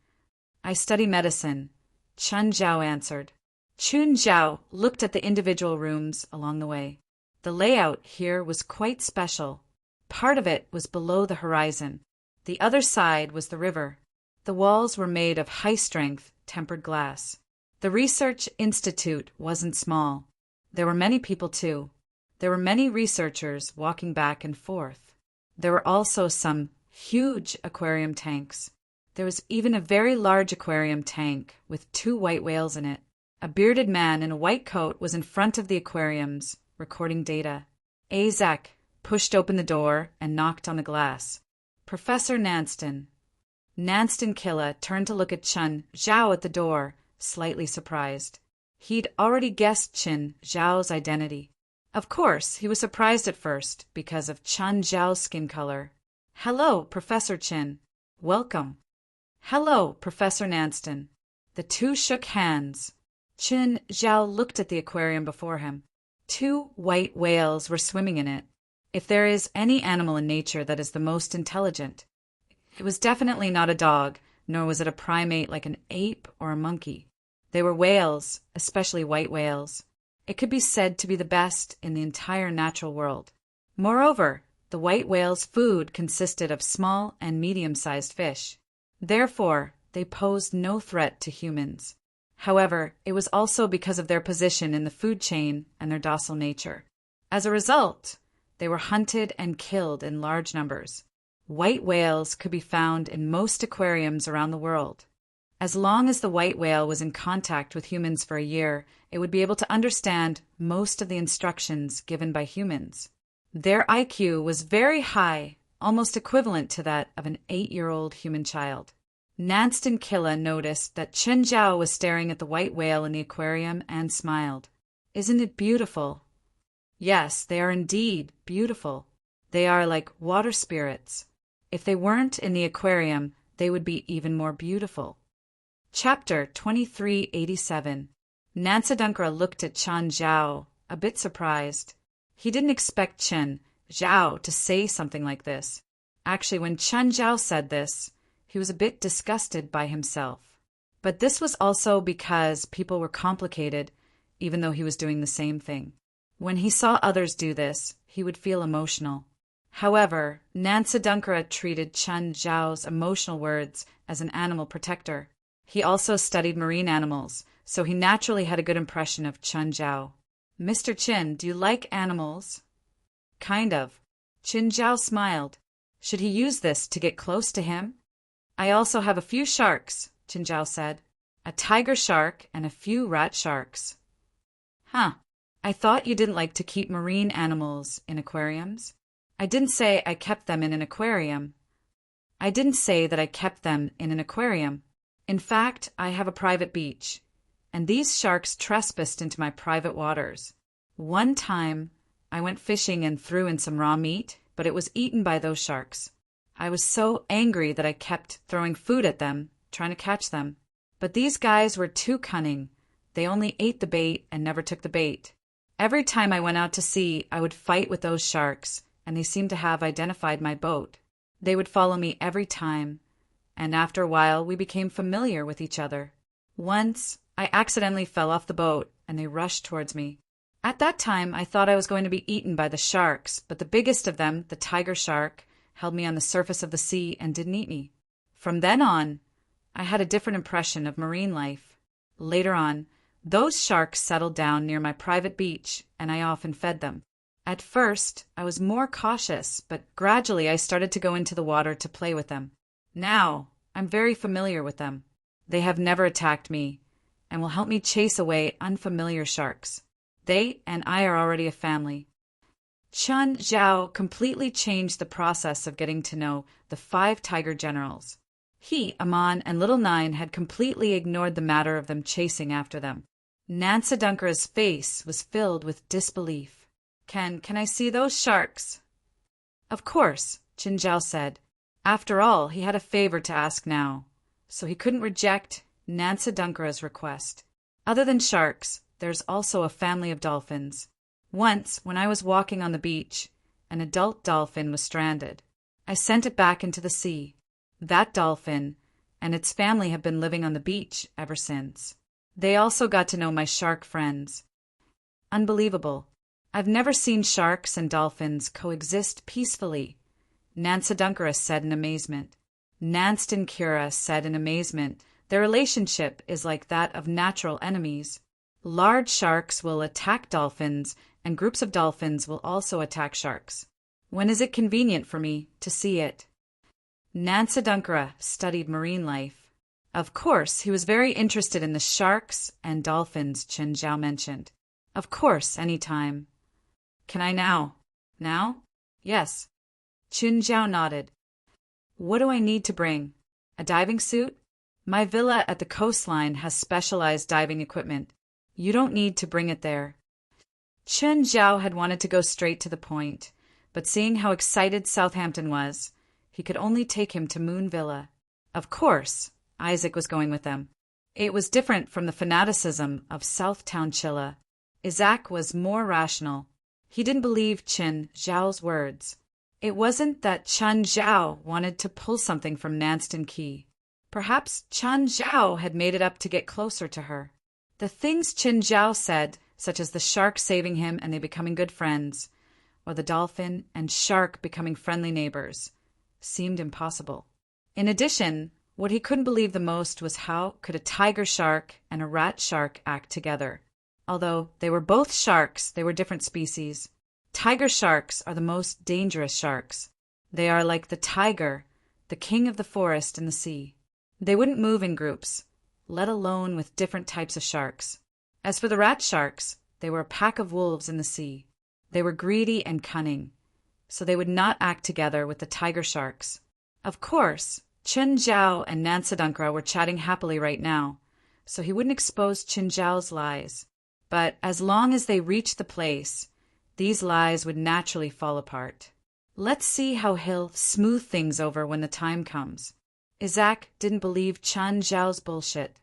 I study medicine, Chen Zhao answered. Chen Zhao looked at the individual rooms along the way. The layout here was quite special. Part of it was below the horizon. The other side was the river. The walls were made of high-strength, tempered glass. The research institute wasn't small. There were many people, too. There were many researchers walking back and forth. There were also some huge aquarium tanks. There was even a very large aquarium tank with 2 white whales in it. A bearded man in a white coat was in front of the aquariums, recording data. Azek pushed open the door and knocked on the glass. Professor Nanston. Nanston Killa turned to look at Chun Zhao at the door, slightly surprised. He'd already guessed Chun Zhao's identity. Of course, he was surprised at first because of Chun Zhao's skin color. "Hello, Professor Chin. Welcome." "Hello, Professor Nanston." The two shook hands. Chun Zhao looked at the aquarium before him. 2 white whales were swimming in it. If there is any animal in nature that is the most intelligent, it was definitely not a dog, nor was it a primate like an ape or a monkey. They were whales, especially white whales. It could be said to be the best in the entire natural world. Moreover, the white whale's food consisted of small and medium-sized fish. Therefore, they posed no threat to humans. However, it was also because of their position in the food chain and their docile nature. As a result, they were hunted and killed in large numbers. White whales could be found in most aquariums around the world. As long as the white whale was in contact with humans for a year, it would be able to understand most of the instructions given by humans. Their IQ was very high, almost equivalent to that of an 8-year-old human child. Nanston Killa noticed that Chun Zhao was staring at the white whale in the aquarium and smiled. "Isn't it beautiful?" "Yes, they are indeed beautiful. They are like water spirits. If they weren't in the aquarium, they would be even more beautiful." Chapter 2387. Nansadunkra looked at Chun Zhao, a bit surprised. He didn't expect Chun Zhao to say something like this. Actually, when Chun Zhao said this, he was a bit disgusted by himself. But this was also because people were complicated, even though he was doing the same thing. When he saw others do this, he would feel emotional. However, Nansadunkra treated Chun Zhao's emotional words as an animal protector. He also studied marine animals, so he naturally had a good impression of Chun Zhao. "Mr. Chin, do you like animals?" "Kind of." Chun Zhao smiled. Should he use this to get close to him? "I also have a few sharks," Chun Zhao said. "A tiger shark and a few rat sharks." "Huh. I thought you didn't like to keep marine animals in aquariums." "I didn't say I kept them in an aquarium. I didn't say that I kept them in an aquarium. In fact, I have a private beach, and these sharks trespassed into my private waters. One time, I went fishing and threw in some raw meat, but it was eaten by those sharks. I was so angry that I kept throwing food at them, trying to catch them. But these guys were too cunning. They only ate the bait and never took the bait. Every time I went out to sea, I would fight with those sharks, and they seemed to have identified my boat. They would follow me every time, and after a while we became familiar with each other. Once, I accidentally fell off the boat, and they rushed towards me. At that time, I thought I was going to be eaten by the sharks, but the biggest of them, the tiger shark, held me on the surface of the sea and didn't eat me. From then on, I had a different impression of marine life. Later on, those sharks settled down near my private beach, and I often fed them. At first, I was more cautious, but gradually I started to go into the water to play with them. Now, I'm very familiar with them. They have never attacked me, and will help me chase away unfamiliar sharks. They and I are already a family." Chun Zhao completely changed the process of getting to know the 5 tiger generals. He, Aman, and Little Nine had completely ignored the matter of them chasing after them. Nansadunkra's face was filled with disbelief. Can I see those sharks?" "Of course," Chun Zhao said. After all, he had a favor to ask now, so he couldn't reject Nansadunkra's request. Other than sharks, there's also a family of dolphins. Once, when I was walking on the beach, an adult dolphin was stranded. I sent it back into the sea. That dolphin and its family have been living on the beach ever since. They also got to know my shark friends. Unbelievable. I've never seen sharks and dolphins coexist peacefully Nansadunkara said in amazement. Nanstankira said in amazement. Their relationship is like that of natural enemies. Large sharks will attack dolphins, and groups of dolphins will also attack sharks. When is it convenient for me to see it? Nansadunkara studied marine life. Of course, he was very interested in the sharks and dolphins Chen Zhao mentioned. Of course, any time. Can I now? Now? Yes. Chen Zhao nodded. What do I need to bring? A diving suit? My villa at the coastline has specialized diving equipment. You don't need to bring it there. Chen Zhao had wanted to go straight to the point, but seeing how excited Southampton was, he could only take him to Moon Villa. Of course, Isaac was going with them. It was different from the fanaticism of Southtown Chilla. Isaac was more rational. He didn't believe Chen Zhao's words. It wasn't that Chen Zhao wanted to pull something from Nanston Key. Perhaps Chen Zhao had made it up to get closer to her. The things Chen Zhao said, such as the shark saving him and they becoming good friends, or the dolphin and shark becoming friendly neighbors, seemed impossible. In addition, what he couldn't believe the most was how could a tiger shark and a rat shark act together. Although they were both sharks, they were different species. Tiger sharks are the most dangerous sharks. They are like the tiger, the king of the forest and the sea. They wouldn't move in groups, let alone with different types of sharks. As for the rat sharks, they were a pack of wolves in the sea. They were greedy and cunning, so they would not act together with the tiger sharks. Of course, Chen Zhao and Nansadunkara were chatting happily right now, so he wouldn't expose Chen Zhao's lies. But as long as they reached the place, these lies would naturally fall apart. Let's see how he'll smooth things over when the time comes. Isaac didn't believe Chen Zhao's bullshit,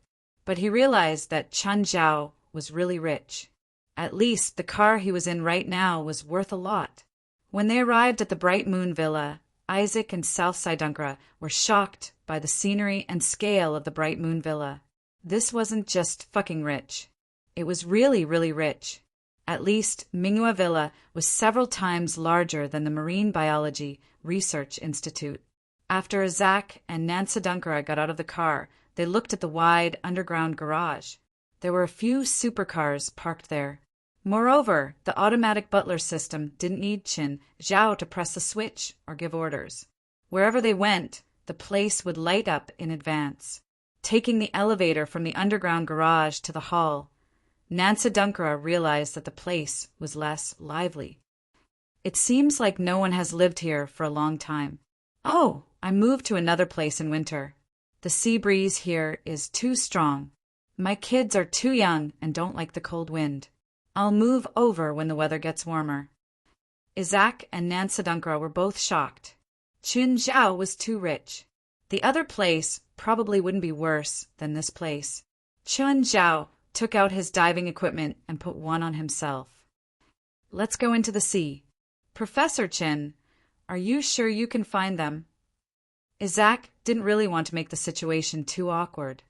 but he realized that Chen Zhao was really rich. At least the car he was in right now was worth a lot. When they arrived at the Bright Moon Villa, Isaac and Southsidunkara were shocked by the scenery and scale of the Bright Moon Villa. This wasn't just fucking rich. It was really, really rich. At least Minghua Villa was several times larger than the Marine Biology Research Institute. After Isaac and Nansadunkara got out of the car, they looked at the wide underground garage. There were a few supercars parked there. Moreover, the automatic butler system didn't need Chen Zhao to press a switch or give orders. Wherever they went, the place would light up in advance. Taking the elevator from the underground garage to the hall, Nansadunkara realized that the place was less lively. It seems like no one has lived here for a long time. Oh, I moved to another place in winter. The sea breeze here is too strong. My kids are too young and don't like the cold wind. I'll move over when the weather gets warmer. Isaac and Nansadunkara were both shocked. Chen Zhao was too rich. The other place probably wouldn't be worse than this place. Chen Zhao took out his diving equipment and put one on himself. Let's go into the sea. Professor Chen, are you sure you can find them? Isaac didn't really want to make the situation too awkward,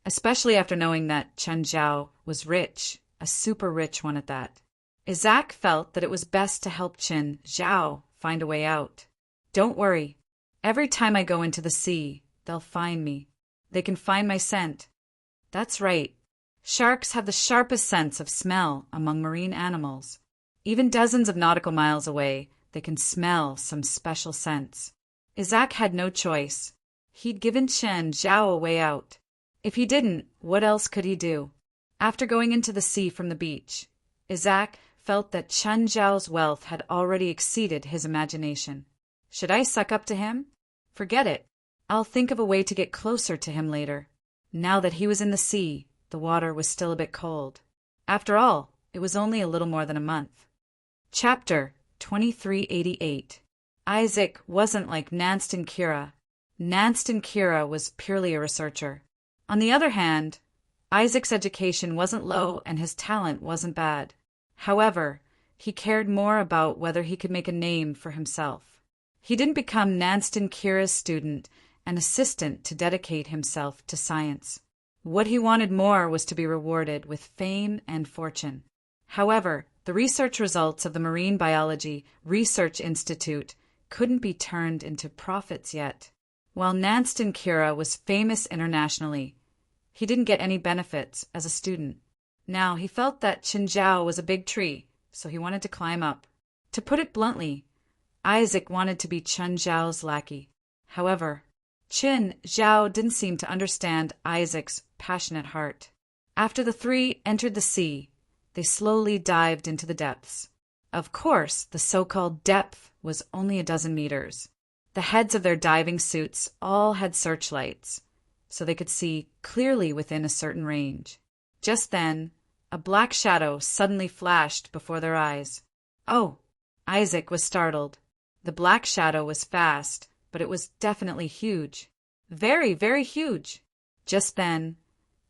especially after knowing that Chen Zhao was rich, a super rich one at that. Isaac felt that it was best to help Chen Zhao find a way out. Don't worry. Every time I go into the sea, they'll find me. They can find my scent. That's right. Sharks have the sharpest sense of smell among marine animals. Even dozens of nautical miles away, they can smell some special scents. Isaac had no choice. He'd given Chen Zhao a way out. If he didn't, what else could he do? After going into the sea from the beach, Isaac felt that Chen Zhao's wealth had already exceeded his imagination. Should I suck up to him? Forget it. I'll think of a way to get closer to him later. Now that he was in the sea, the water was still a bit cold. After all, it was only a little more than a month. Chapter 2388. Isaac wasn't like Nanstankira. Nanstankira was purely a researcher. On the other hand, Isaac's education wasn't low and his talent wasn't bad. However, he cared more about whether he could make a name for himself. He didn't become Nanstankira's student and assistant to dedicate himself to science. What he wanted more was to be rewarded with fame and fortune. However, the research results of the Marine Biology Research Institute couldn't be turned into profits yet. While Nanston Kira was famous internationally, he didn't get any benefits as a student. Now he felt that Qinzhao was a big tree, so he wanted to climb up. To put it bluntly, Isaac wanted to be Chen Zhao's lackey. However, Chen Zhao didn't seem to understand Isaac's passionate heart. After the three entered the sea, they slowly dived into the depths. Of course, the so-called depth was only a dozen meters. The heads of their diving suits all had searchlights, so they could see clearly within a certain range. Just then, a black shadow suddenly flashed before their eyes. Oh! Isaac was startled. The black shadow was fast, but it was definitely huge. Very, very huge. Just then,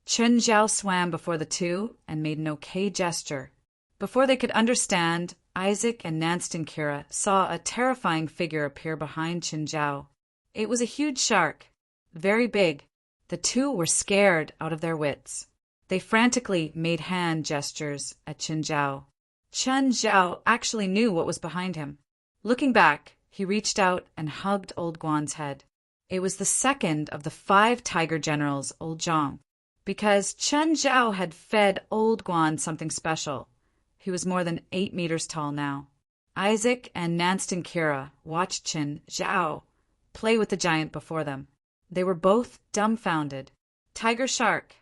Chen Zhao swam before the two and made an okay gesture. Before they could understand, Isaac and Nanston Kira saw a terrifying figure appear behind Chen Zhao. It was a huge shark, very big. The two were scared out of their wits. They frantically made hand gestures at Chen Zhao. Chen Zhao actually knew what was behind him. Looking back, he reached out and hugged Old Guan's head. It was the second of the 5 tiger generals, Old Zhang. Because Chen Zhao had fed Old Guan something special. He was more than 8 meters tall now. Isaac and Nanston Kira watched Chen Zhao play with the giant before them. They were both dumbfounded. Tiger shark.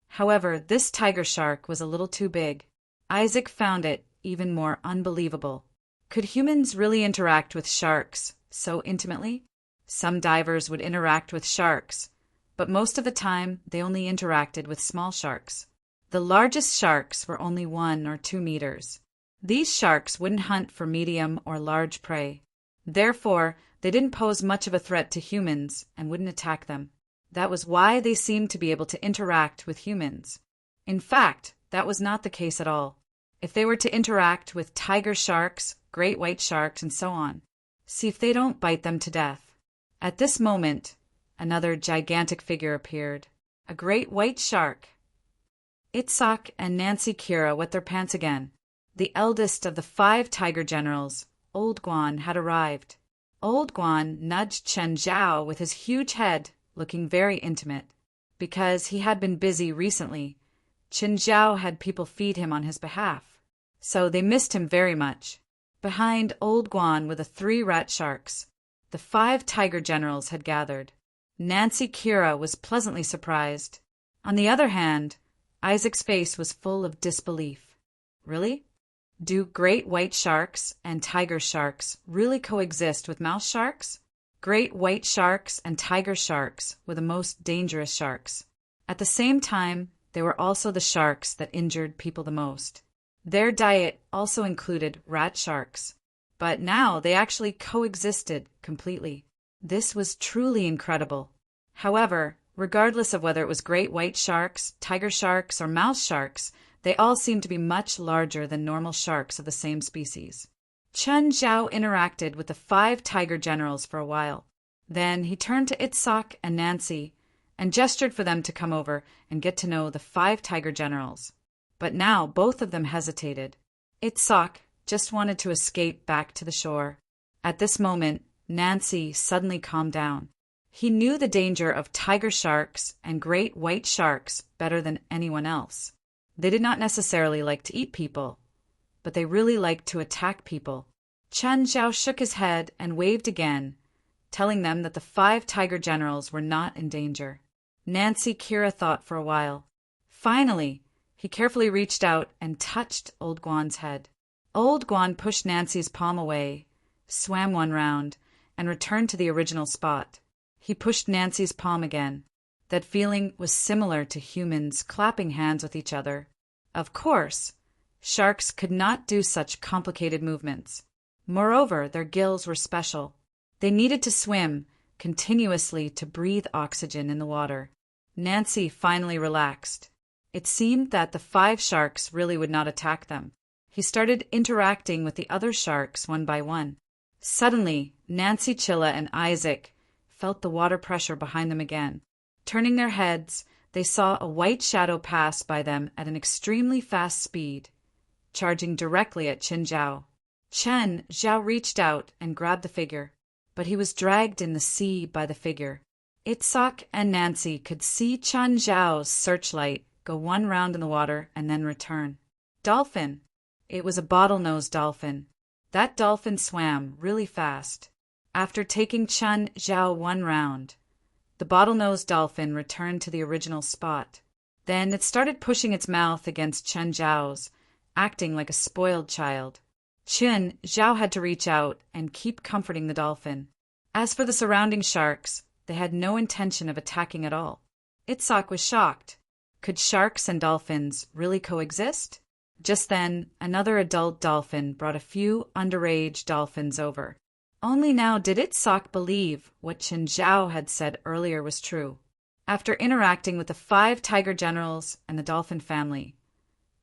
However, this tiger shark was a little too big. Isaac found it even more unbelievable. Could humans really interact with sharks so intimately? Some divers would interact with sharks, but most of the time they only interacted with small sharks. The largest sharks were only 1 or 2 meters. These sharks wouldn't hunt for medium or large prey. Therefore, they didn't pose much of a threat to humans and wouldn't attack them. That was why they seemed to be able to interact with humans. In fact, that was not the case at all. If they were to interact with tiger sharks, great white sharks, and so on, see if they don't bite them to death. At this moment, another gigantic figure appeared. A great white shark. Itzhak and Nancy Kira wet their pants again. The eldest of the 5 tiger generals, Old Guan, had arrived. Old Guan nudged Chen Zhao with his huge head, looking very intimate. Because he had been busy recently, Chen Zhao had people feed him on his behalf. So they missed him very much. Behind Old Guan were the 3 rat sharks. The 5 tiger generals had gathered. Nancy Kira was pleasantly surprised. On the other hand, Isaac's face was full of disbelief. Really? Do great white sharks and tiger sharks really coexist with mouse sharks? Great white sharks and tiger sharks were the most dangerous sharks. At the same time, they were also the sharks that injured people the most. Their diet also included rat sharks. But now they actually coexisted completely. This was truly incredible. However, regardless of whether it was great white sharks, tiger sharks, or mouse sharks, they all seemed to be much larger than normal sharks of the same species. Chen Zhao interacted with the 5 tiger generals for a while. Then he turned to Itzhak and Nancy and gestured for them to come over and get to know the 5 tiger generals. But now both of them hesitated. Itzhak just wanted to escape back to the shore. At this moment, Nancy suddenly calmed down. He knew the danger of tiger sharks and great white sharks better than anyone else. They did not necessarily like to eat people, but they really liked to attack people. Chen Zhao shook his head and waved again, telling them that the 5 tiger generals were not in danger. Nancy Kira thought for a while. Finally, he carefully reached out and touched Old Guan's head. Old Guan pushed Nancy's palm away, swam 1 round, and returned to the original spot. He pushed Nancy's palm again. That feeling was similar to humans clapping hands with each other. Of course, sharks could not do such complicated movements. Moreover, their gills were special. They needed to swim continuously to breathe oxygen in the water. Nancy finally relaxed. It seemed that the 5 sharks really would not attack them. He started interacting with the other sharks one by one. Suddenly, Nancy, Chilla, and Isaac felt the water pressure behind them again. Turning their heads, they saw a white shadow pass by them at an extremely fast speed, charging directly at Chen Zhao. Chen Zhao reached out and grabbed the figure, but he was dragged in the sea by the figure. Itzhak and Nancy could see Chen Zhao's searchlight go one round in the water and then return. Dolphin. It was a bottlenose dolphin. That dolphin swam really fast. After taking Chen Zhao one round, the bottlenose dolphin returned to the original spot. Then it started pushing its mouth against Chen Zhao's, acting like a spoiled child. Chen Zhao had to reach out and keep comforting the dolphin. As for the surrounding sharks, they had no intention of attacking at all. Itzhak was shocked. Could sharks and dolphins really coexist? Just then, another adult dolphin brought a few underage dolphins over. Only now did Itzhak believe what Chen Zhao had said earlier was true. After interacting with the 5 tiger generals and the dolphin family,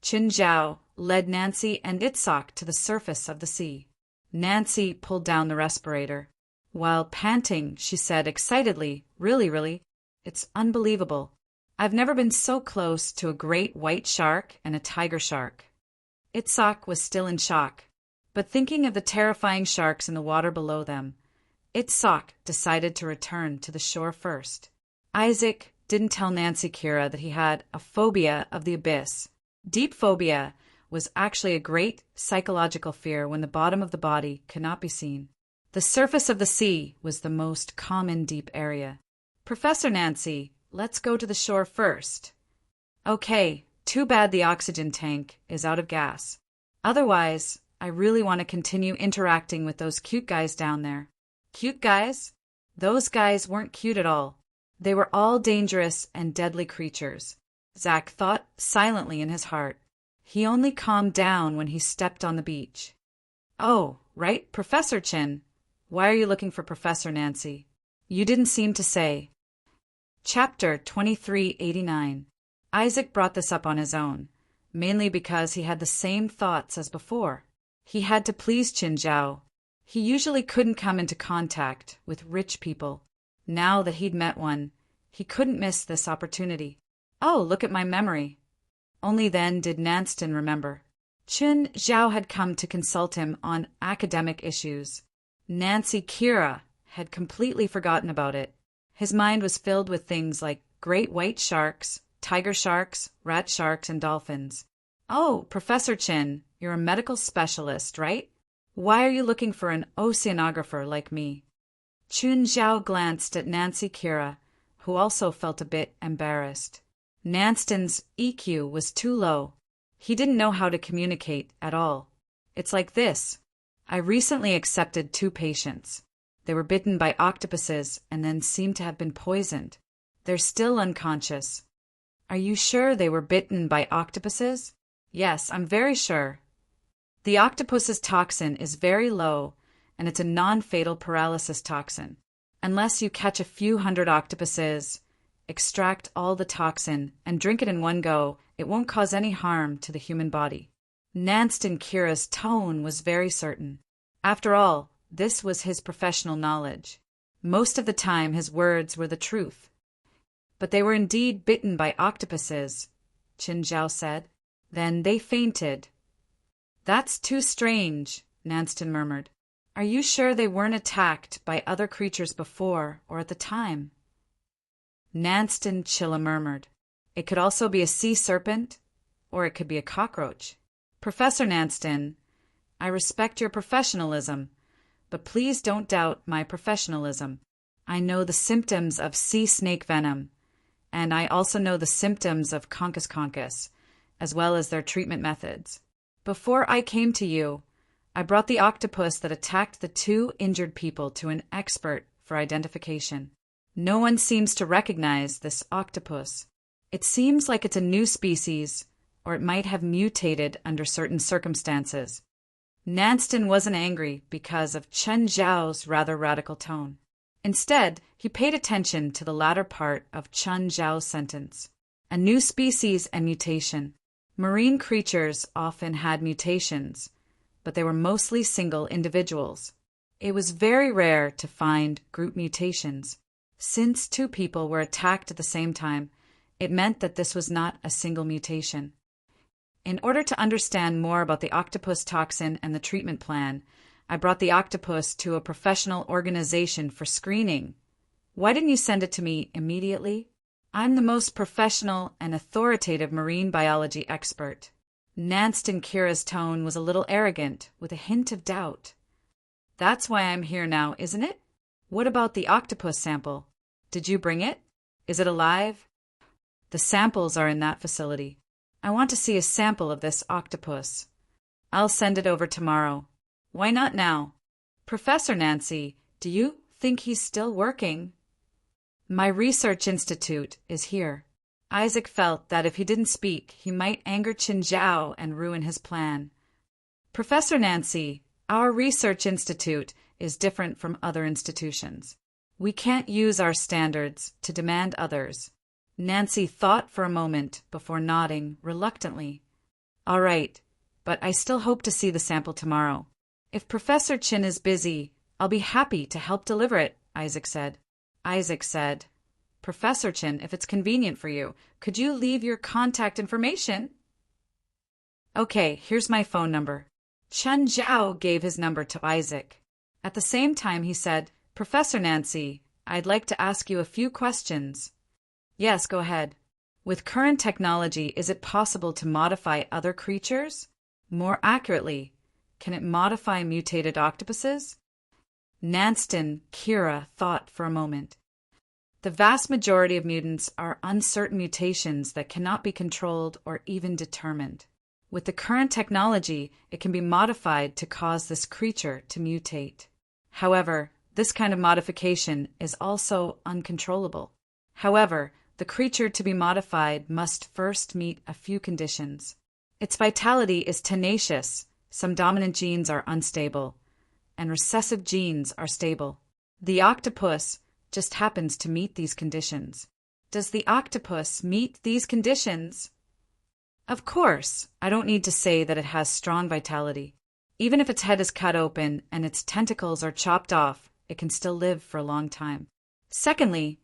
Chen Zhao led Nancy and Itzhak to the surface of the sea. Nancy pulled down the respirator. While panting, she said excitedly, Really, it's unbelievable. I've never been so close to a great white shark and a tiger shark." Itzhak was still in shock, but thinking of the terrifying sharks in the water below them, Itzhak decided to return to the shore first. Isaac didn't tell Nancy Kira that he had a phobia of the abyss. Deep phobia was actually a great psychological fear when the bottom of the body could not be seen. The surface of the sea was the most common deep area. "Professor Nancy, let's go to the shore first." "Okay, too bad the oxygen tank is out of gas. Otherwise, I really want to continue interacting with those cute guys down there." Cute guys? Those guys weren't cute at all. They were all dangerous and deadly creatures. Zach thought silently in his heart. He only calmed down when he stepped on the beach. "Oh, right, Professor Chin. Why are you looking for Professor Nancy? You didn't seem to say." Chapter 2389. Isaac brought this up on his own, mainly because he had the same thoughts as before. He had to please Qin Zhao. He usually couldn't come into contact with rich people. Now that he'd met one, he couldn't miss this opportunity. Oh, look at my memory. Only then did Nanston remember. Qin Zhao had come to consult him on academic issues. Nancy Kira had completely forgotten about it. His mind was filled with things like great white sharks, tiger sharks, rat sharks, and dolphins. "Oh, Professor Chin, you're a medical specialist, right? Why are you looking for an oceanographer like me?" Qin Zhao glanced at Nancy Kira, who also felt a bit embarrassed. Nanston's EQ was too low. He didn't know how to communicate at all. "It's like this. I recently accepted 2 patients. They were bitten by octopuses and then seemed to have been poisoned. They're still unconscious." "Are you sure they were bitten by octopuses?" "Yes, I'm very sure. The octopus's toxin is very low, and it's a non-fatal paralysis toxin. Unless you catch a few hundred octopuses, extract all the toxin, and drink it in one go, it won't cause any harm to the human body." Nanston Kira's tone was very certain. After all, this was his professional knowledge. Most of the time his words were the truth. "But they were indeed bitten by octopuses," Qin Zhao said. "Then they fainted." "That's too strange," Nanston murmured. "Are you sure they weren't attacked by other creatures before or at the time?" Nanston Chilla murmured. "It could also be a sea serpent, or it could be a cockroach." "Professor Nanston, I respect your professionalism, but please don't doubt my professionalism. I know the symptoms of sea snake venom, and I also know the symptoms of conchus conchus, as well as their treatment methods. Before I came to you, I brought the octopus that attacked the 2 injured people to an expert for identification. No one seems to recognize this octopus. It seems like it's a new species, or it might have mutated under certain circumstances." Nanston wasn't angry because of Chen Zhao's rather radical tone. Instead, he paid attention to the latter part of Chen Zhao's sentence. A new species and mutation. Marine creatures often had mutations, but they were mostly single individuals. It was very rare to find group mutations. Since 2 people were attacked at the same time, it meant that this was not a single mutation. In order to understand more about the octopus toxin and the treatment plan, I brought the octopus to a professional organization for screening. Why didn't you send it to me immediately? I'm the most professional and authoritative marine biology expert. Nance and Kira's tone was a little arrogant, with a hint of doubt. That's why I'm here now, isn't it? What about the octopus sample? Did you bring it? Is it alive? The samples are in that facility. I want to see a sample of this octopus. I'll send it over tomorrow. Why not now? Professor Nancy, do you think he's still working? My research institute is here. Isaac felt that if he didn't speak, he might anger Qin Zhao and ruin his plan. Professor Nancy, our research institute is different from other institutions. We can't use our standards to demand others. Nancy thought for a moment before nodding reluctantly. All right, but I still hope to see the sample tomorrow. If Professor Qin is busy, I'll be happy to help deliver it, Isaac said. Isaac said, Professor Qin, if it's convenient for you, could you leave your contact information? Okay, here's my phone number. Chen Zhao gave his number to Isaac. At the same time, he said, Professor Nancy, I'd like to ask you a few questions. Yes, go ahead. With current technology, is it possible to modify other creatures? More accurately, can it modify mutated octopuses? Nanston, Kira thought for a moment. The vast majority of mutants are uncertain mutations that cannot be controlled or even determined. With the current technology, it can be modified to cause this creature to mutate. However, this kind of modification is also uncontrollable. However, the creature to be modified must first meet a few conditions. Its vitality is tenacious, some dominant genes are unstable, and recessive genes are stable. The octopus just happens to meet these conditions. Does the octopus meet these conditions? Of course, I don't need to say that it has strong vitality. Even if its head is cut open and its tentacles are chopped off, it can still live for a long time. Secondly,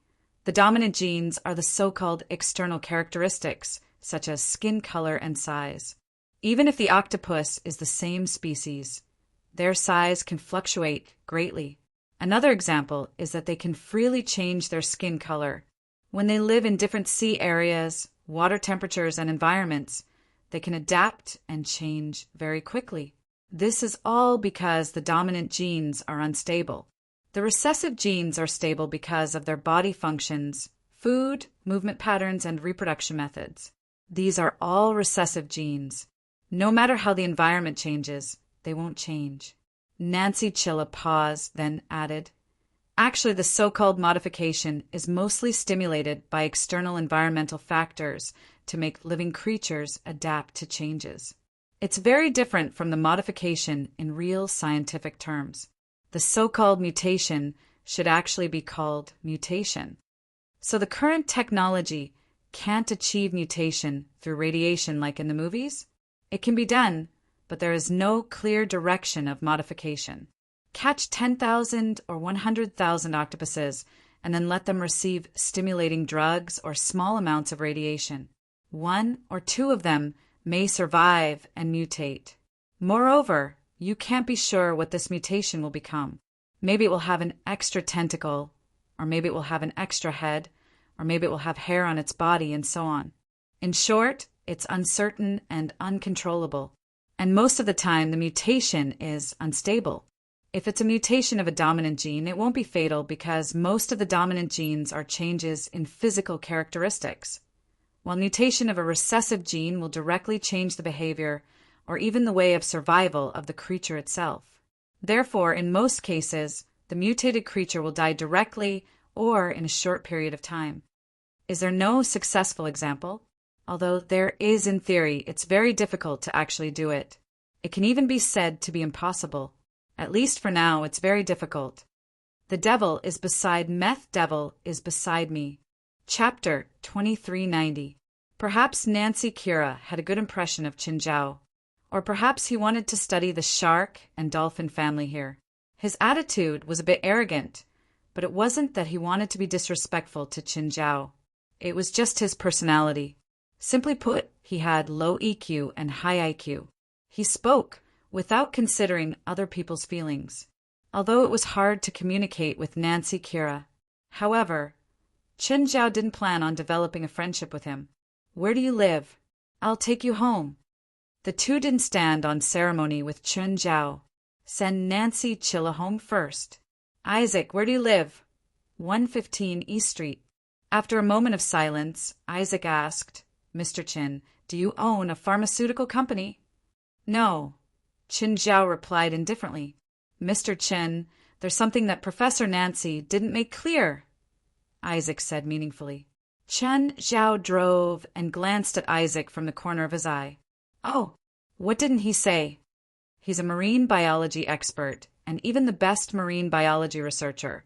the dominant genes are the so-called external characteristics, such as skin color and size. Even if the octopus is the same species, their size can fluctuate greatly. Another example is that they can freely change their skin color. When they live in different sea areas, water temperatures, and environments, they can adapt and change very quickly. This is all because the dominant genes are unstable. The recessive genes are stable because of their body functions, food, movement patterns, and reproduction methods. These are all recessive genes. No matter how the environment changes, they won't change. Nancy Chilla paused, then added, Actually, the so-called modification is mostly stimulated by external environmental factors to make living creatures adapt to changes. It's very different from the modification in real scientific terms. The so-called mutation should actually be called mutation. So the current technology can't achieve mutation through radiation like in the movies? It can be done, but there is no clear direction of modification. Catch 10,000 or 100,000 octopuses and then let them receive stimulating drugs or small amounts of radiation. 1 or 2 of them may survive and mutate. Moreover, you can't be sure what this mutation will become. Maybe it will have an extra tentacle, or maybe it will have an extra head, or maybe it will have hair on its body, and so on. In short, it's uncertain and uncontrollable. And most of the time, the mutation is unstable. If it's a mutation of a dominant gene, it won't be fatal because most of the dominant genes are changes in physical characteristics, while mutation of a recessive gene will directly change the behavior or even the way of survival of the creature itself. Therefore, in most cases, the mutated creature will die directly or in a short period of time. Is there no successful example? Although there is in theory, it's very difficult to actually do it. It can even be said to be impossible. At least for now, it's very difficult. The devil is beside meth devil is beside me. Chapter 2390. Perhaps Nancy Kira had a good impression of Qin Zhao, or perhaps he wanted to study the shark and dolphin family here. His attitude was a bit arrogant, but it wasn't that he wanted to be disrespectful to Qin Zhao. It was just his personality. Simply put, he had low EQ and high IQ. He spoke without considering other people's feelings, although it was hard to communicate with Nancy Kira. However, Chen Zhao didn't plan on developing a friendship with him. "Where do you live? I'll take you home." The two didn't stand on ceremony with Chen Zhao. "Send Nancy Chilla home first." "Isaac, where do you live?" 115 East Street. After a moment of silence, Isaac asked, "Mr. Chen, do you own a pharmaceutical company?" "No," Chen Zhao replied indifferently. "Mr. Chen, there's something that Professor Nancy didn't make clear," Isaac said meaningfully. Chen Zhao drove and glanced at Isaac from the corner of his eye. "Oh, what didn't he say?" "He's a marine biology expert and even the best marine biology researcher,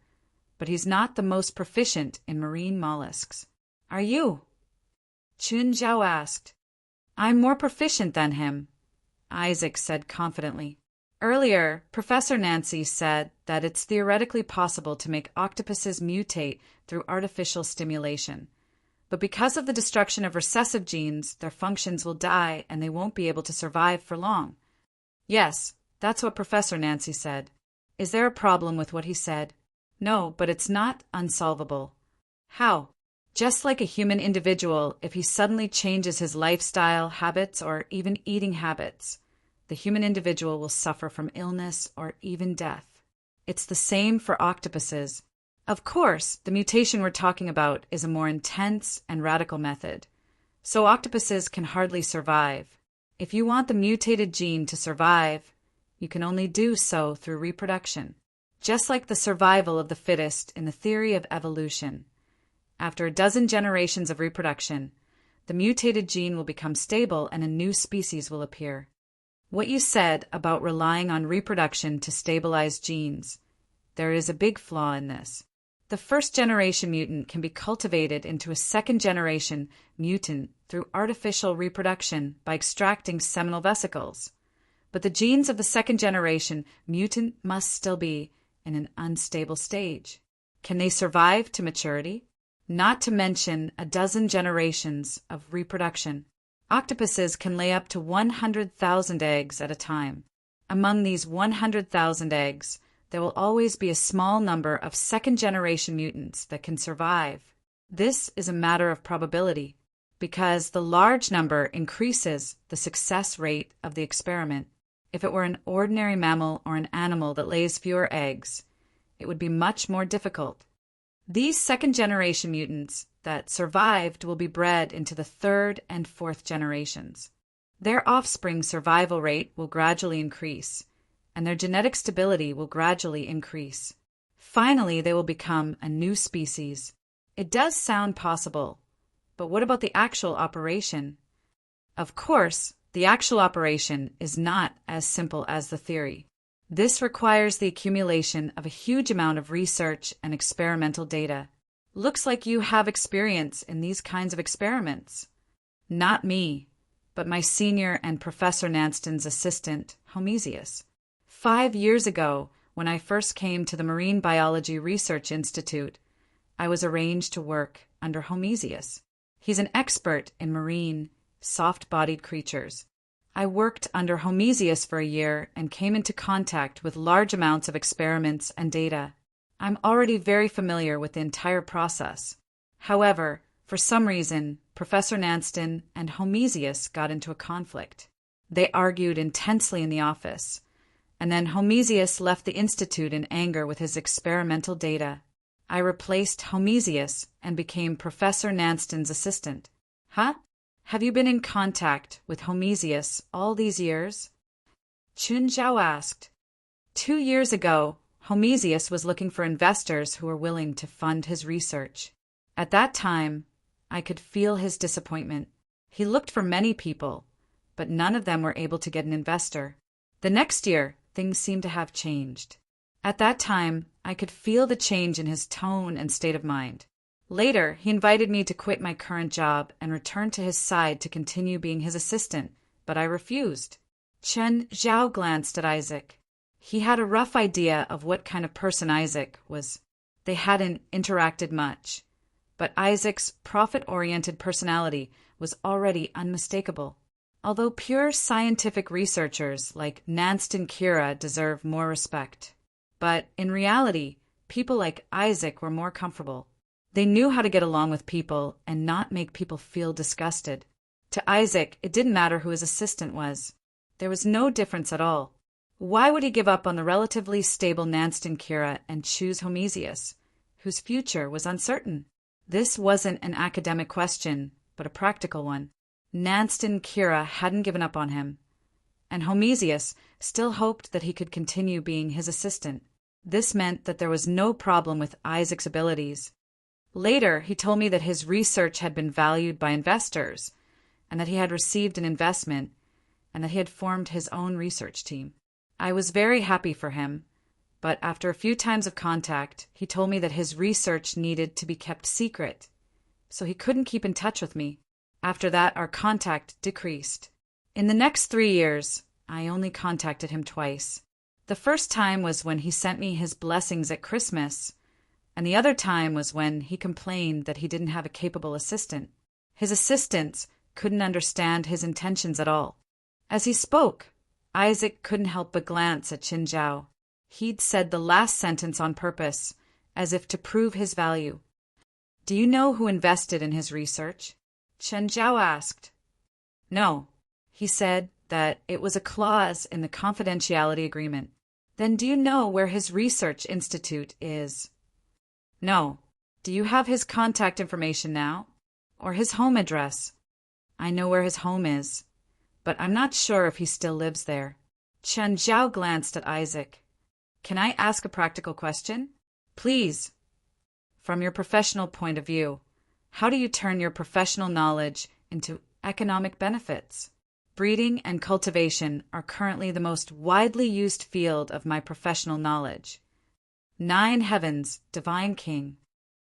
but he's not the most proficient in marine mollusks." "Are you?" Chen Zhao asked. "I'm more proficient than him," Isaac said confidently. "Earlier, Professor Nancy said that it's theoretically possible to make octopuses mutate through artificial stimulation. But because of the destruction of recessive genes, their functions will die and they won't be able to survive for long." "Yes, that's what Professor Nancy said." "Is there a problem with what he said?" "No, but it's not unsolvable." "How?" "Just like a human individual, if he suddenly changes his lifestyle, habits, or even eating habits, the human individual will suffer from illness or even death. It's the same for octopuses. Of course, the mutation we're talking about is a more intense and radical method, so octopuses can hardly survive. If you want the mutated gene to survive, you can only do so through reproduction, just like the survival of the fittest in the theory of evolution. After a dozen generations of reproduction, the mutated gene will become stable and a new species will appear. What you said about relying on reproduction to stabilize genes, there is a big flaw in this. The first-generation mutant can be cultivated into a second-generation mutant through artificial reproduction by extracting seminal vesicles. But the genes of the second-generation mutant must still be in an unstable stage. Can they survive to maturity? Not to mention a dozen generations of reproduction. Octopuses can lay up to 100,000 eggs at a time. Among these 100,000 eggs, there will always be a small number of second-generation mutants that can survive. This is a matter of probability, because the large number increases the success rate of the experiment. If it were an ordinary mammal or an animal that lays fewer eggs, it would be much more difficult. These second-generation mutants that survived will be bred into the third and fourth generations. Their offspring survival rate will gradually increase, and their genetic stability will gradually increase. Finally, they will become a new species. It does sound possible, but what about the actual operation? Of course, the actual operation is not as simple as the theory. This requires the accumulation of a huge amount of research and experimental data. Looks like you have experience in these kinds of experiments. Not me, but my senior and Professor Nansen's assistant, Homesius. 5 years ago, when I first came to the Marine Biology Research Institute, I was arranged to work under Homesius. He's an expert in marine, soft-bodied creatures. I worked under Homesius for a year and came into contact with large amounts of experiments and data. I'm already very familiar with the entire process. However, for some reason, Professor Nansen and Homesius got into a conflict. They argued intensely in the office, and then Homesius left the institute in anger with his experimental data. I replaced Homesius and became Professor Nansen's assistant. Huh? Have you been in contact with Homesius all these years? Chen Zhao asked. 2 years ago, Homesius was looking for investors who were willing to fund his research. At that time, I could feel his disappointment. He looked for many people, but none of them were able to get an investor. The next year, things seemed to have changed. At that time, I could feel the change in his tone and state of mind. Later, he invited me to quit my current job and return to his side to continue being his assistant, but I refused. Chen Zhao glanced at Isaac. He had a rough idea of what kind of person Isaac was. They hadn't interacted much, but Isaac's profit-oriented personality was already unmistakable. Although pure scientific researchers like Nance and Kira deserve more respect. But in reality, people like Isaac were more comfortable. They knew how to get along with people and not make people feel disgusted. To Isaac, it didn't matter who his assistant was. There was no difference at all. Why would he give up on the relatively stable Nance and Kira and choose Homesius, whose future was uncertain? This wasn't an academic question, but a practical one. Nance and Kira hadn't given up on him, and Homesius still hoped that he could continue being his assistant. This meant that there was no problem with Isaac's abilities. Later, he told me that his research had been valued by investors, and that he had received an investment, and that he had formed his own research team. I was very happy for him, but after a few times of contact, he told me that his research needed to be kept secret, so he couldn't keep in touch with me. After that, our contact decreased. In the next 3 years, I only contacted him twice. The first time was when he sent me his blessings at Christmas, and the other time was when he complained that he didn't have a capable assistant. His assistants couldn't understand his intentions at all. As he spoke, Isaac couldn't help but glance at Qin Zhao. He'd said the last sentence on purpose, as if to prove his value. "Do you know who invested in his research?" Chen Zhao asked. "No." He said that it was a clause in the confidentiality agreement. "Then do you know where his research institute is?" "No." "Do you have his contact information now? Or his home address?" "I know where his home is, but I'm not sure if he still lives there." Chen Zhao glanced at Isaac. "Can I ask a practical question?" "Please." "From your professional point of view, how do you turn your professional knowledge into economic benefits?" "Breeding and cultivation are currently the most widely used field of my professional knowledge." 9 Heavens, Divine King.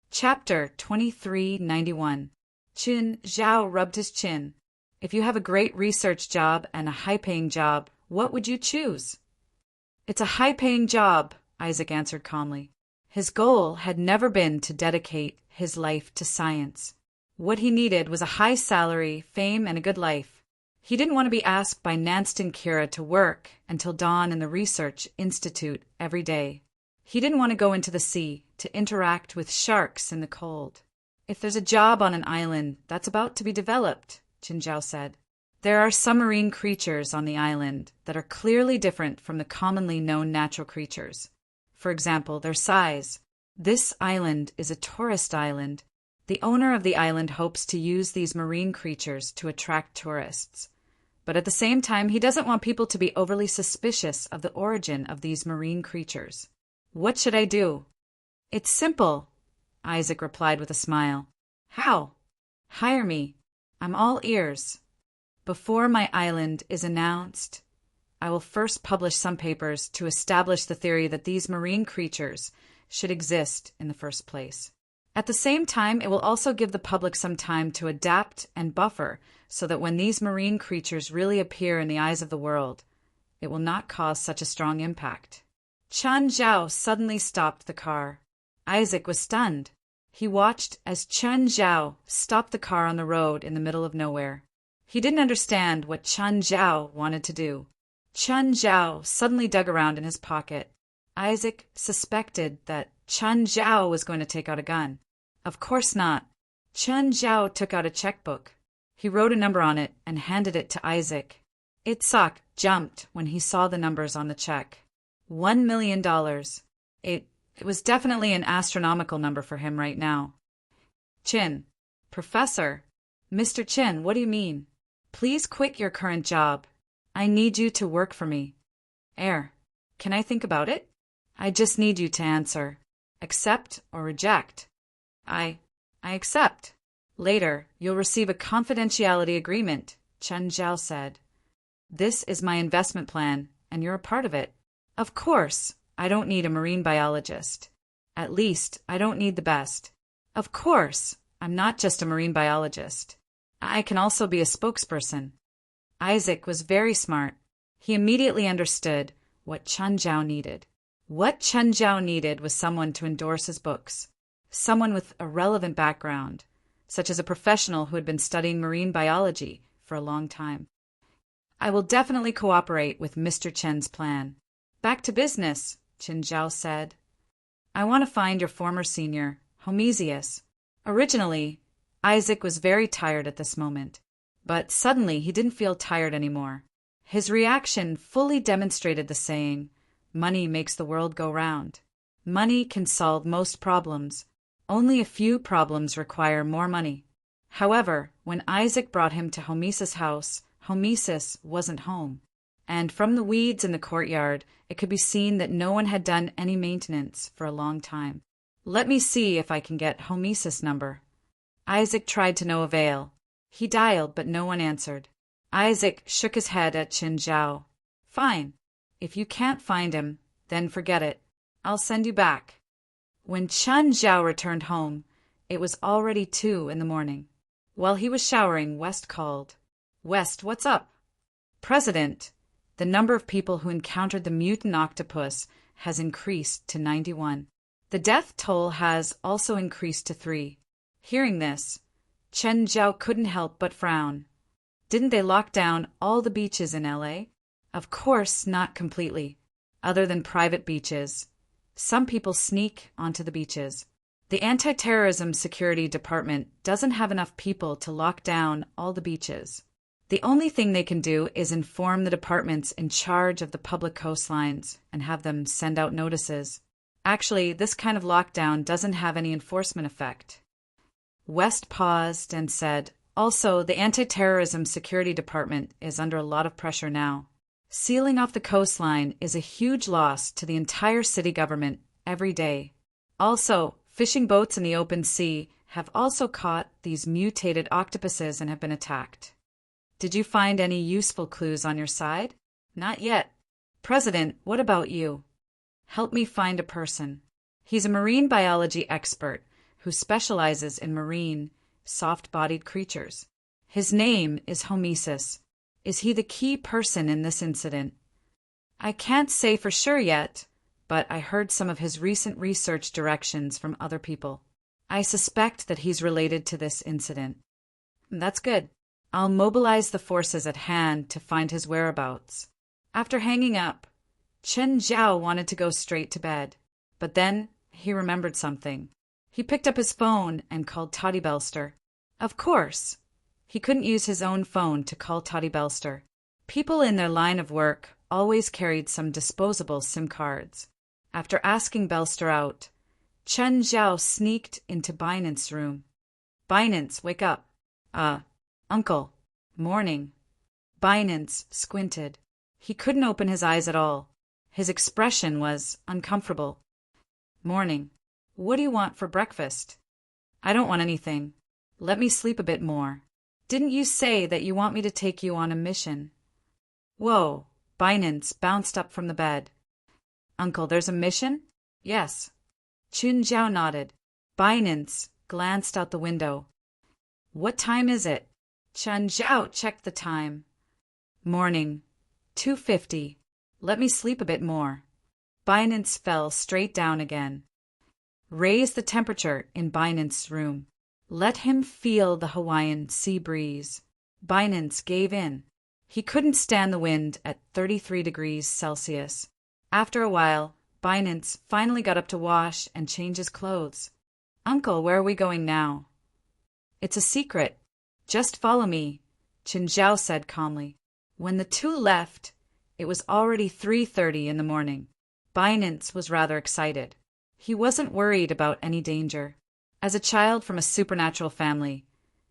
Chapter 2391. Qin Zhao rubbed his chin. "If you have a great research job and a high-paying job, what would you choose?" "It's a high-paying job," Isaac answered calmly. His goal had never been to dedicate his life to science. What he needed was a high salary, fame, and a good life. He didn't want to be asked by Nance and Kira to work until dawn in the research institute every day. He didn't want to go into the sea to interact with sharks in the cold. "If there's a job on an island that's about to be developed," Qin Zhao said, "there are some marine creatures on the island that are clearly different from the commonly known natural creatures. For example, their size. This island is a tourist island. The owner of the island hopes to use these marine creatures to attract tourists. But at the same time, he doesn't want people to be overly suspicious of the origin of these marine creatures. What should I do?" "It's simple," Isaac replied with a smile. "How?" "Hire me. I'm all ears. Before my island is announced, I will first publish some papers to establish the theory that these marine creatures should exist in the first place. At the same time, it will also give the public some time to adapt and buffer so that when these marine creatures really appear in the eyes of the world, it will not cause such a strong impact." Chen Zhao suddenly stopped the car. Isaac was stunned. He watched as Chen Zhao stopped the car on the road in the middle of nowhere. He didn't understand what Chen Zhao wanted to do. Chen Zhao suddenly dug around in his pocket. Isaac suspected that Chen Zhao was going to take out a gun. Of course not. Chen Zhao took out a checkbook. He wrote a number on it and handed it to Isaac. Itzhak jumped when he saw the numbers on the check. $1 million. It was definitely an astronomical number for him right now. "Qin, Professor." "Mr. Qin, what do you mean?" "Please quit your current job. I need you to work for me." Can I think about it?" "I just need you to answer. Accept or reject." I accept." "Later, you'll receive a confidentiality agreement," Chen Zhao said. "This is my investment plan, and you're a part of it. Of course, I don't need a marine biologist. At least, I don't need the best. Of course, I'm not just a marine biologist. I can also be a spokesperson." Isaac was very smart. He immediately understood what Chen Zhao needed. What Chen Zhao needed was someone to endorse his books, someone with a relevant background, such as a professional who had been studying marine biology for a long time. I will definitely cooperate with Mr. Chen's plan. Back to business, Qin Zhao said. I want to find your former senior, Homesius. Originally, Isaac was very tired at this moment, but suddenly he didn't feel tired anymore. His reaction fully demonstrated the saying, money makes the world go round. Money can solve most problems. Only a few problems require more money. However, when Isaac brought him to Homesis' house, Homesis wasn't home, and from the weeds in the courtyard, it could be seen that no one had done any maintenance for a long time. Let me see if I can get Homesis' number. Isaac tried to no avail. He dialed, but no one answered. Isaac shook his head at Qin Zhao. Fine. If you can't find him, then forget it. I'll send you back. When Qin Zhao returned home, it was already 2 a.m. While he was showering, West called. West, what's up? President, the number of people who encountered the mutant octopus has increased to 91. The death toll has also increased to 3. Hearing this, Qin Zhao couldn't help but frown. Didn't they lock down all the beaches in LA? Of course, not completely, other than private beaches. Some people sneak onto the beaches. The Anti-Terrorism Security Department doesn't have enough people to lock down all the beaches. The only thing they can do is inform the departments in charge of the public coastlines and have them send out notices. Actually, this kind of lockdown doesn't have any enforcement effect. West paused and said, also, the Anti-Terrorism Security Department is under a lot of pressure now. Sealing off the coastline is a huge loss to the entire city government every day. Also, fishing boats in the open sea have also caught these mutated octopuses and have been attacked. Did you find any useful clues on your side? Not yet. President, what about you? Help me find a person. He's a marine biology expert who specializes in marine, soft-bodied creatures. His name is Homesis. Is he the key person in this incident? I can't say for sure yet, but I heard some of his recent research directions from other people. I suspect that he's related to this incident. That's good. I'll mobilize the forces at hand to find his whereabouts. After hanging up, Qin Zhao wanted to go straight to bed, but then he remembered something. He picked up his phone and called Toddy Belster. Of course, he couldn't use his own phone to call Toddy Belster. People in their line of work always carried some disposable SIM cards. After asking Belster out, Qin Zhao sneaked into Binance's room. Binance, wake up. Uncle. Morning. Binance squinted. He couldn't open his eyes at all. His expression was uncomfortable. Morning. What do you want for breakfast? I don't want anything. Let me sleep a bit more. Didn't you say that you want me to take you on a mission? Whoa. Binance bounced up from the bed. Uncle, there's a mission? Yes. Qin Zhao nodded. Binance glanced out the window. What time is it? Qin Zhao checked the time. Morning. 2:50. Let me sleep a bit more. Binance fell straight down again. Raise the temperature in Binance's room. Let him feel the Hawaiian sea breeze. Binance gave in. He couldn't stand the wind at 33 degrees Celsius. After a while, Binance finally got up to wash and change his clothes. Uncle, where are we going now? It's a secret. Just follow me, Qin Zhao said calmly. When the two left, it was already 3:30 in the morning. Binance was rather excited. He wasn't worried about any danger. As a child from a supernatural family,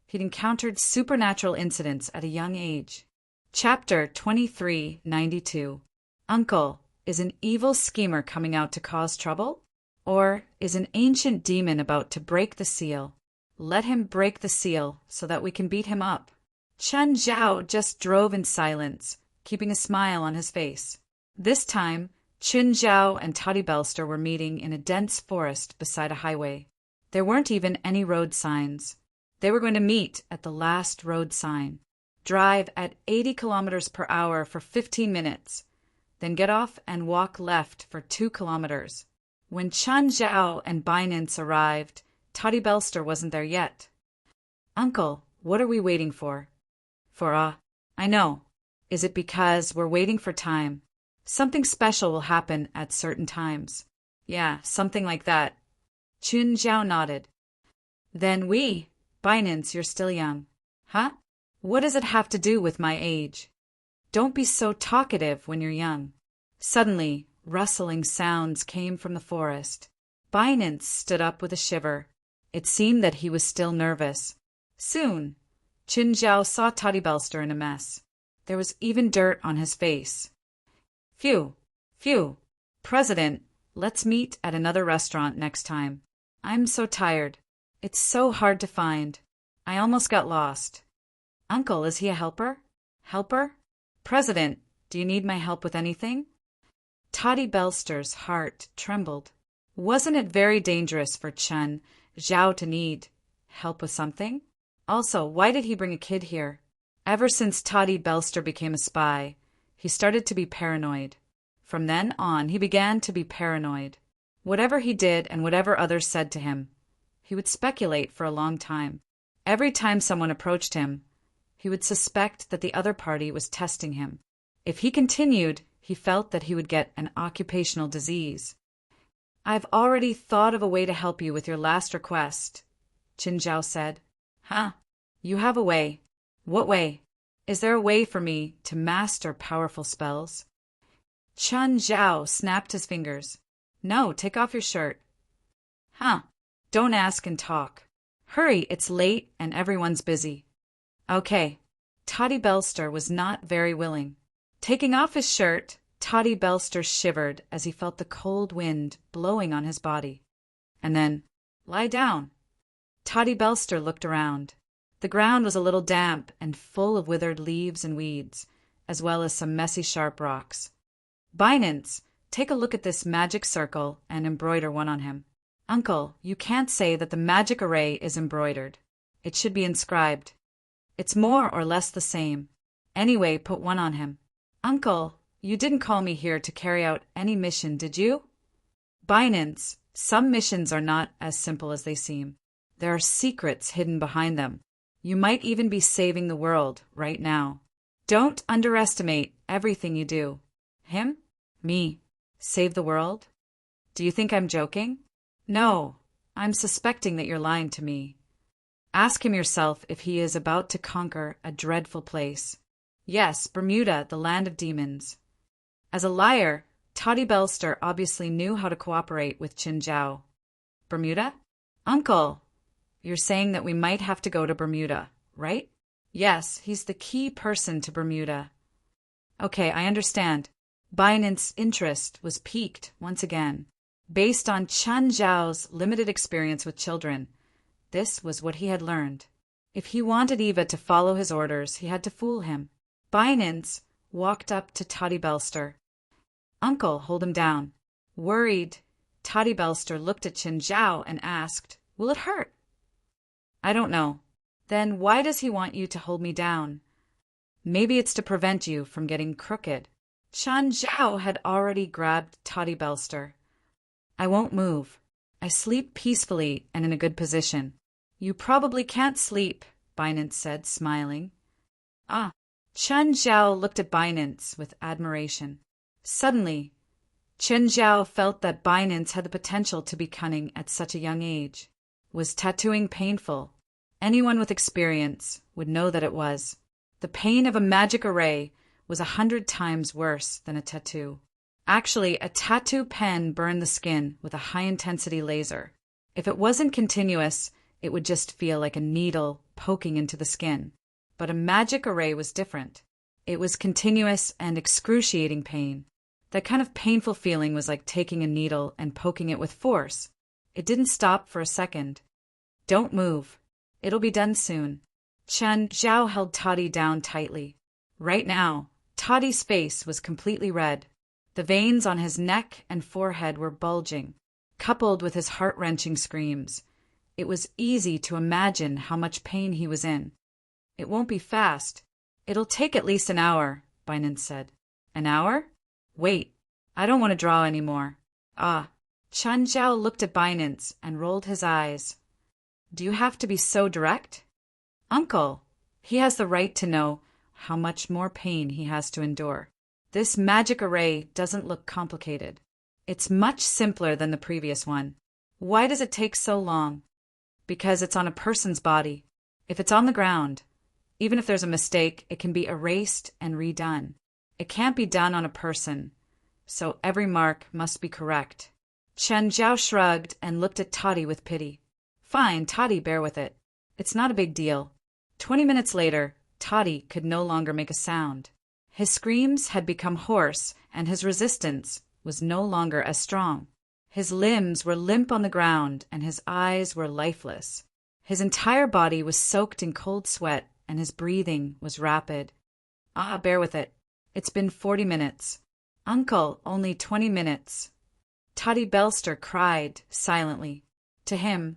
he'd encountered supernatural incidents at a young age. Chapter 2392. Uncle, is an evil schemer coming out to cause trouble? Or is an ancient demon about to break the seal? Let him break the seal so that we can beat him up. Qin Zhao just drove in silence, keeping a smile on his face. This time, Qin Zhao and Toddy Belster were meeting in a dense forest beside a highway. There weren't even any road signs. They were going to meet at the last road sign, drive at 80 kilometers per hour for 15 minutes, then get off and walk left for 2 kilometers. When Qin Zhao and Binance arrived, Toddy Belster wasn't there yet. Uncle, what are we waiting for? I know. Is it because we're waiting for time? Something special will happen at certain times. Yeah, something like that. Chun Zhao nodded. Then Binance, you're still young. Huh? What does it have to do with my age? Don't be so talkative when you're young. Suddenly, rustling sounds came from the forest. Binance stood up with a shiver. It seemed that he was still nervous. Soon, Chun Zhao saw Toddy Belster in a mess. There was even dirt on his face. Phew, phew. President, let's meet at another restaurant next time. I'm so tired. It's so hard to find. I almost got lost. Uncle, is he a helper? Helper? President, do you need my help with anything? Toddy Belster's heart trembled. Wasn't it very dangerous for Chun Zhao to need help with something? Also, why did he bring a kid here? Ever since Toddy Belster became a spy, he started to be paranoid. From then on, he began to be paranoid. Whatever he did and whatever others said to him, he would speculate for a long time. Every time someone approached him, he would suspect that the other party was testing him. If he continued, he felt that he would get an occupational disease. I've already thought of a way to help you with your last request, Chun Zhao said. Huh? You have a way. What way? Is there a way for me to master powerful spells? Chun Zhao snapped his fingers. No, take off your shirt. Huh? Don't ask and talk. Hurry, it's late and everyone's busy. Okay. Toddy Belster was not very willing. Taking off his shirt, Toddy Belster shivered as he felt the cold wind blowing on his body. And then, lie down. Toddy Belster looked around. The ground was a little damp and full of withered leaves and weeds, as well as some messy sharp rocks. Binance, take a look at this magic circle and embroider one on him. Uncle, you can't say that the magic array is embroidered. It should be inscribed. It's more or less the same. Anyway, put one on him. Uncle, you didn't call me here to carry out any mission, did you? Binance, some missions are not as simple as they seem. There are secrets hidden behind them. You might even be saving the world right now. Don't underestimate everything you do. Him? Me? Save the world? Do you think I'm joking? No, I'm suspecting that you're lying to me. Ask him yourself if he is about to conquer a dreadful place. Yes, Bermuda, the land of demons. As a liar, Toddy Belster obviously knew how to cooperate with Chun Zhao. Bermuda? Uncle, you're saying that we might have to go to Bermuda, right? Yes, he's the key person to Bermuda. Okay, I understand. Binance's interest was piqued once again. Based on Chun Zhao's limited experience with children, this was what he had learned. If he wanted Eva to follow his orders, he had to fool him. Binance walked up to Toddy Belster. Uncle, hold him down. Worried, Toddy Belster looked at Chun Zhao and asked, Will it hurt? I don't know. Then why does he want you to hold me down? Maybe it's to prevent you from getting crooked. Chun Zhao had already grabbed Toddy Belster. I won't move. I sleep peacefully and in a good position. You probably can't sleep, Binance said, smiling. Ah. Chun Zhao looked at Binance with admiration. Suddenly, Chun Zhao felt that Binance had the potential to be cunning at such a young age. Was tattooing painful? Anyone with experience would know that it was. The pain of a magic array was 100 times worse than a tattoo. Actually, a tattoo pen burned the skin with a high-intensity laser. If it wasn't continuous, it would just feel like a needle poking into the skin. But a magic array was different. It was continuous and excruciating pain. That kind of painful feeling was like taking a needle and poking it with force. It didn't stop for a second. Don't move. It'll be done soon. Chun Zhao held Toddy down tightly. Right now, Toddy's face was completely red. The veins on his neck and forehead were bulging, coupled with his heart-wrenching screams. It was easy to imagine how much pain he was in. It won't be fast. It'll take at least an hour, Binance said. An hour? Wait, I don't want to draw anymore. Ah. Chun Zhao looked at Binance and rolled his eyes. Do you have to be so direct? Uncle, he has the right to know how much more pain he has to endure. This magic array doesn't look complicated. It's much simpler than the previous one. Why does it take so long? Because it's on a person's body. If it's on the ground, even if there's a mistake, it can be erased and redone. It can't be done on a person, so every mark must be correct. Chen Zhao shrugged and looked at Toddy with pity. Fine, Toddy, bear with it. It's not a big deal. 20 minutes later, Toddy could no longer make a sound. His screams had become hoarse, and his resistance was no longer as strong. His limbs were limp on the ground, and his eyes were lifeless. His entire body was soaked in cold sweat, and his breathing was rapid. Bear with it. It's been 40 minutes. Uncle, only 20 minutes. Toddy Belster cried silently. To him,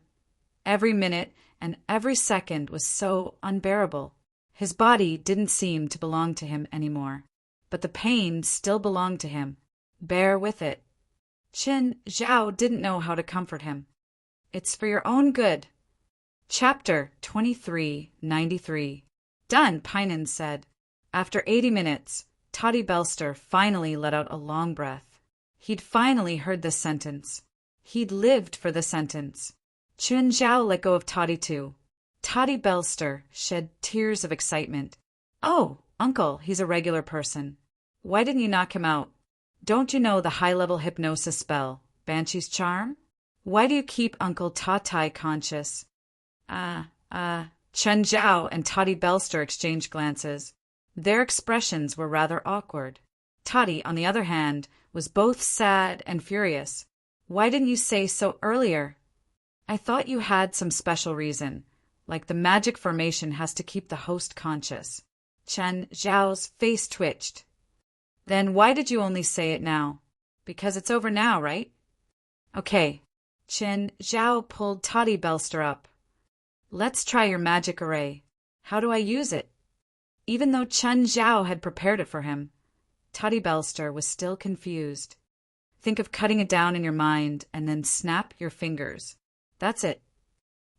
every minute and every second was so unbearable. His body didn't seem to belong to him anymore, but the pain still belonged to him. Bear with it. Chen Zhao didn't know how to comfort him. It's for your own good. Chapter 2393. Done, Painan said. After 80 minutes, Toddy Belster finally let out a long breath. He'd finally heard this sentence. He'd lived for the sentence. Chen Zhao let go of Toddy too. Toddy Belster shed tears of excitement. Oh, Uncle, he's a regular person. Why didn't you knock him out? Don't you know the high-level hypnosis spell, Banshee's Charm? Why do you keep Uncle Tatai conscious? Chen Zhao and Toddy Belster exchanged glances. Their expressions were rather awkward. Toddy, on the other hand, was both sad and furious. Why didn't you say so earlier? I thought you had some special reason, like the magic formation has to keep the host conscious. Chen Zhao's face twitched. Then why did you only say it now? Because it's over now, right? Okay. Chen Zhao pulled Toddy Belster up. Let's try your magic array. How do I use it? Even though Chen Zhao had prepared it for him, Toddy Belster was still confused. Think of cutting it down in your mind and then snap your fingers. That's it.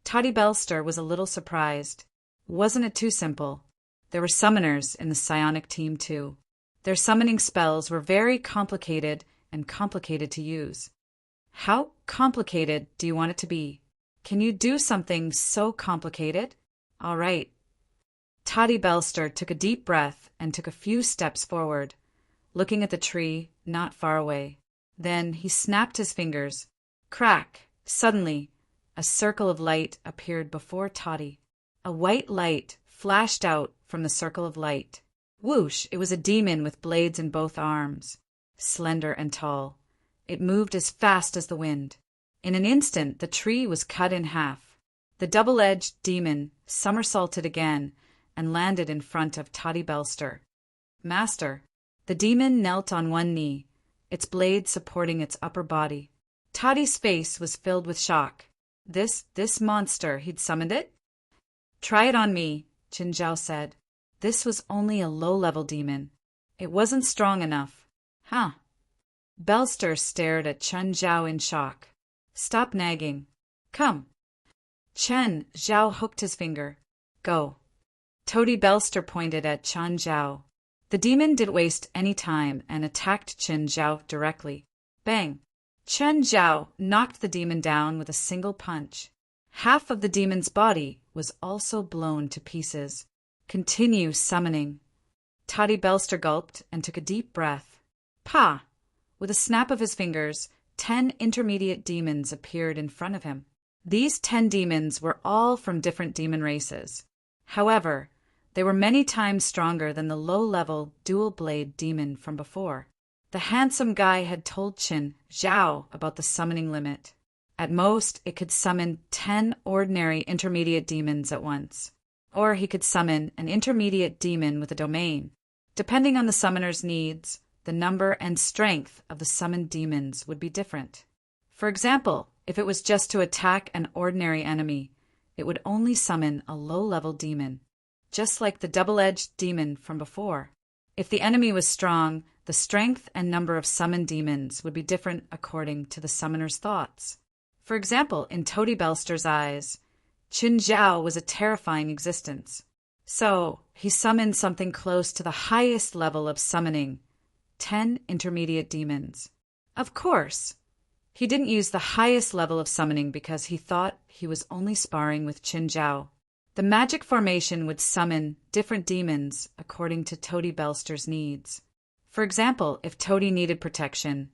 Toddy Belster was a little surprised. Wasn't it too simple? There were summoners in the psionic team too. Their summoning spells were very complicated and complicated to use. How complicated do you want it to be? Can you do something so complicated? All right. Toddy Belster took a deep breath and took a few steps forward, looking at the tree not far away. Then he snapped his fingers. Crack! Suddenly, a circle of light appeared before Toddy. A white light flashed out from the circle of light. Whoosh! It was a demon with blades in both arms, slender and tall. It moved as fast as the wind. In an instant, the tree was cut in half. The double-edged demon somersaulted again and landed in front of Toddy Belster. Master. The demon knelt on one knee, its blade supporting its upper body. Toddy's face was filled with shock. This monster, he'd summoned it? Try it on me, Chen Zhao said. This was only a low-level demon. It wasn't strong enough. Huh. Belster stared at Chen Zhao in shock. Stop nagging. Come. Chen Zhao hooked his finger. Go. Toddy Belster pointed at Chen Zhao. The demon didn't waste any time and attacked Chen Zhao directly. Bang! Chen Zhao knocked the demon down with a single punch. Half of the demon's body was also blown to pieces. Continue summoning. Toddy Belster gulped and took a deep breath. Pah! With a snap of his fingers, 10 intermediate demons appeared in front of him. These 10 demons were all from different demon races. However, they were many times stronger than the low-level dual-blade demon from before. The handsome guy had told Chen Zhao about the summoning limit. At most, it could summon 10 ordinary intermediate demons at once. Or he could summon an intermediate demon with a domain. Depending on the summoner's needs, the number and strength of the summoned demons would be different. For example, if it was just to attack an ordinary enemy, it would only summon a low-level demon, just like the double-edged demon from before. If the enemy was strong, the strength and number of summoned demons would be different according to the summoner's thoughts. For example, in Toddy Belster's eyes, Qin Zhao was a terrifying existence. So, he summoned something close to the highest level of summoning, 10 intermediate demons. Of course, he didn't use the highest level of summoning because he thought he was only sparring with Qin Zhao. The magic formation would summon different demons according to Toady Belster's needs. For example, if Toady needed protection,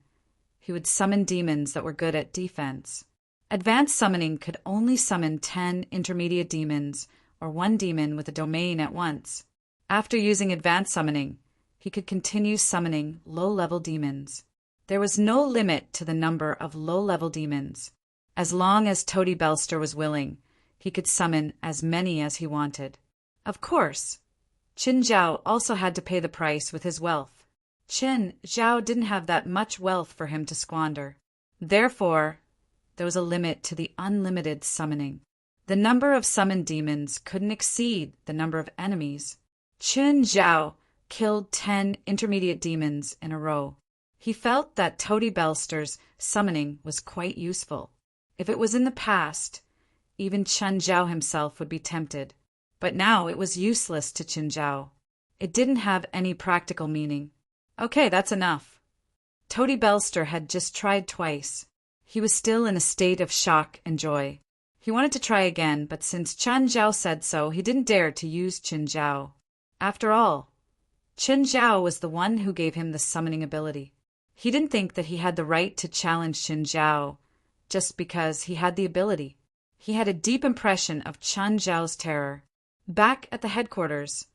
he would summon demons that were good at defense. Advanced summoning could only summon 10 intermediate demons or one demon with a domain at once. After using advanced summoning, he could continue summoning low-level demons. There was no limit to the number of low-level demons. As long as Toady Belster was willing, he could summon as many as he wanted. Of course, Qin Zhao also had to pay the price with his wealth. Qin Zhao didn't have that much wealth for him to squander. Therefore, there was a limit to the unlimited summoning. The number of summoned demons couldn't exceed the number of enemies. Qin Zhao killed 10 intermediate demons in a row. He felt that Toady Belster's summoning was quite useful. If it was in the past, even Qin Zhao himself would be tempted. But now it was useless to Qin Zhao. It didn't have any practical meaning. Okay, that's enough. Toady Belster had just tried twice. He was still in a state of shock and joy. He wanted to try again, but since Qin Zhao said so, he didn't dare to use Qin Zhao. After all, Qin Zhao was the one who gave him the summoning ability. He didn't think that he had the right to challenge Qin Zhao just because he had the ability. He had a deep impression of Qin Zhao's terror. Back at the headquarters,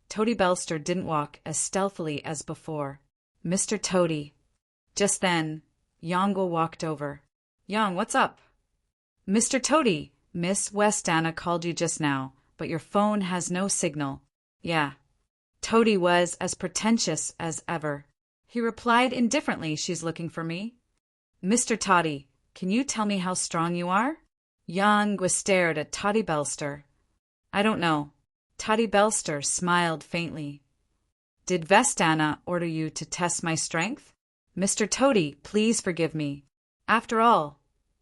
Toady Belster didn't walk as stealthily as before. Mr. Toady. Just then, Yonggwa walked over. Yang, what's up? Mr. Toady, Miss Westana called you just now, but your phone has no signal. Yeah. Toady was as pretentious as ever. He replied indifferently, she's looking for me. Mr. Toady, can you tell me how strong you are? Yonggwa stared at Toady Belster. I don't know. Toady Belster smiled faintly. Did Vestana order you to test my strength? Mr. Toady, please forgive me. After all,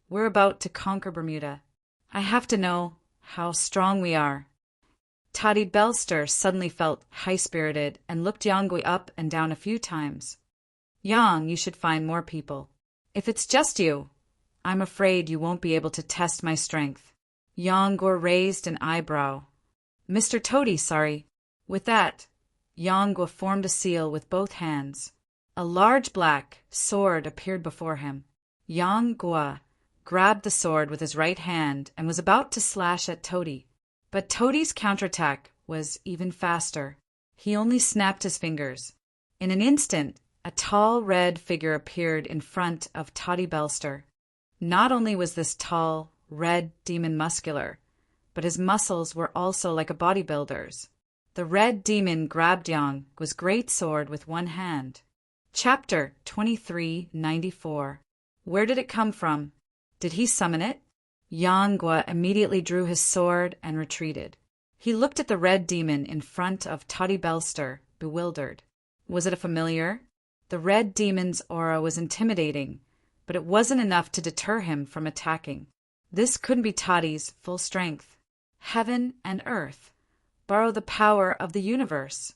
we're about to conquer Bermuda. I have to know how strong we are. Toady Belster suddenly felt high-spirited and looked Yonggwa up and down a few times. Yang, you should find more people. If it's just you, I'm afraid you won't be able to test my strength. Yonggwa raised an eyebrow. Mr. Toady, sorry. With that, Yonggwa formed a seal with both hands. A large black sword appeared before him. Yonggwa grabbed the sword with his right hand and was about to slash at Toady. But Toady's counterattack was even faster. He only snapped his fingers. In an instant, a tall red figure appeared in front of Toady Belster. Not only was this tall, red demon muscular, but his muscles were also like a bodybuilder's. The red demon grabbed Yonggwa's great sword with one hand. Chapter 2394. Where did it come from? Did he summon it? Yonggwa immediately drew his sword and retreated. He looked at the red demon in front of Toady Belster, bewildered. Was it a familiar? The red demon's aura was intimidating, but it wasn't enough to deter him from attacking. This couldn't be Toddy's full strength. Heaven and earth borrow the power of the universe.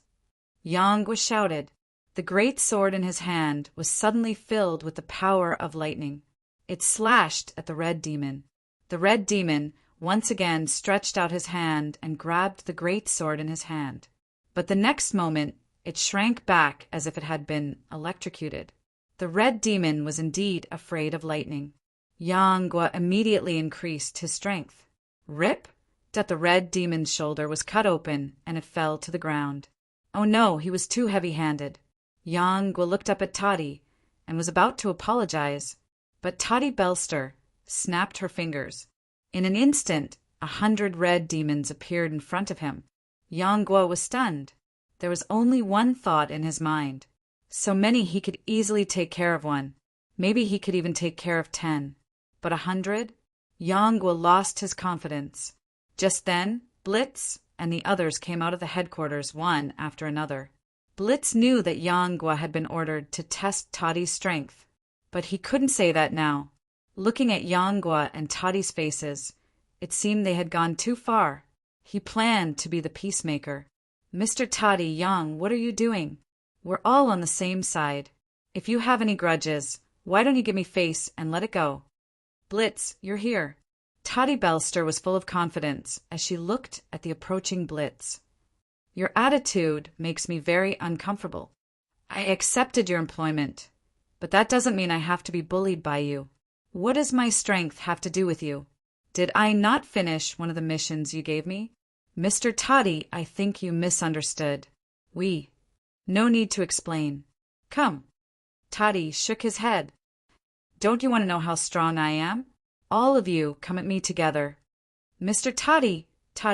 Yonggwa shouted. The great sword in his hand was suddenly filled with the power of lightning. It slashed at the red demon. The red demon once again stretched out his hand and grabbed the great sword in his hand. But the next moment, it shrank back as if it had been electrocuted. The red demon was indeed afraid of lightning. Yonggwa immediately increased his strength. Rip! That the red demon's shoulder was cut open and it fell to the ground. Oh no, he was too heavy-handed. Yonggwa looked up at Toady and was about to apologize, but Toady Belster snapped her fingers. In an instant, 100 red demons appeared in front of him. Yonggwa was stunned. There was only one thought in his mind. So many he could easily take care of one. Maybe he could even take care of 10. But 100? Yonggwa lost his confidence. Just then, Blitz and the others came out of the headquarters one after another. Blitz knew that Yonggwa had been ordered to test Toddy's strength, but he couldn't say that now. Looking at Yonggwa and Toddy's faces, It seemed they had gone too far. He planned to be the peacemaker. Mr. Toddy, Young, what are you doing? We're all on the same side. If you have any grudges, why don't you give me face and let it go? Blitz, you're here. Toddy Belster was full of confidence as she looked at the approaching Blitz. Your attitude makes me very uncomfortable. I accepted your employment, but that doesn't mean I have to be bullied by you. What does my strength have to do with you? Did I not finish one of the missions you gave me? Mr. Toddy, I think you misunderstood. No need to explain. Come. Toddy shook his head. Don't you want to know how strong I am? All of you come at me together. Mr. Toddy,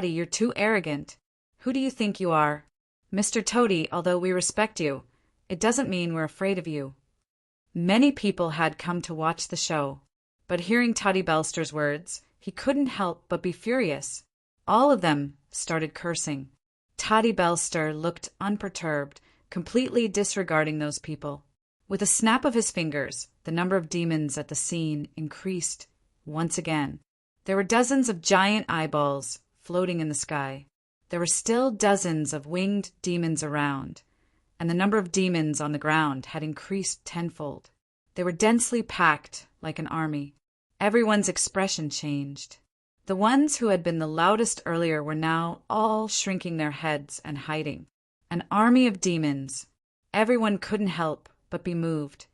you're too arrogant. Who do you think you are? Mr. Toady, although we respect you, it doesn't mean we're afraid of you. Many people had come to watch the show, but hearing Toddy Belster's words, he couldn't help but be furious. All of them started cursing. Toddy Belster looked unperturbed, completely disregarding those people. With a snap of his fingers, the number of demons at the scene increased once again. There were dozens of giant eyeballs floating in the sky. There were still dozens of winged demons around, and the number of demons on the ground had increased tenfold. They were densely packed like an army. Everyone's expression changed. The ones who had been the loudest earlier were now all shrinking their heads and hiding. An army of demons. Everyone couldn't help but be moved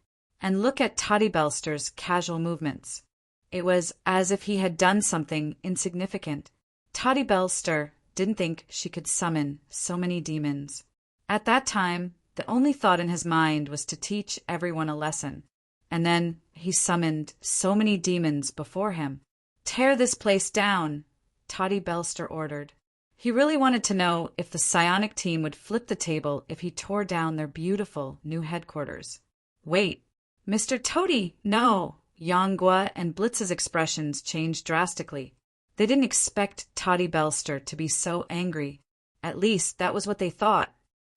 and look at Toddy Belster's casual movements. It was as if he had done something insignificant. Toddy Belster didn't think she could summon so many demons. At that time, the only thought in his mind was to teach everyone a lesson. And then he summoned so many demons before him. Tear this place down, Toddy Belster ordered. He really wanted to know if the psionic team would flip the table if he tore down their beautiful new headquarters. Wait, Mr. Toady, no! Yongwa and Blitz's expressions changed drastically. They didn't expect Toddy Belster to be so angry. At least that was what they thought.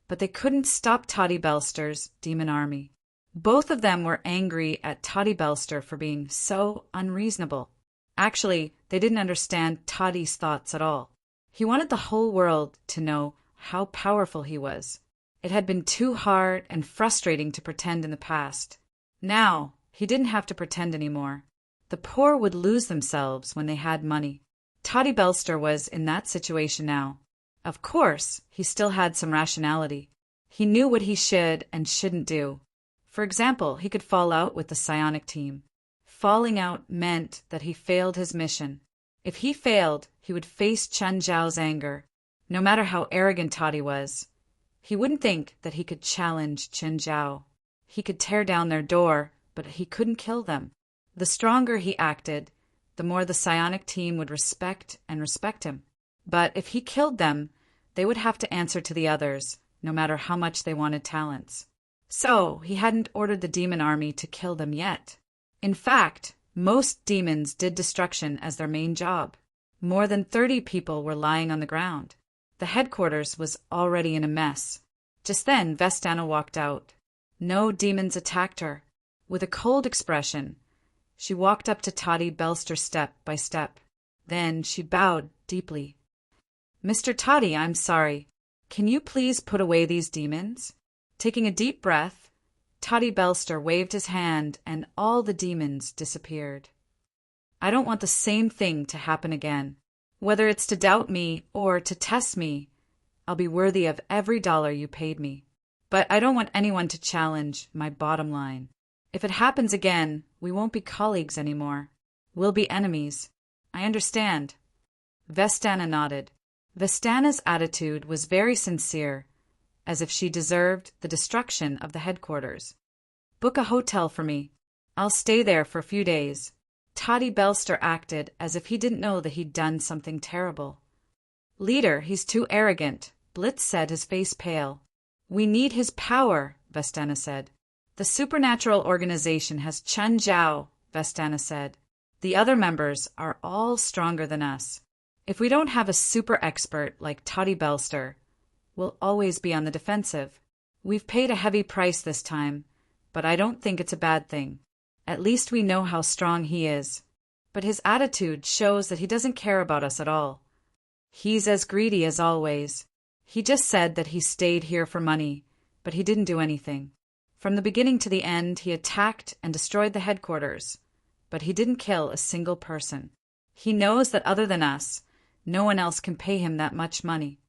But they couldn't stop Toddy Belster's demon army. Both of them were angry at Toddy Belster for being so unreasonable. Actually, they didn't understand Toddy's thoughts at all. He wanted the whole world to know how powerful he was. It had been too hard and frustrating to pretend in the past. Now, he didn't have to pretend anymore. The poor would lose themselves when they had money. Toddy Belster was in that situation now. Of course, he still had some rationality. He knew what he should and shouldn't do. For example, he could fall out with the psionic team. Falling out meant that he failed his mission. If he failed, he would face Chen Zhao's anger, no matter how arrogant Toddy was. He wouldn't think that he could challenge Chen Zhao. He could tear down their door, but he couldn't kill them. The stronger he acted, the more the psionic team would respect him. But if he killed them, they would have to answer to the others, no matter how much they wanted talents. So he hadn't ordered the demon army to kill them yet. In fact, most demons did destruction as their main job. More than 30 people were lying on the ground. The headquarters was already in a mess. Just then, Vestana walked out. No demons attacked her. With a cold expression, she walked up to Toddy Belster step by step. Then she bowed deeply. Mr. Toddy, I'm sorry. Can you please put away these demons? Taking a deep breath, Toddy Belster waved his hand and all the demons disappeared. I don't want the same thing to happen again. Whether it's to doubt me or to test me, I'll be worthy of every dollar you paid me. But I don't want anyone to challenge my bottom line. If it happens again, we won't be colleagues anymore. We'll be enemies. I understand. Vestana nodded. Vestana's attitude was very sincere, as if she deserved the destruction of the headquarters. Book a hotel for me. I'll stay there for a few days. Toddy Belster acted as if he didn't know that he'd done something terrible. Leader, he's too arrogant, Blitz said, his face pale. We need his power, Vestana said. The supernatural organization has Chen Zhao, Vestana said. The other members are all stronger than us. If we don't have a super expert like Toddy Belster, we'll always be on the defensive. We've paid a heavy price this time, but I don't think it's a bad thing. At least we know how strong he is. but his attitude shows that he doesn't care about us at all. He's as greedy as always. He just said that he stayed here for money, but he didn't do anything. From the beginning to the end, he attacked and destroyed the headquarters, but he didn't kill a single person. He knows that other than us, no one else can pay him that much money.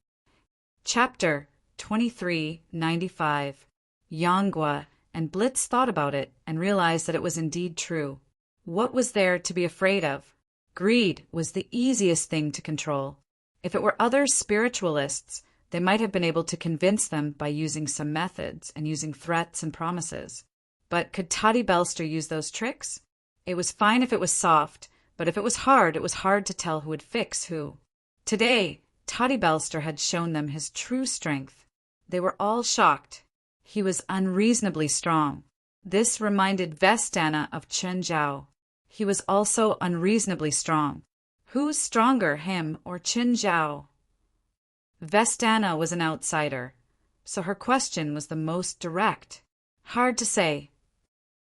Chapter 2395. Yonggwa and Blitz thought about it and realized that it was indeed true. What was there to be afraid of? Greed was the easiest thing to control. If it were other spiritualists, they might have been able to convince them by using some methods and using threats and promises. But could Toddy Belster use those tricks? It was fine if it was soft, but if it was hard to tell who would fix who. Today, Toddy Belster had shown them his true strength. They were all shocked. He was unreasonably strong. This reminded Vestana of Chen Zhao. He was also unreasonably strong. Who's stronger, him or Chen Zhao? Vestana was an outsider, so her question was the most direct. Hard to say.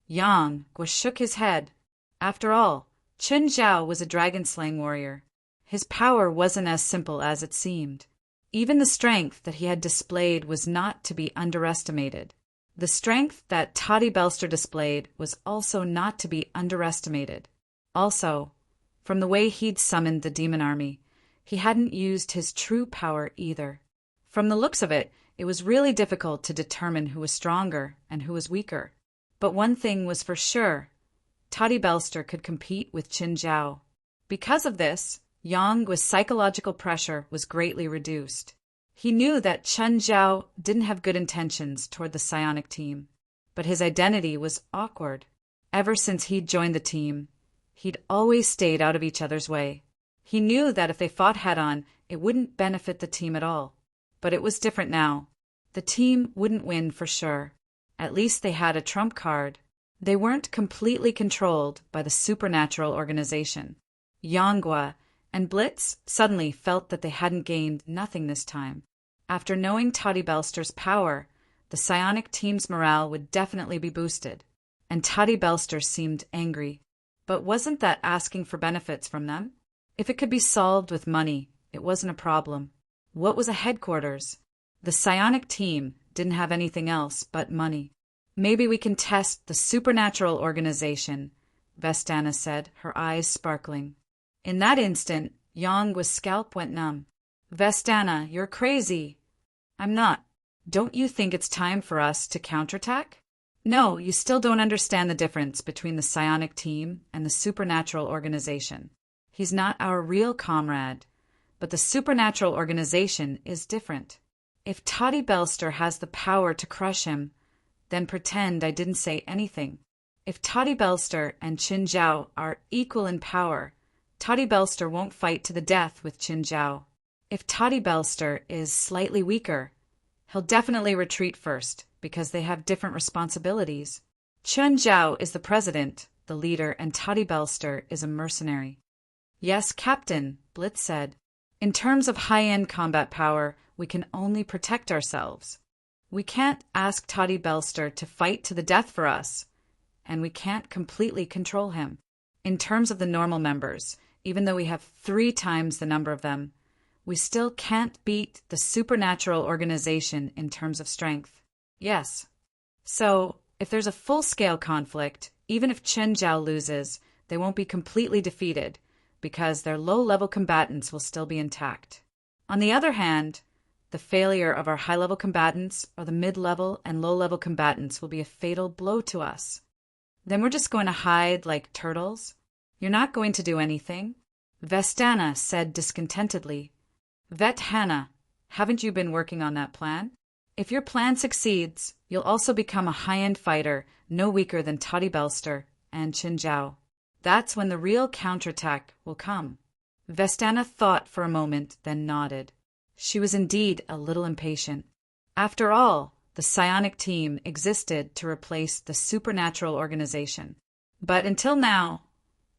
Yonggwa shook his head. After all, Chen Zhao was a dragon-slaying warrior. His power wasn't as simple as it seemed. Even the strength that he had displayed was not to be underestimated. The strength that Toddy Belster displayed was also not to be underestimated. Also, from the way he'd summoned the demon army, he hadn't used his true power either. From the looks of it, it was really difficult to determine who was stronger and who was weaker. But one thing was for sure, Toddy Belster could compete with Chen Zhao. Because of this, Yonggwa's psychological pressure was greatly reduced. He knew that Chen Zhao didn't have good intentions toward the psionic team, but his identity was awkward. Ever since he'd joined the team, he'd always stayed out of each other's way. He knew that if they fought head-on, it wouldn't benefit the team at all. But it was different now. The team wouldn't win for sure. At least they had a trump card. They weren't completely controlled by the supernatural organization. Yonggwa and Blitz suddenly felt that they hadn't gained nothing this time. After knowing Toddy Belster's power, the psionic team's morale would definitely be boosted. And Toddy Belster seemed angry. But wasn't that asking for benefits from them? If it could be solved with money, it wasn't a problem. What was a headquarters? The psionic team didn't have anything else but money. Maybe we can test the supernatural organization, Vestana said, her eyes sparkling. In that instant, Yonggwa's scalp went numb. Vestana, you're crazy. I'm not. Don't you think it's time for us to counterattack? No, you still don't understand the difference between the psionic team and the supernatural organization. He's not our real comrade, but the supernatural organization is different. If Toddy Belster has the power to crush him, then pretend I didn't say anything. If Toddy Belster and Chen Zhao are equal in power, Toddy Belster won't fight to the death with Chen Zhao. If Toddy Belster is slightly weaker, he'll definitely retreat first because they have different responsibilities. Chen Zhao is the president, the leader, and Toddy Belster is a mercenary. Yes, Captain, Blitz said. In terms of high-end combat power, we can only protect ourselves. We can't ask Toddy Belster to fight to the death for us, and we can't completely control him. In terms of the normal members, even though we have 3 times the number of them, we still can't beat the supernatural organization in terms of strength. Yes. So, if there's a full-scale conflict, even if Chen Zhao loses, they won't be completely defeated, because their low-level combatants will still be intact. On the other hand, the failure of our high-level combatants or the mid-level and low-level combatants will be a fatal blow to us. Then we're just going to hide like turtles? You're not going to do anything? Vestana said discontentedly. Vet Hannah, haven't you been working on that plan? If your plan succeeds, you'll also become a high-end fighter, no weaker than Toddy Belster and Chen Zhao. That's when the real counterattack will come. Vestana thought for a moment, then nodded. She was indeed a little impatient. After all, the psionic team existed to replace the supernatural organization. But until now,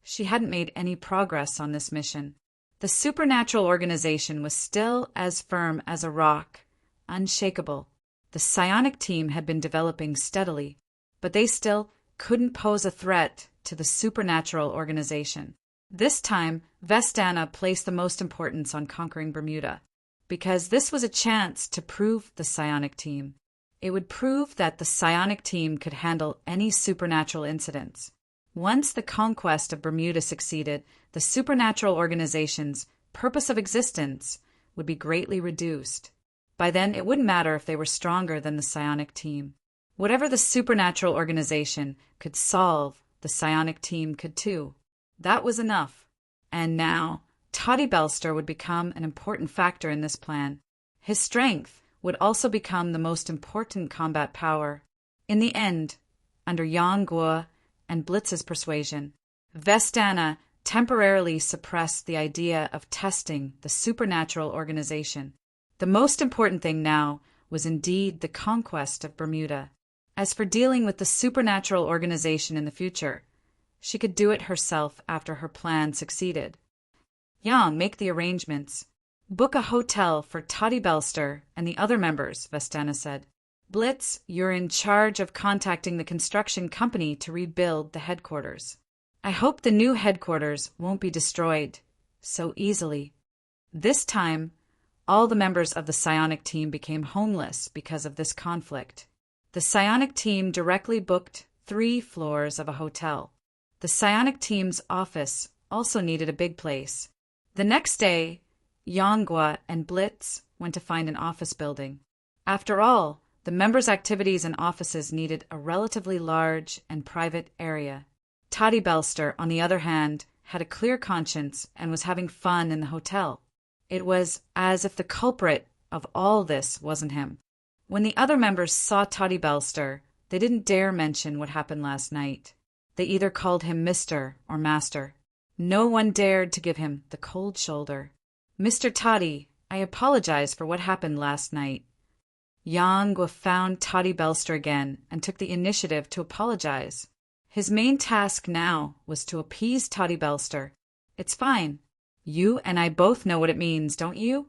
she hadn't made any progress on this mission. The supernatural organization was still as firm as a rock, unshakable. The psionic team had been developing steadily, but they still couldn't pose a threat to the supernatural organization. This time, Vestana placed the most importance on conquering Bermuda, because this was a chance to prove the psionic team. It would prove that the psionic team could handle any supernatural incidents. Once the conquest of Bermuda succeeded, the supernatural organization's purpose of existence would be greatly reduced. By then, it wouldn't matter if they were stronger than the psionic team. Whatever the supernatural organization could solve, the psionic team could too. That was enough. And now, Toddy Belster would become an important factor in this plan. His strength would also become the most important combat power. In the end, under Yang Guo and Blitz's persuasion, Vestana temporarily suppressed the idea of testing the supernatural organization. The most important thing now was indeed the conquest of Bermuda. As for dealing with the supernatural organization in the future, she could do it herself after her plan succeeded. Yang, make the arrangements. Book a hotel for Toddy Belster and the other members, Vestana said. Blitz, you're in charge of contacting the construction company to rebuild the headquarters. I hope the new headquarters won't be destroyed so easily. This time, all the members of the psionic team became homeless because of this conflict. The psionic team directly booked 3 floors of a hotel. The psionic team's office also needed a big place. The next day, Yanghua and Blitz went to find an office building. After all, the members' activities and offices needed a relatively large and private area. Toddy Belster, on the other hand, had a clear conscience and was having fun in the hotel. It was as if the culprit of all this wasn't him. When the other members saw Toddy Belster, they didn't dare mention what happened last night. They either called him Mr. or Master. No one dared to give him the cold shoulder. Mr. Toddy, I apologize for what happened last night. Yang found Toddy Belster again and took the initiative to apologize. His main task now was to appease Toddy Belster. It's fine. You and I both know what it means, don't you?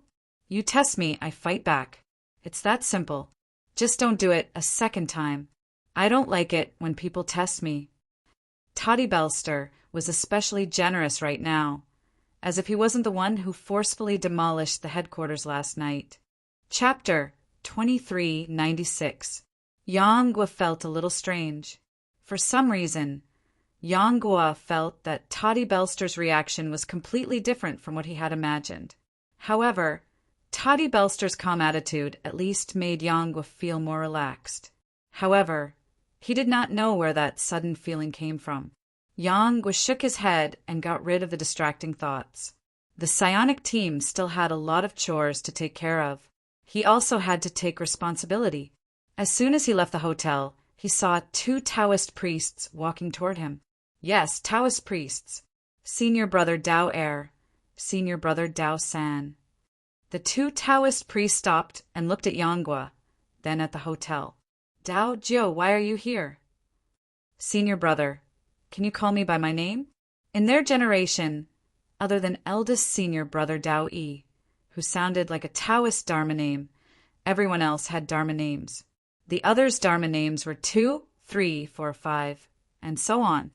You test me, I fight back. It's that simple. Just don't do it a second time. I don't like it when people test me. Toddy Belster was especially generous right now, as if he wasn't the one who forcefully demolished the headquarters last night. Chapter 2396. Yang felt a little strange. For some reason, Yang felt that Toddy Belster's reaction was completely different from what he had imagined. However, Toddy Belster's calm attitude at least made Yang feel more relaxed. However, he did not know where that sudden feeling came from. Yang shook his head and got rid of the distracting thoughts. The psionic team still had a lot of chores to take care of. He also had to take responsibility. As soon as he left the hotel, he saw 2 Taoist priests walking toward him. Yes, Taoist priests. Senior Brother Dao Er, Senior Brother Dao San. The 2 Taoist priests stopped and looked at Yanghua, then at the hotel. Dao Jiu, why are you here? Senior Brother, can you call me by my name? In their generation, other than eldest Senior Brother Dao Yi, who sounded like a Taoist Dharma name, everyone else had Dharma names. The others' Dharma names were 2, 3, 4, 5, and so on.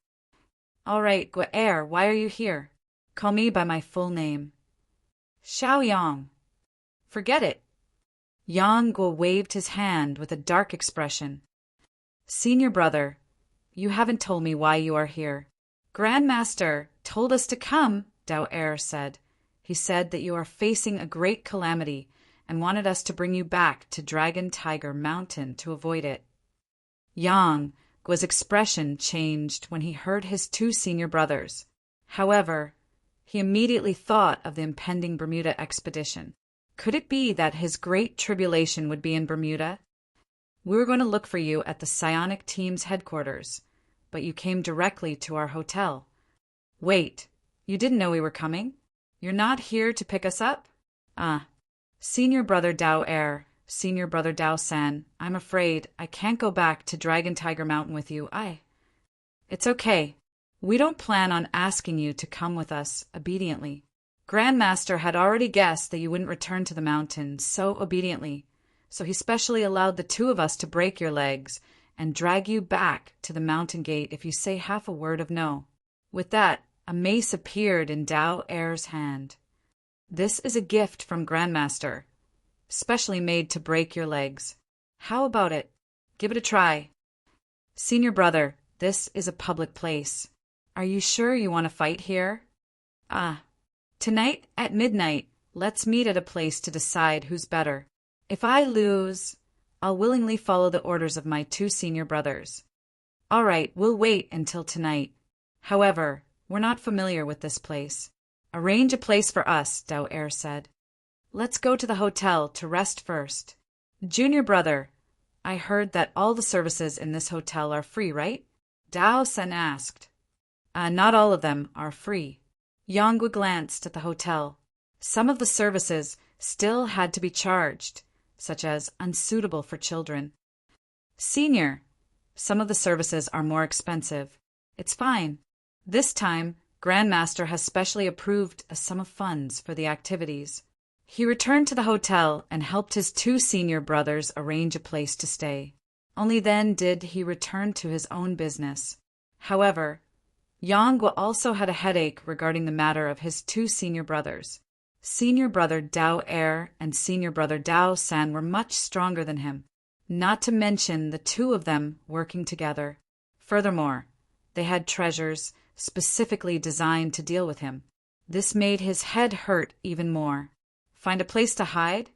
All right, Gu'er, why are you here? Call me by my full name. Xiaoyang. Forget it. Yang waved his hand with a dark expression. Senior Brother, you haven't told me why you are here. Grandmaster told us to come, Dao Er said. He said that you are facing a great calamity and wanted us to bring you back to Dragon Tiger Mountain to avoid it. Yang Guo's expression changed when he heard his 2 senior brothers. However, he immediately thought of the impending Bermuda expedition. Could it be that his great tribulation would be in Bermuda? We were going to look for you at the psionic team's headquarters, but you came directly to our hotel. Wait, you didn't know we were coming? You're not here to pick us up? Senior Brother Dao Er, Senior Brother Dao San, I'm afraid I can't go back to Dragon Tiger Mountain with you. It's okay. We don't plan on asking you to come with us obediently. Grandmaster had already guessed that you wouldn't return to the mountain so obediently, so he specially allowed the 2 of us to break your legs and drag you back to the mountain gate if you say half a word of no. With that, A mace appeared in Dao Er's hand. "This is a gift from Grandmaster, specially made to break your legs. How about it? Give it a try." "Senior brother, this is a public place. Are you sure you want to fight here?" Tonight at midnight, let's meet at a place to decide who's better. If I lose, I'll willingly follow the orders of my 2 senior brothers." "All right, we'll wait until tonight. However, we're not familiar with this place." "Arrange a place for us," Dao Er said. "Let's go to the hotel to rest first." "Junior brother, I heard that all the services in this hotel are free, right?" Dao Sen asked. Not all of them are free." Yongwa glanced at the hotel. Some of the services still had to be charged, such as unsuitable for children. "Senior, some of the services are more expensive. It's fine. This time, Grandmaster has specially approved a sum of funds for the activities." He returned to the hotel and helped his 2 senior brothers arrange a place to stay. Only then did he return to his own business. However, Yongwa also had a headache regarding the matter of his 2 senior brothers. Senior brother Dao Er and senior brother Dao San were much stronger than him, not to mention the 2 of them working together. Furthermore, they had treasures specifically designed to deal with him. This made his head hurt even more. Find a place to hide?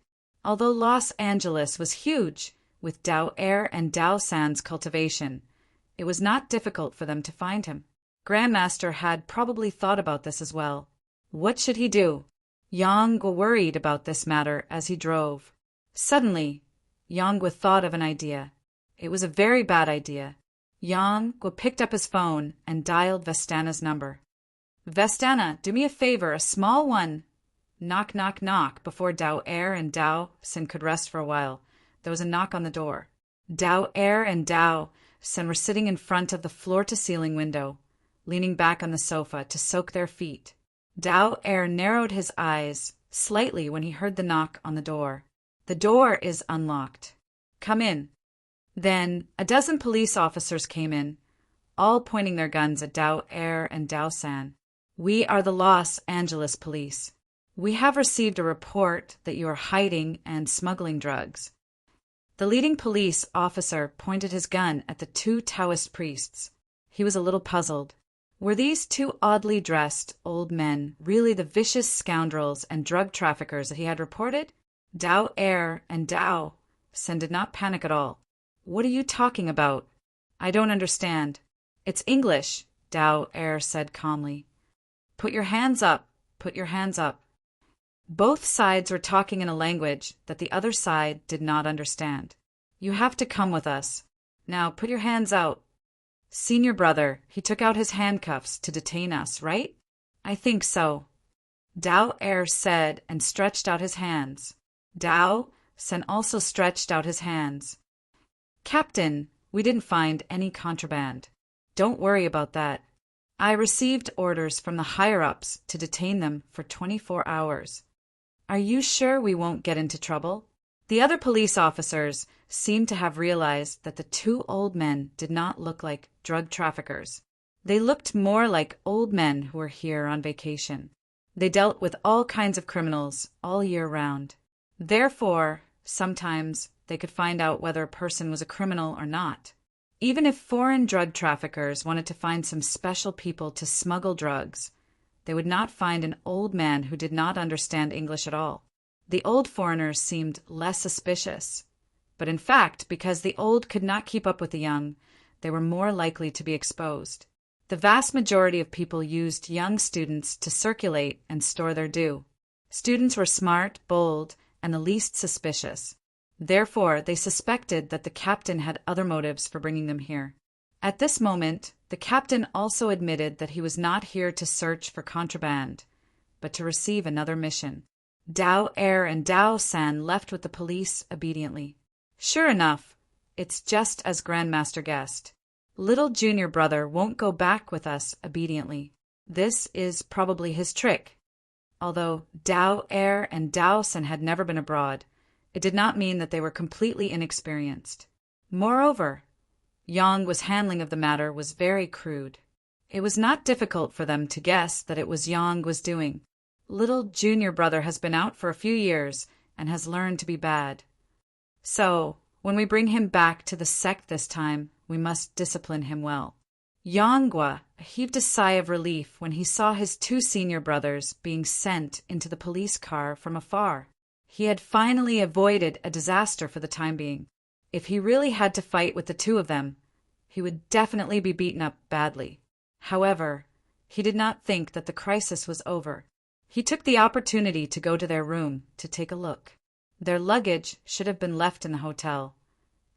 Although Los Angeles was huge, with Dao Er and Dao San's cultivation, it was not difficult for them to find him. Grandmaster had probably thought about this as well. What should he do? Yongwa worried about this matter as he drove. Suddenly, Yongwa thought of an idea. It was a very bad idea. Yongwa picked up his phone and dialed Vestana's number. "Vestana, do me a favor, a small one." Knock, knock, knock. Before Dao Er and Dao Sen could rest for a while, there was a knock on the door. Dao Er and Dao Sen were sitting in front of the floor-to-ceiling window, leaning back on the sofa to soak their feet. Dao Er narrowed his eyes slightly when he heard the knock on the door. "The door is unlocked. Come in." Then a dozen police officers came in, all pointing their guns at Dao Er and Dao San. "We are the Los Angeles police. We have received a report that you are hiding and smuggling drugs." The leading police officer pointed his gun at the 2 Taoist priests. He was a little puzzled. Were these 2 oddly dressed old men really the vicious scoundrels and drug traffickers that he had reported? Dao Er and Dao Sen did not panic at all. "What are you talking about? I don't understand." "It's English," Dao Er said calmly. "Put your hands up. Put your hands up." Both sides were talking in a language that the other side did not understand. "You have to come with us. Now put your hands out." "Senior brother, he took out his handcuffs to detain us, right?" "I think so." Dao Er said and stretched out his hands. Dao Sen also stretched out his hands. "Captain, we didn't find any contraband. Don't worry about that. I received orders from the higher-ups to detain them for 24 hours. Are you sure we won't get into trouble?" The other police officers seemed to have realized that the 2 old men did not look like drug traffickers. They looked more like old men who were here on vacation. They dealt with all kinds of criminals all year round. Therefore, sometimes they could find out whether a person was a criminal or not. Even if foreign drug traffickers wanted to find some special people to smuggle drugs, they would not find an old man who did not understand English at all. The old foreigners seemed less suspicious, but in fact, because the old could not keep up with the young, they were more likely to be exposed. The vast majority of people used young students to circulate and store their due. Students were smart, bold, and the least suspicious. Therefore, they suspected that the captain had other motives for bringing them here. At this moment, the captain also admitted that he was not here to search for contraband, but to receive another mission. Dao Er and Dao San left with the police obediently. Sure enough, it's just as Grandmaster guessed. Little junior brother won't go back with us obediently. This is probably his trick. Although Dao Er and Dao San had never been abroad, it did not mean that they were completely inexperienced. Moreover, Yongwa's handling of the matter was very crude. It was not difficult for them to guess that it was Yang was doing. Little junior brother has been out for a few years and has learned to be bad. So, when we bring him back to the sect this time, we must discipline him well. Yanghua heaved a sigh of relief when he saw his two senior brothers being sent into the police car from afar. He had finally avoided a disaster for the time being. If he really had to fight with the two of them, he would definitely be beaten up badly. However, he did not think that the crisis was over. He took the opportunity to go to their room to take a look. Their luggage should have been left in the hotel,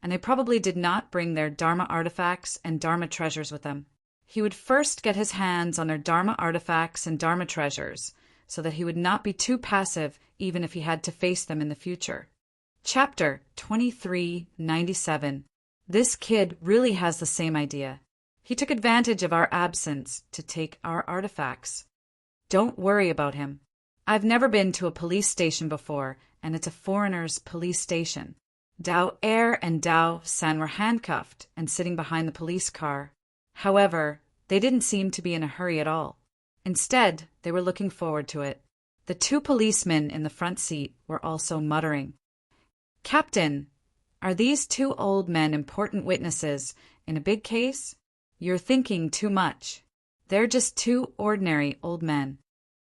and they probably did not bring their Dharma artifacts and Dharma treasures with them. He would first get his hands on their Dharma artifacts and Dharma treasures, so that he would not be too passive even if he had to face them in the future. Chapter 2397. This kid really has the same idea. He took advantage of our absence to take our artifacts. Don't worry about him. I've never been to a police station before, and it's a foreigner's police station. Dao Er and Dao San were handcuffed and sitting behind the police car. However, they didn't seem to be in a hurry at all. Instead, they were looking forward to it. The two policemen in the front seat were also muttering. "Captain, are these two old men important witnesses in a big case? You're thinking too much. They're just two ordinary old men."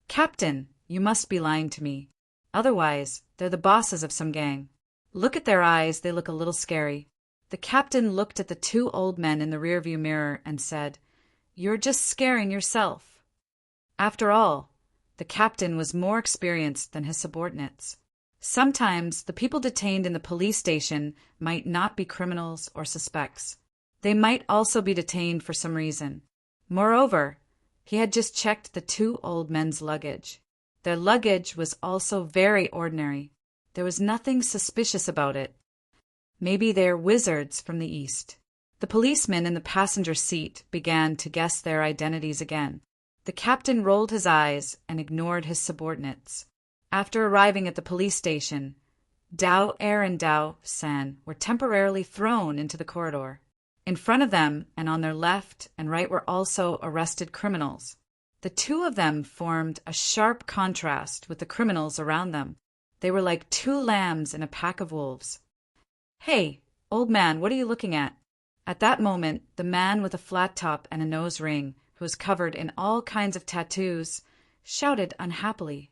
"Captain, you must be lying to me. Otherwise, they're the bosses of some gang. Look at their eyes, they look a little scary." The captain looked at the two old men in the rearview mirror and said, "You're just scaring yourself." After all, the captain was more experienced than his subordinates. Sometimes the people detained in the police station might not be criminals or suspects. They might also be detained for some reason. Moreover, he had just checked the two old men's luggage. Their luggage was also very ordinary. There was nothing suspicious about it. Maybe they're wizards from the East. The policeman in the passenger seat began to guess their identities again. The captain rolled his eyes and ignored his subordinates. After arriving at the police station, Dao Er and Dao San were temporarily thrown into the corridor. In front of them and on their left and right were also arrested criminals. The two of them formed a sharp contrast with the criminals around them. They were like two lambs in a pack of wolves. "Hey, old man, what are you looking at?" At that moment, the man with a flat top and a nose ring, who was covered in all kinds of tattoos, shouted unhappily.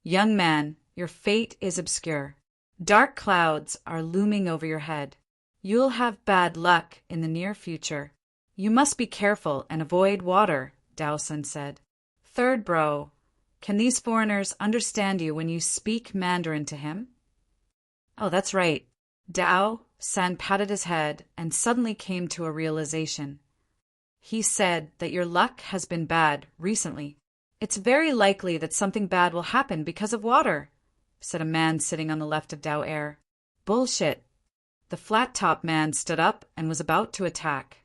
"Young man, your fate is obscure. Dark clouds are looming over your head. You'll have bad luck in the near future. You must be careful and avoid water," Dao San said. "Third bro, can these foreigners understand you when you speak Mandarin to him?" "Oh, that's right." Dao San patted his head and suddenly came to a realization. "He said that your luck has been bad recently. It's very likely that something bad will happen because of water," said a man sitting on the left of Dao Er. "Bullshit." The flat-top man stood up and was about to attack.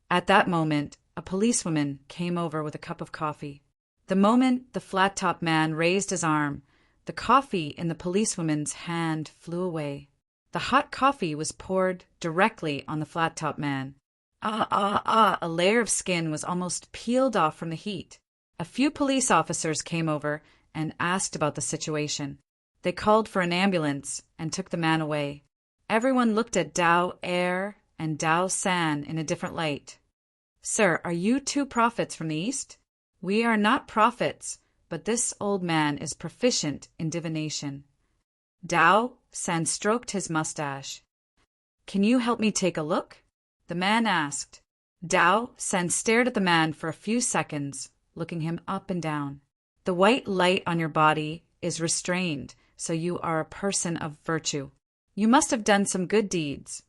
At that moment, a policewoman came over with a cup of coffee. The moment the flat-top man raised his arm, the coffee in the policewoman's hand flew away. The hot coffee was poured directly on the flat-top man. A layer of skin was almost peeled off from the heat. A few police officers came over and asked about the situation. They called for an ambulance and took the man away. Everyone looked at Dao Er and Dao San in a different light. "Sir, are you two prophets from the East?" "We are not prophets, but this old man is proficient in divination." Dao San stroked his mustache. "Can you help me take a look?" the man asked. Dao San stared at the man for a few seconds, looking him up and down. "The white light on your body is restrained, so you are a person of virtue. You must have done some good deeds,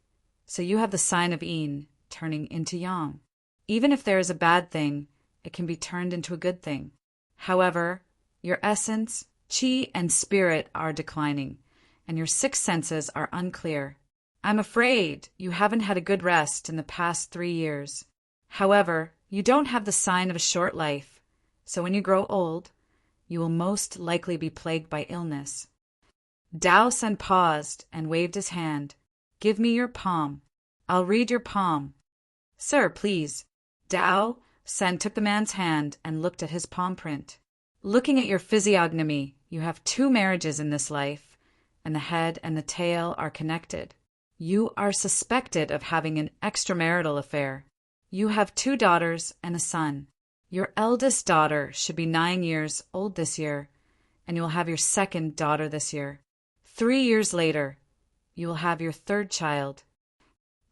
so you have the sign of Yin turning into Yang. Even if there is a bad thing, it can be turned into a good thing. However, your essence, qi, and spirit are declining, and your six senses are unclear. I'm afraid you haven't had a good rest in the past 3 years. However, you don't have the sign of a short life, so when you grow old, you will most likely be plagued by illness." Dao San paused and waved his hand. "Give me your palm. I'll read your palm." "Sir, please." Dao Sen took the man's hand and looked at his palm print. Looking at your physiognomy, you have 2 marriages in this life, and the head and the tail are connected. You are suspected of having an extramarital affair. You have 2 daughters and a son. Your eldest daughter should be 9 years old this year, and you will have your second daughter this year. 3 years later, you will have your 3rd child.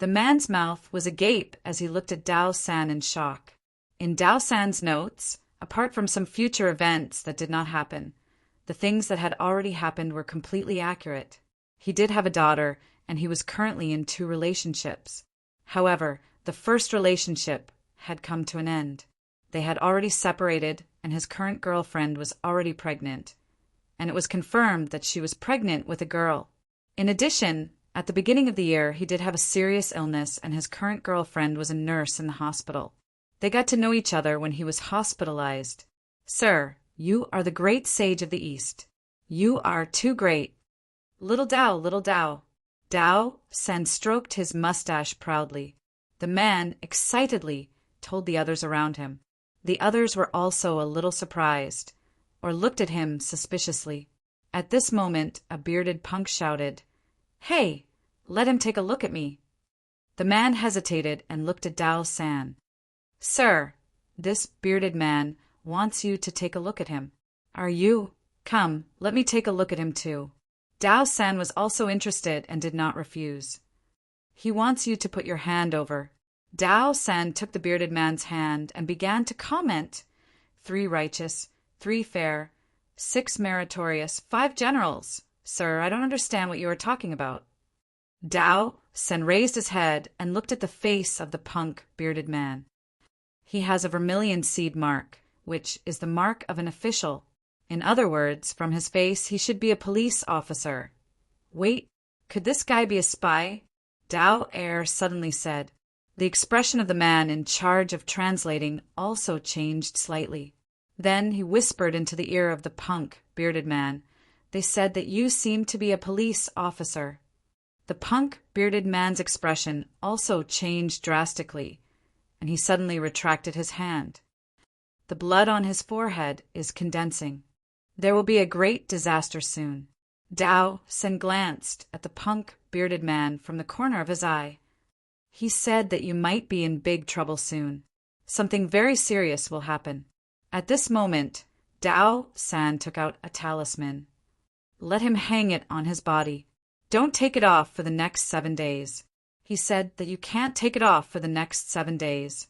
The man's mouth was agape as he looked at Dao San in shock. In Dao San's notes, apart from some future events that did not happen, the things that had already happened were completely accurate. He did have a daughter, and he was currently in 2 relationships. However, the first relationship had come to an end. They had already separated, and his current girlfriend was already pregnant, and it was confirmed that she was pregnant with a girl. In addition, at the beginning of the year, he did have a serious illness, and his current girlfriend was a nurse in the hospital. They got to know each other when he was hospitalized. Sir, you are the great sage of the East. You are too great. Little Dao, little Dao. Dao San stroked his mustache proudly. The man, excitedly, told the others around him. The others were also a little surprised, or looked at him suspiciously. At this moment, a bearded punk shouted, "Hey, let him take a look at me." The man hesitated and looked at Dao San. "Sir, this bearded man wants you to take a look at him. Are you? Come, let me take a look at him too." Dao San was also interested and did not refuse. "He wants you to put your hand over." Dao San took the bearded man's hand and began to comment. 3 righteous, 3 fair, 6 meritorious, 5 generals. Sir, I don't understand what you are talking about. Dao San raised his head and looked at the face of the punk bearded man. He has a vermilion seed mark, which is the mark of an official. In other words, from his face, he should be a police officer. Wait, could this guy be a spy? Dao Er suddenly said. The expression of the man in charge of translating also changed slightly. Then he whispered into the ear of the punk bearded man. They said that you seem to be a police officer. The punk bearded man's expression also changed drastically, and he suddenly retracted his hand. The blood on his forehead is condensing. There will be a great disaster soon. Dao San glanced at the punk bearded man from the corner of his eye. He said that you might be in big trouble soon. Something very serious will happen. At this moment, Dao San took out a talisman. Let him hang it on his body. Don't take it off for the next 7 days. He said that you can't take it off for the next 7 days.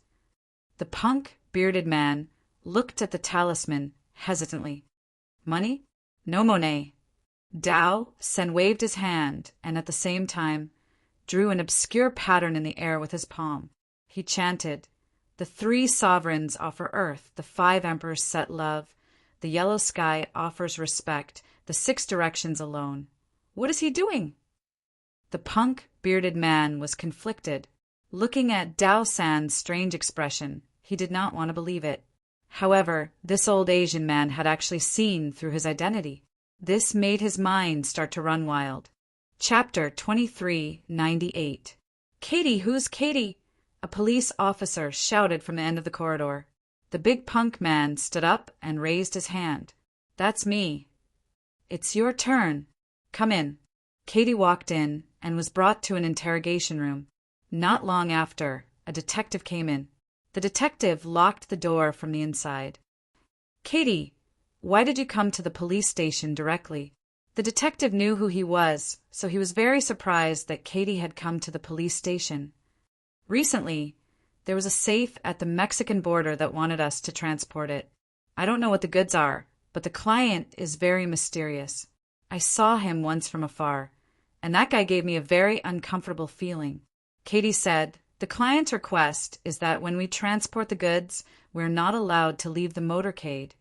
The punk bearded man looked at the talisman hesitantly. Money? No money. Dao San waved his hand and at the same time drew an obscure pattern in the air with his palm. He chanted, "The 3 sovereigns offer earth, the 5 emperors set love, the yellow sky offers respect, the 6 directions alone." What is he doing? The punk bearded man was conflicted. Looking at Dao San's strange expression, he did not want to believe it. However, this old Asian man had actually seen through his identity. This made his mind start to run wild. Chapter 2398. Katie, who's Katie? A police officer shouted from the end of the corridor. The big punk man stood up and raised his hand. That's me. It's your turn. Come in. Katie walked in and was brought to an interrogation room. Not long after, a detective came in. The detective locked the door from the inside. Katie, why did you come to the police station directly? The detective knew who he was, so he was very surprised that Katie had come to the police station. Recently, there was a safe at the Mexican border that wanted us to transport it. I don't know what the goods are, but the client is very mysterious. I saw him once from afar, and that guy gave me a very uncomfortable feeling. Katie said, the client's request is that when we transport the goods, we're not allowed to leave the motorcade,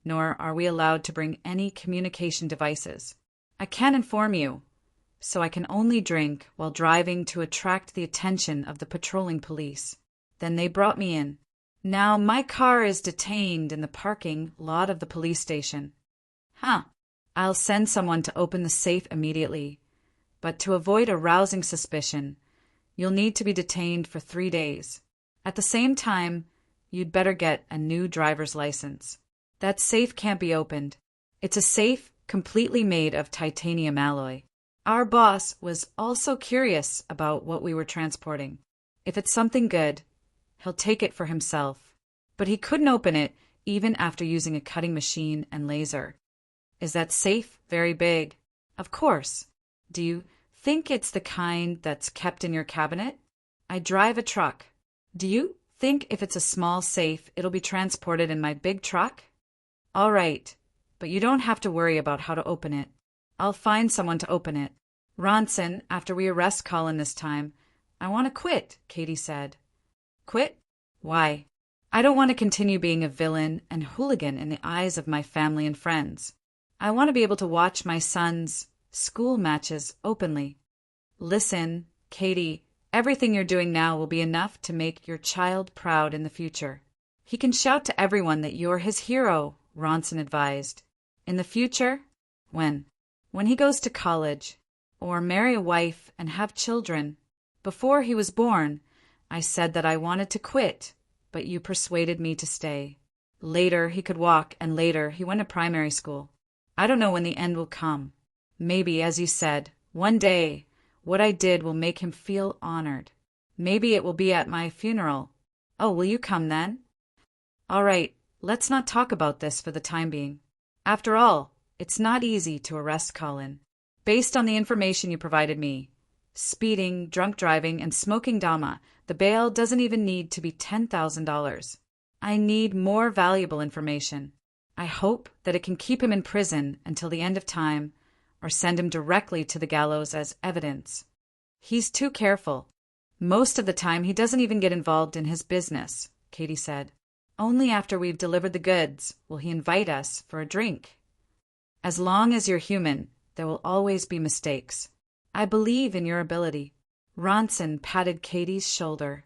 nor are we allowed to bring any communication devices. I can't inform you, so I can only drink while driving to attract the attention of the patrolling police. Then they brought me in. Now my car is detained in the parking lot of the police station. I'll send someone to open the safe immediately, but to avoid arousing suspicion, you'll need to be detained for 3 days. At the same time, you'd better get a new driver's license. That safe can't be opened. It's a safe completely made of titanium alloy. Our boss was also curious about what we were transporting. If it's something good, he'll take it for himself. But he couldn't open it even after using a cutting machine and laser. Is that safe very big? Of course. Do you think it's the kind that's kept in your cabinet? I drive a truck. Do you think if it's a small safe, it'll be transported in my big truck? All right, but you don't have to worry about how to open it. I'll find someone to open it. Ronson, after we arrest Colin this time, I want to quit, Katie said. Quit? Why? I don't want to continue being a villain and hooligan in the eyes of my family and friends. I want to be able to watch my son's school matches openly. Listen, Katie, everything you're doing now will be enough to make your child proud in the future. He can shout to everyone that you're his hero, Ronson advised. In the future? When? When he goes to college, or marry a wife and have children. Before he was born, I said that I wanted to quit, but you persuaded me to stay. Later he could walk, and later he went to primary school. I don't know when the end will come. Maybe, as you said, one day, what I did will make him feel honored. Maybe it will be at my funeral. Oh, will you come then? All right, let's not talk about this for the time being. After all, it's not easy to arrest Colin. Based on the information you provided me, speeding, drunk driving, and smoking Dama, the bail doesn't even need to be $10,000. I need more valuable information. I hope that it can keep him in prison until the end of time, or send him directly to the gallows as evidence. He's too careful. Most of the time he doesn't even get involved in his business, Katie said. Only after we've delivered the goods will he invite us for a drink. As long as you're human, there will always be mistakes. I believe in your ability. Ronson patted Katie's shoulder.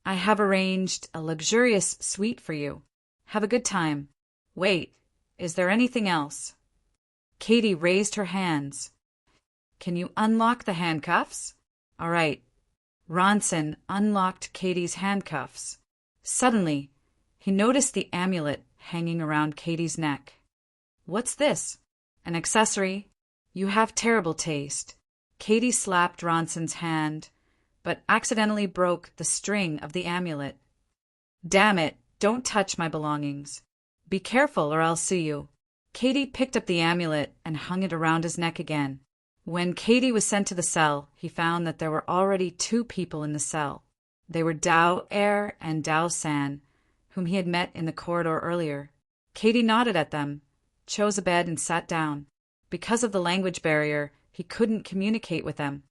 I have arranged a luxurious suite for you. Have a good time. Wait, is there anything else? Katie raised her hands. Can you unlock the handcuffs? All right. Ronson unlocked Katie's handcuffs. Suddenly, he noticed the amulet hanging around Katie's neck. What's this? An accessory? You have terrible taste. Katie slapped Ronson's hand, but accidentally broke the string of the amulet. Damn it, don't touch my belongings. Be careful or I'll sue you. Katie picked up the amulet and hung it around his neck again. When Katie was sent to the cell, he found that there were already 2 people in the cell. They were Dao Er and Dao San, whom he had met in the corridor earlier. Katie nodded at them, chose a bed and sat down. Because of the language barrier, he couldn't communicate with them.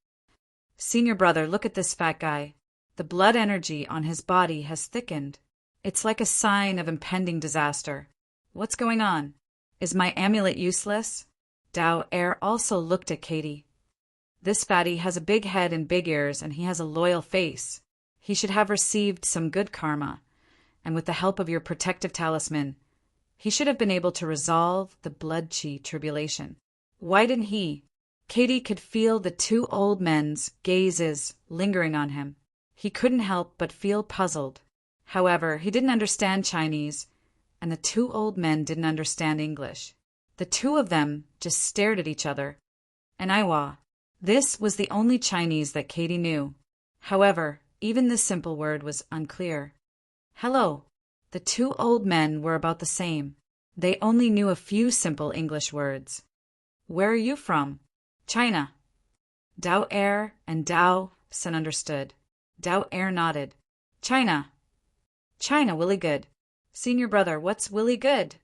Senior brother, look at this fat guy. The blood energy on his body has thickened. It's like a sign of impending disaster. What's going on? Is my amulet useless? Dao Er also looked at Katie. This fatty has a big head and big ears, and he has a loyal face. He should have received some good karma, and with the help of your protective talisman, he should have been able to resolve the blood chi tribulation. Why didn't he? Katie could feel the 2 old men's gazes lingering on him. He couldn't help but feel puzzled. However, he didn't understand Chinese, and the 2 old men didn't understand English. The 2 of them just stared at each other. And Aiwa. This was the only Chinese that Katie knew. However, even this simple word was unclear. Hello. The 2 old men were about the same. They only knew a few simple English words. Where are you from? China. Dao Er and Dao San understood. Dao Er nodded. China. China, Willie Good. Senior brother, what's Willie Good?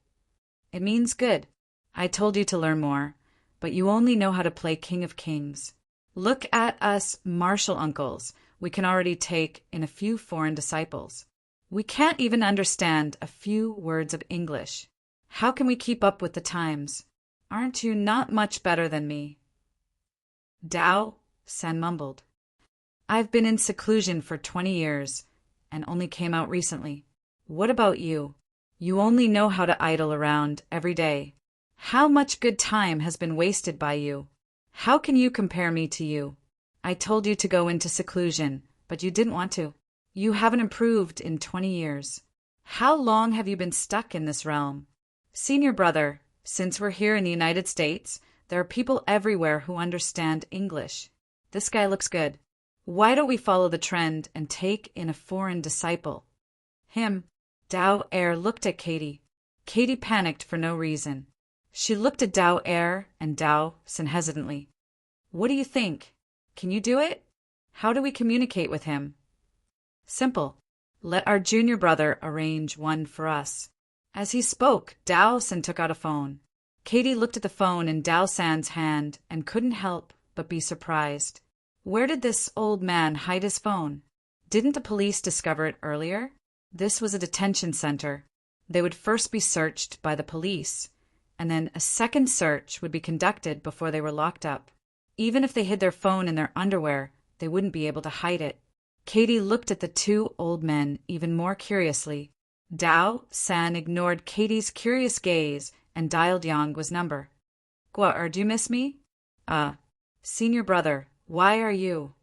It means good. I told you to learn more, but you only know how to play King of Kings. Look at us martial uncles. We can already take in a few foreign disciples. We can't even understand a few words of English. How can we keep up with the times? Aren't you not much better than me? Dao, San mumbled. I've been in seclusion for 20 years and only came out recently. What about you? You only know how to idle around every day. How much good time has been wasted by you? How can you compare me to you? I told you to go into seclusion, but you didn't want to. You haven't improved in 20 years. How long have you been stuck in this realm? Senior brother, since we're here in the United States, there are people everywhere who understand English. This guy looks good. Why don't we follow the trend and take in a foreign disciple? Him. Dao Er looked at Katie. Katie panicked for no reason. She looked at Dao Er and Dao Sin hesitantly. What do you think? Can you do it? How do we communicate with him? Simple. Let our junior brother arrange one for us. As he spoke, Dao Sin took out a phone. Katie looked at the phone in Dao San's hand and couldn't help but be surprised. Where did this old man hide his phone? Didn't the police discover it earlier? This was a detention center. They would first be searched by the police, and then a second search would be conducted before they were locked up. Even if they hid their phone in their underwear, they wouldn't be able to hide it. Katie looked at the two old men even more curiously. Dao San ignored Katie's curious gaze and dialed Yangguo's number. Guo, do you miss me? Senior brother, why are you?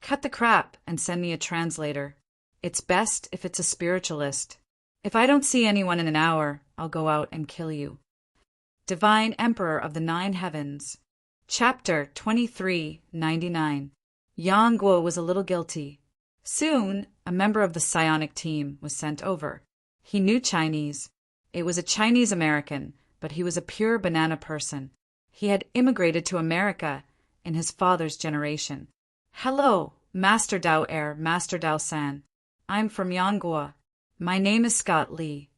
Cut the crap and send me a translator. It's best if it's a spiritualist. If I don't see anyone in an hour, I'll go out and kill you. Divine Emperor of the Nine Heavens. Chapter 2399. Yang Guo was a little guilty. Soon, a member of the psionic team was sent over. He knew Chinese. It was a Chinese-American, but he was a pure banana person. He had immigrated to America in his father's generation. Hello, Master Dao Er, Master Dao San. I'm from Yangguo. My name is Scott Lee.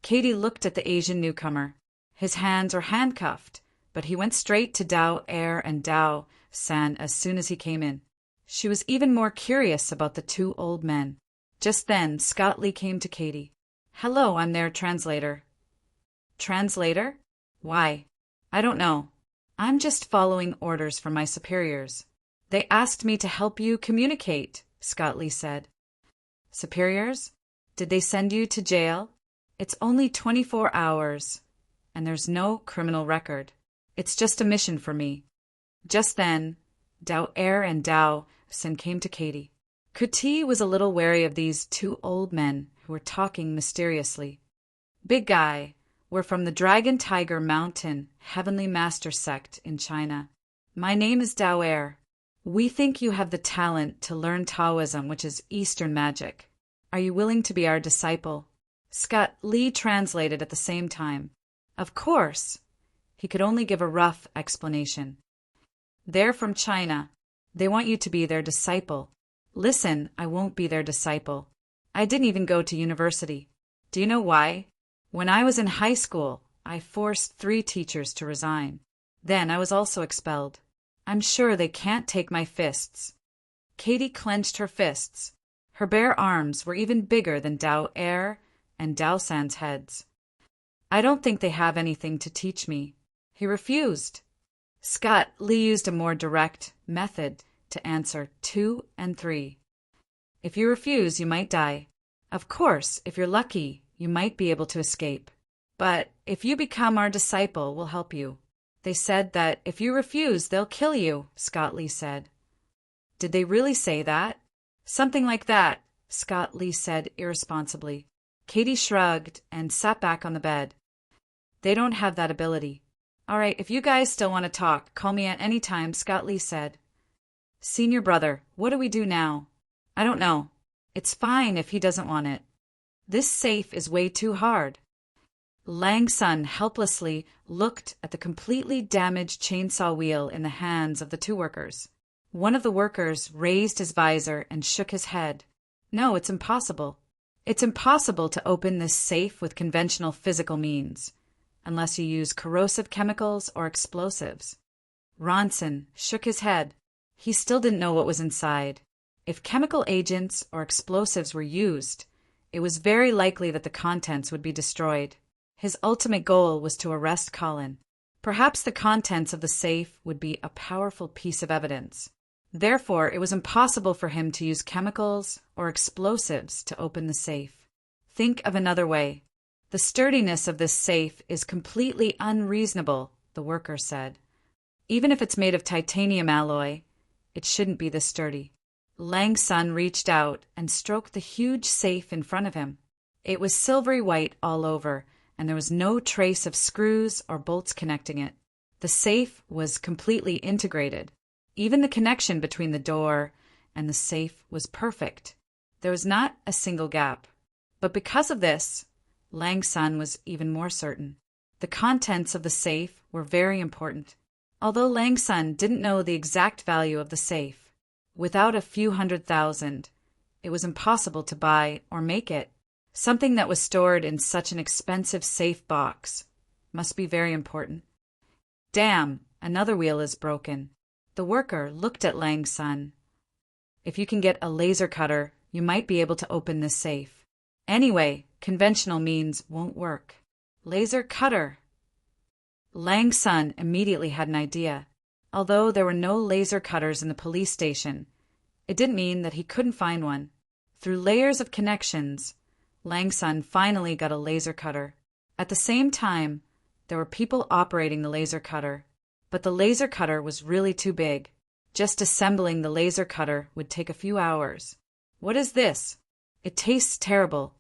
Katie looked at the Asian newcomer. His hands were handcuffed, but he went straight to Dao Er and Dao San as soon as he came in. She was even more curious about the two old men. Just then, Scott Lee came to Katie. Hello, I'm their translator. Translator? Why? I don't know. I'm just following orders from my superiors. They asked me to help you communicate, Scott Lee said. Superiors? Did they send you to jail? It's only 24 hours, and there's no criminal record. It's just a mission for me. Just then, Dao Er and Dao Sin came to Katie. Kuti was a little wary of these two old men who were talking mysteriously. Big guy, we're from the Dragon Tiger Mountain Heavenly Master Sect in China. My name is Dao Er. We think you have the talent to learn Taoism, which is Eastern magic. Are you willing to be our disciple? Scott Lee translated at the same time. Of course. He could only give a rough explanation. They're from China. They want you to be their disciple. Listen, I won't be their disciple. I didn't even go to university. Do you know why? When I was in high school, I forced 3 teachers to resign. Then I was also expelled. I'm sure they can't take my fists. Katie clenched her fists. Her bare arms were even bigger than Dao Er and Dao San's heads. I don't think they have anything to teach me. He refused. Scott Lee used a more direct method to answer 2 and 3. If you refuse, you might die. Of course, if you're lucky, you might be able to escape. But if you become our disciple, we'll help you. They said that if you refuse, they'll kill you, Scott Lee said. Did they really say that? Something like that, Scott Lee said irresponsibly. Katie shrugged and sat back on the bed. They don't have that ability. All right, if you guys still want to talk, call me at any time, Scott Lee said. Senior brother, what do we do now? I don't know. It's fine if he doesn't want it. This safe is way too hard. Lang Sun helplessly looked at the completely damaged chainsaw wheel in the hands of the 2 workers. One of the workers raised his visor and shook his head. No, it's impossible. It's impossible to open this safe with conventional physical means, unless you use corrosive chemicals or explosives. Ronson shook his head. He still didn't know what was inside. If chemical agents or explosives were used, it was very likely that the contents would be destroyed. His ultimate goal was to arrest Colin. Perhaps the contents of the safe would be a powerful piece of evidence. Therefore, it was impossible for him to use chemicals or explosives to open the safe. Think of another way. The sturdiness of this safe is completely unreasonable, the worker said. Even if it's made of titanium alloy, it shouldn't be this sturdy. Lang Sun reached out and stroked the huge safe in front of him. It was silvery white all over, and there was no trace of screws or bolts connecting it. The safe was completely integrated. Even the connection between the door and the safe was perfect. There was not a single gap. But because of this, Lang Sun was even more certain. The contents of the safe were very important. Although Lang Sun didn't know the exact value of the safe, without a few $100,000, it was impossible to buy or make it. Something that was stored in such an expensive safe box must be very important. Damn, another wheel is broken. The worker looked at Lang Sun. If you can get a laser cutter, you might be able to open this safe. Anyway, conventional means won't work. Laser cutter. Lang Sun immediately had an idea. Although there were no laser cutters in the police station, it didn't mean that he couldn't find one. Through layers of connections, Lang Sun finally got a laser cutter. At the same time, there were people operating the laser cutter, but the laser cutter was really too big. Just assembling the laser cutter would take a few hours. What is this? It tastes terrible.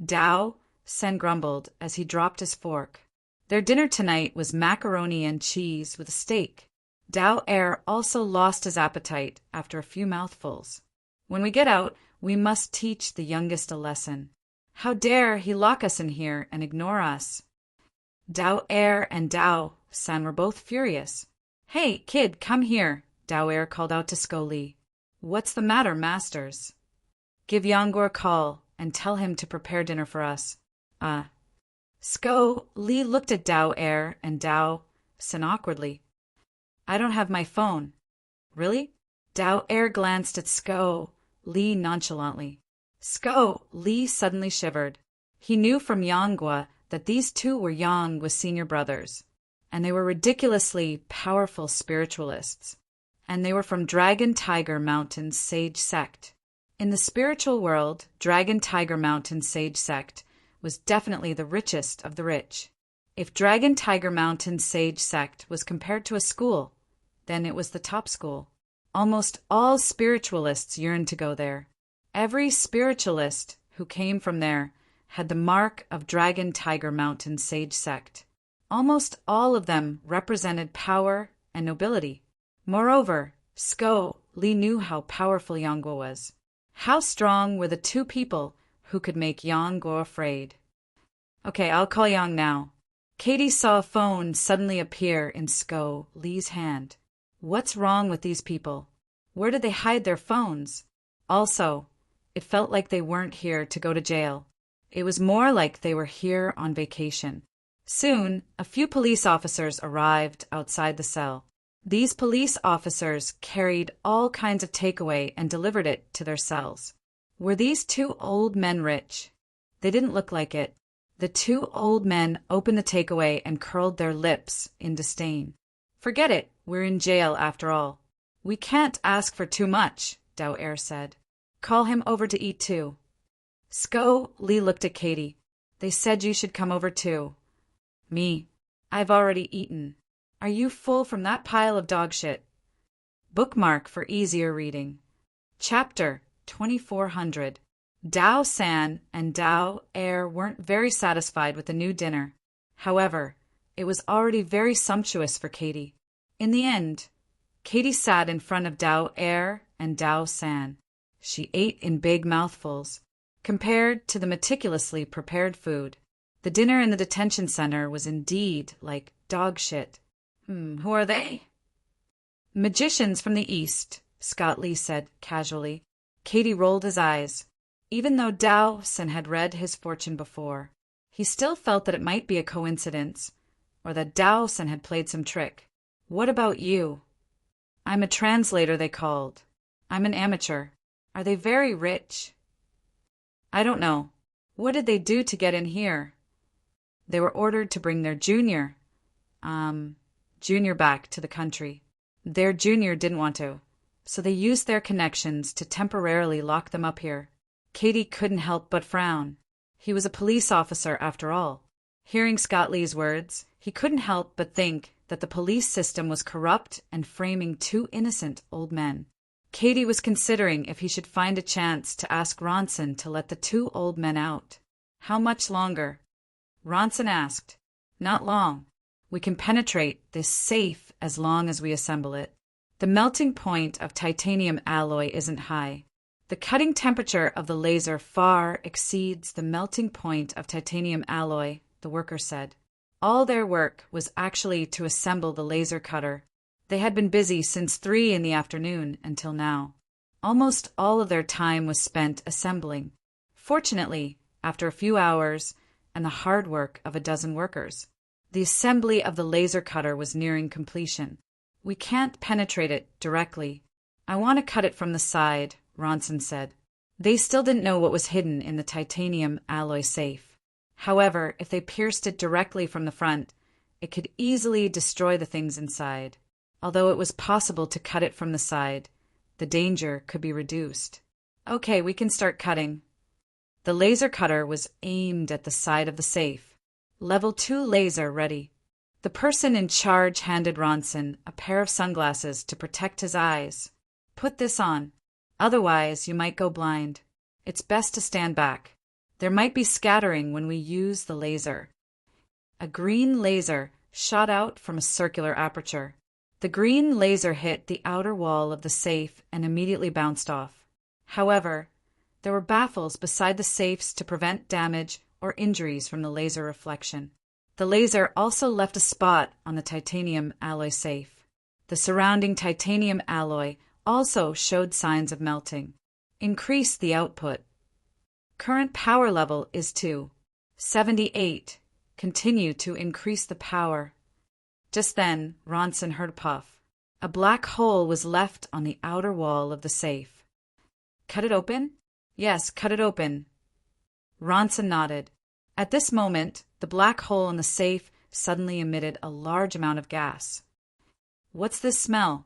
Dao, Sen grumbled as he dropped his fork. Their dinner tonight was macaroni and cheese with a steak. Dao Er also lost his appetite after a few mouthfuls. When we get out, we must teach the youngest a lesson. How dare he lock us in here and ignore us? Dao Er and Dao Sen were both furious. Hey, kid, come here, Dao Er called out to Sko Li. What's the matter, masters? Give Yangor a call and tell him to prepare dinner for us. Sko Li looked at Dao Er and Dao Sen awkwardly. I don't have my phone. Really? Dao Er glanced at Sko Li nonchalantly. Sko Li suddenly shivered. He knew from Yanghua that these two were Yanghua's senior brothers, and they were ridiculously powerful spiritualists, and they were from Dragon Tiger Mountain Sage Sect. In the spiritual world, Dragon Tiger Mountain Sage Sect was definitely the richest of the rich. If Dragon Tiger Mountain Sage Sect was compared to a school, then it was the top school. Almost all spiritualists yearned to go there. Every spiritualist who came from there had the mark of Dragon Tiger Mountain Sage Sect. Almost all of them represented power and nobility. Moreover, Sko Li knew how powerful Yanghua was. How strong were the two people who could make Yanghua afraid? Okay, I'll call Yang now. Katie saw a phone suddenly appear in Sko Li's hand. What's wrong with these people? Where did they hide their phones? Also, it felt like they weren't here to go to jail. It was more like they were here on vacation. Soon, a few police officers arrived outside the cell. These police officers carried all kinds of takeaway and delivered it to their cells. Were these two old men rich? They didn't look like it. The two old men opened the takeaway and curled their lips in disdain. Forget it, we're in jail after all. We can't ask for too much, Dao Er said. Call him over to eat too. Sko Li looked at Katie. They said you should come over too. Me. I've already eaten. Are you full from that pile of dog shit? Bookmark for easier reading. Chapter 2400. Dao San and Dao Er weren't very satisfied with the new dinner. However, it was already very sumptuous for Katie. In the end, Katie sat in front of Dao Er and Dao San. She ate in big mouthfuls. Compared to the meticulously prepared food, the dinner in the detention center was indeed like dog shit. Who are they? Magicians from the East, Scott Lee said casually. Katie rolled his eyes. Even though Dao San had read his fortune before, he still felt that it might be a coincidence, or that Dao San had played some trick. What about you? I'm a translator, they called. I'm an amateur. Are they very rich? I don't know. What did they do to get in here? They were ordered to bring their junior back to the country. Their junior didn't want to, so they used their connections to temporarily lock them up here. Katie couldn't help but frown. He was a police officer after all. Hearing Scott Lee's words, he couldn't help but think that the police system was corrupt and framing two innocent old men. Katie was considering if he should find a chance to ask Ronson to let the two old men out. How much longer? Ronson asked. Not long. We can penetrate this safe as long as we assemble it. The melting point of titanium alloy isn't high. The cutting temperature of the laser far exceeds the melting point of titanium alloy, the worker said. All their work was actually to assemble the laser cutter. They had been busy since 3 in the afternoon until now. Almost all of their time was spent assembling. Fortunately, after a few hours and the hard work of a dozen workers, the assembly of the laser cutter was nearing completion. We can't penetrate it directly. I want to cut it from the side, Ronson said. They still didn't know what was hidden in the titanium alloy safe. However, if they pierced it directly from the front, it could easily destroy the things inside. Although it was possible to cut it from the side, the danger could be reduced. Okay, we can start cutting. The laser cutter was aimed at the side of the safe. Level 2 laser ready. The person in charge handed Ronson a pair of sunglasses to protect his eyes. Put this on. Otherwise, you might go blind. It's best to stand back. There might be scattering when we use the laser. A green laser shot out from a circular aperture. The green laser hit the outer wall of the safe and immediately bounced off. However, there were baffles beside the safes to prevent damage or injuries from the laser reflection. The laser also left a spot on the titanium alloy safe. The surrounding titanium alloy also showed signs of melting. Increase the output. Current power level is 278. Continue to increase the power. Just then, Ronson heard a puff. A black hole was left on the outer wall of the safe. Cut it open? Yes, cut it open. Ronson nodded. At this moment, the black hole in the safe suddenly emitted a large amount of gas. What's this smell?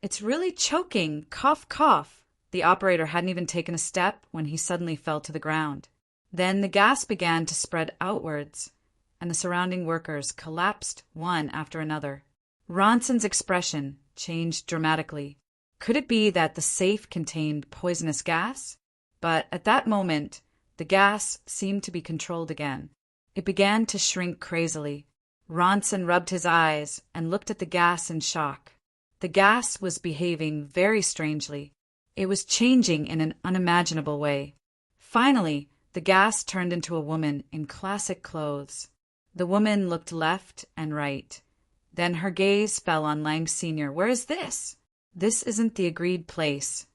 It's really choking. Cough, cough. The operator hadn't even taken a step when he suddenly fell to the ground. Then the gas began to spread outwards, and the surrounding workers collapsed one after another. Ronson's expression changed dramatically. Could it be that the safe contained poisonous gas? But at that moment, the gas seemed to be controlled again. It began to shrink crazily. Ronson rubbed his eyes and looked at the gas in shock. The gas was behaving very strangely. It was changing in an unimaginable way. Finally, the gas turned into a woman in classic clothes. The woman looked left and right. Then her gaze fell on Lang Sr. Where is this? This isn't the agreed place.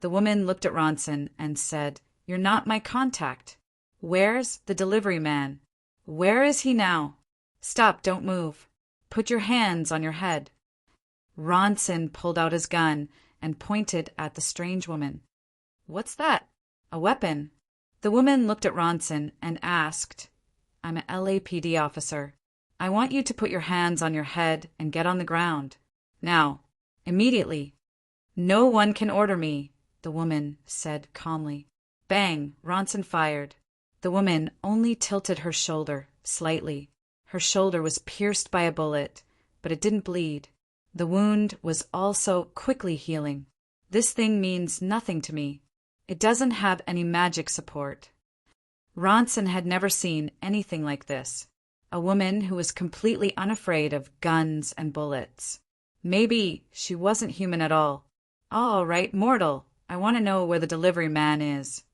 The woman looked at Ronson and said, You're not my contact. Where's the delivery man? Where is he now? Stop, don't move. Put your hands on your head. Ronson pulled out his gun and pointed at the strange woman. What's that? A weapon. The woman looked at Ronson and asked, I'm an LAPD officer. I want you to put your hands on your head and get on the ground. Now, immediately. No one can order me, the woman said calmly. Bang, Ronson fired. The woman only tilted her shoulder slightly. Her shoulder was pierced by a bullet, but it didn't bleed. The wound was also quickly healing. This thing means nothing to me. It doesn't have any magic support. Ronson had never seen anything like this. A woman who was completely unafraid of guns and bullets. Maybe she wasn't human at all. All right, mortal, I want to know where the delivery man is.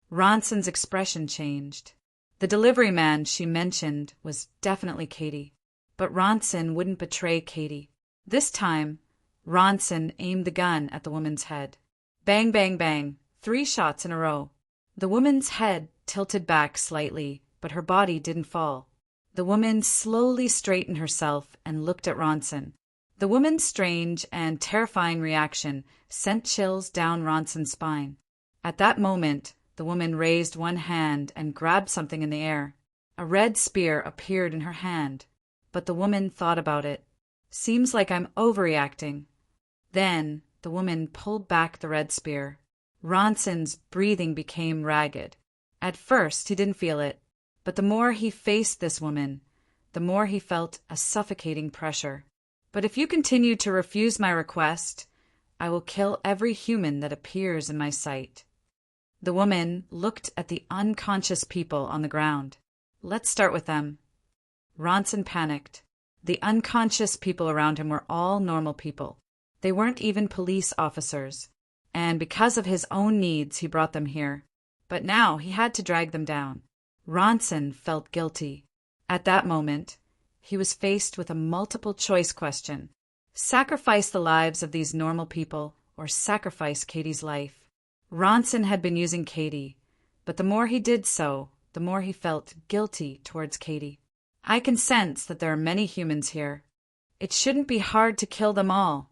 Ronson's expression changed. The delivery man she mentioned was definitely Katie. But Ronson wouldn't betray Katie. This time, Ronson aimed the gun at the woman's head. Bang, bang, bang, 3 shots in a row. The woman's head tilted back slightly, but her body didn't fall. The woman slowly straightened herself and looked at Ronson. The woman's strange and terrifying reaction sent chills down Ronson's spine. At that moment, the woman raised one hand and grabbed something in the air. A red spear appeared in her hand, but the woman thought about it. Seems like I'm overreacting. Then the woman pulled back the red spear. Ronson's breathing became ragged. At first he didn't feel it, but the more he faced this woman, the more he felt a suffocating pressure. But if you continue to refuse my request, I will kill every human that appears in my sight. The woman looked at the unconscious people on the ground. Let's start with them. Ronson panicked. The unconscious people around him were all normal people. They weren't even police officers. And because of his own needs, he brought them here. But now he had to drag them down. Ronson felt guilty. At that moment, he was faced with a multiple-choice question. Sacrifice the lives of these normal people or sacrifice Katie's life. Ronson had been using Katie, but the more he did so, the more he felt guilty towards Katie. I can sense that there are many humans here. It shouldn't be hard to kill them all,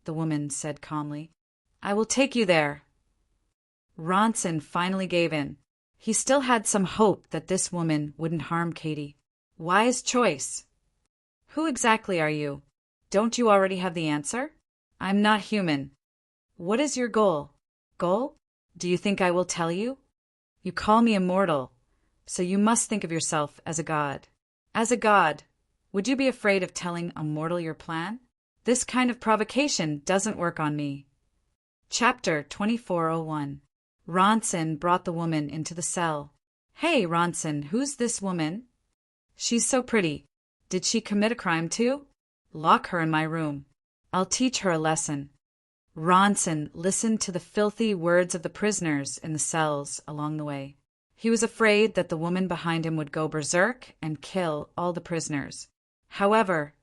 the woman said calmly. I will take you there. Ronson finally gave in. He still had some hope that this woman wouldn't harm Katie. Wise choice. Who exactly are you? Don't you already have the answer? I'm not human. What is your goal? Goal? Do you think I will tell you? You call me immortal, so you must think of yourself as a god. As a god, would you be afraid of telling a mortal your plan? This kind of provocation doesn't work on me. Chapter 2401. Ronson brought the woman into the cell. Hey, Ronson, who's this woman? She's so pretty. Did she commit a crime too? Lock her in my room. I'll teach her a lesson. Ronson listened to the filthy words of the prisoners in the cells along the way. He was afraid that the woman behind him would go berserk and kill all the prisoners. However,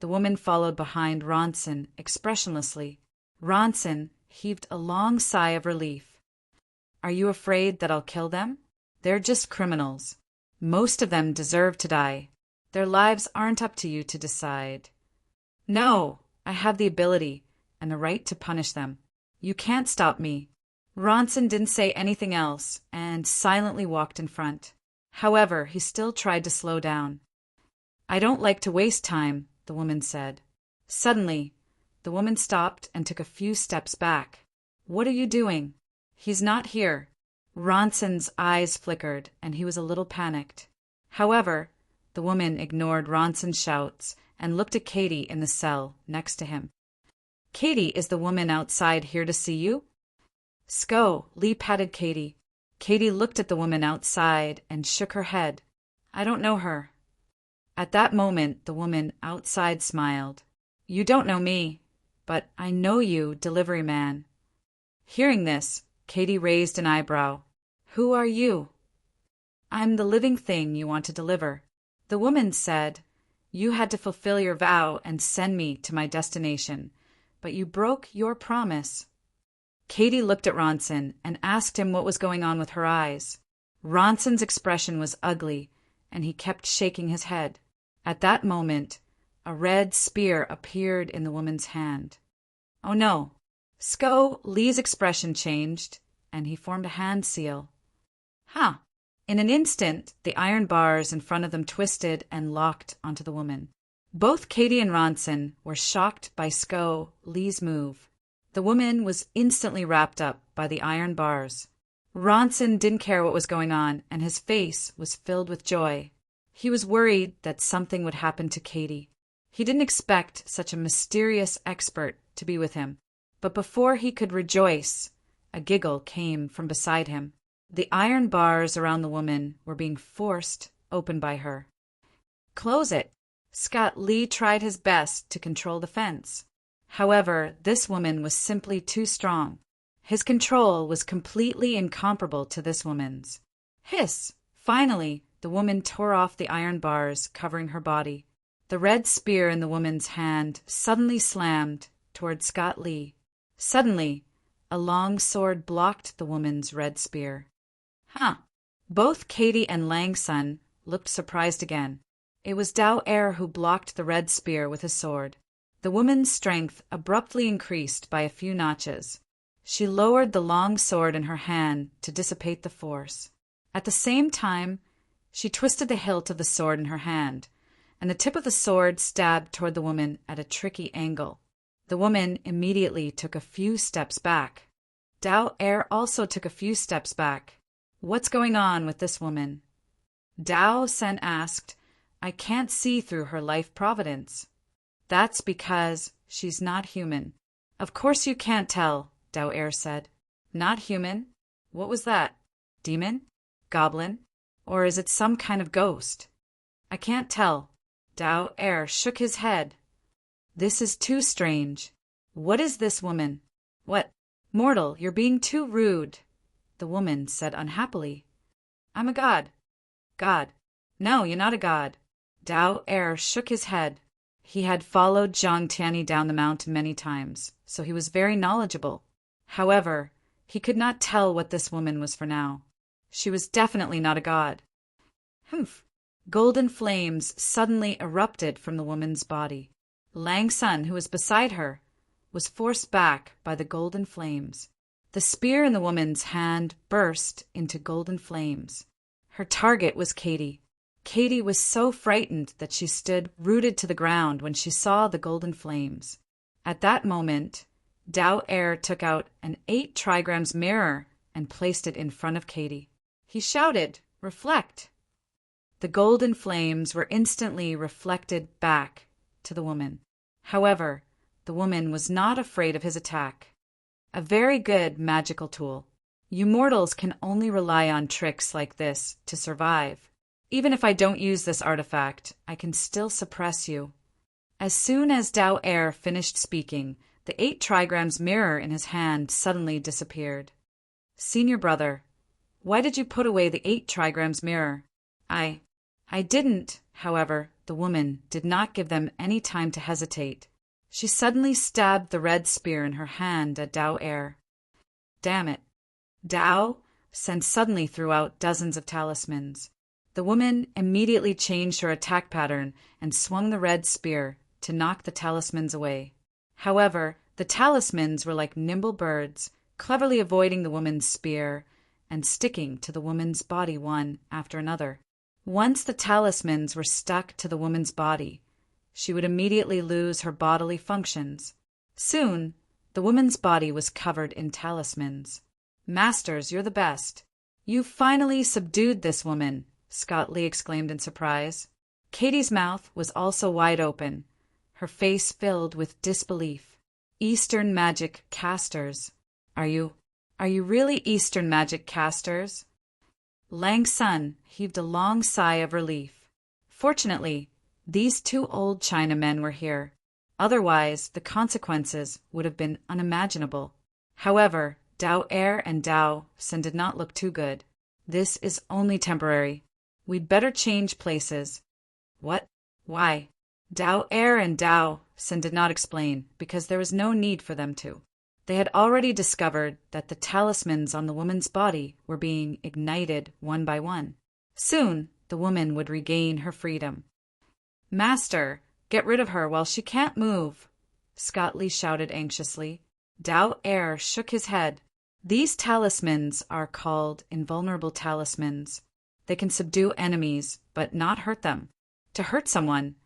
the woman followed behind Ronson expressionlessly. Ronson heaved a long sigh of relief. Are you afraid that I'll kill them? They're just criminals. Most of them deserve to die. Their lives aren't up to you to decide. No, I have the ability and the right to punish them. You can't stop me. Ronson didn't say anything else and silently walked in front. However, he still tried to slow down. I don't like to waste time, the woman said. Suddenly, the woman stopped and took a few steps back. What are you doing? He's not here. Ronson's eyes flickered and he was a little panicked. However, the woman ignored Ronson's shouts and looked at Katie in the cell next to him. Katie, is the woman outside here to see you? Sko, Lee patted Katie. Katie looked at the woman outside and shook her head. I don't know her. At that moment, the woman outside smiled. You don't know me, but I know you, delivery man. Hearing this, Katie raised an eyebrow. Who are you? I'm the living thing you want to deliver. The woman said, you had to fulfill your vow and send me to my destination, but you broke your promise. Katie looked at Ronson and asked him what was going on with her eyes. Ronson's expression was ugly, and he kept shaking his head. At that moment, a red spear appeared in the woman's hand. Oh no! Sko, Lee's expression changed, and he formed a hand seal. Huh! In an instant, the iron bars in front of them twisted and locked onto the woman. Both Katie and Ronson were shocked by Sko, Lee's move. The woman was instantly wrapped up by the iron bars. Ronson didn't care what was going on, and his face was filled with joy. He was worried that something would happen to Katie. He didn't expect such a mysterious expert to be with him. But before he could rejoice, a giggle came from beside him. The iron bars around the woman were being forced open by her. Close it. Scott Lee tried his best to control the fence. However, this woman was simply too strong. His control was completely incomparable to this woman's. Hiss! Finally, the woman tore off the iron bars covering her body. The red spear in the woman's hand suddenly slammed toward Scott Lee. Suddenly, a long sword blocked the woman's red spear. Huh! Both Katie and Langson looked surprised again. It was Dao Er who blocked the red spear with his sword. The woman's strength abruptly increased by a few notches. She lowered the long sword in her hand to dissipate the force. At the same time, she twisted the hilt of the sword in her hand, and the tip of the sword stabbed toward the woman at a tricky angle. The woman immediately took a few steps back. Dao Er also took a few steps back. What's going on with this woman? Dao Sen asked, I can't see through her life providence. That's because she's not human. Of course you can't tell, Dao Er said. Not human? What was that? Demon? Goblin? Or is it some kind of ghost? I can't tell. Dao Er shook his head. This is too strange. What is this woman? What? Mortal, you're being too rude, the woman said unhappily. I'm a god. God. No, you're not a god. Dao Er shook his head. He had followed Zhang Tianyi down the mountain many times, so he was very knowledgeable. However, he could not tell what this woman was for now. She was definitely not a god. Humph! Golden flames suddenly erupted from the woman's body. Lang Sun, who was beside her, was forced back by the golden flames. The spear in the woman's hand burst into golden flames. Her target was Katie. Katie was so frightened that she stood rooted to the ground when she saw the golden flames. At that moment, Dao Er took out an 8 trigrams mirror and placed it in front of Katie. He shouted, "Reflect!" The golden flames were instantly reflected back to the woman. However, the woman was not afraid of his attack. A very good magical tool. You mortals can only rely on tricks like this to survive. Even if I don't use this artifact, I can still suppress you. As soon as Dao Er finished speaking, the 8 trigrams mirror in his hand suddenly disappeared. Senior brother, why did you put away the 8 trigrams mirror? I didn't, however, the woman did not give them any time to hesitate. She suddenly stabbed the red spear in her hand at Dao Er. Damn it. Dao Sen suddenly threw out dozens of talismans. The woman immediately changed her attack pattern and swung the red spear to knock the talismans away. However, the talismans were like nimble birds, cleverly avoiding the woman's spear and sticking to the woman's body one after another. Once the talismans were stuck to the woman's body, she would immediately lose her bodily functions. Soon, the woman's body was covered in talismans. Masters, you're the best. You finally subdued this woman, Scott Lee exclaimed in surprise. Katie's mouth was also wide open, her face filled with disbelief. Eastern magic casters. Are you really Eastern magic casters? Lang Sun heaved a long sigh of relief. Fortunately, these 2 old Chinamen were here. Otherwise, the consequences would have been unimaginable. However, Dao Er and Dao Sen did not look too good. This is only temporary. We'd better change places. What? Why? Dao Er and Dao Sen did not explain, because there was no need for them to. They had already discovered that the talismans on the woman's body were being ignited one by one. Soon, the woman would regain her freedom. Master, get rid of her while she can't move, Scott Lee shouted anxiously. Dao Er shook his head. These talismans are called invulnerable talismans. They can subdue enemies, but not hurt them. To hurt someone,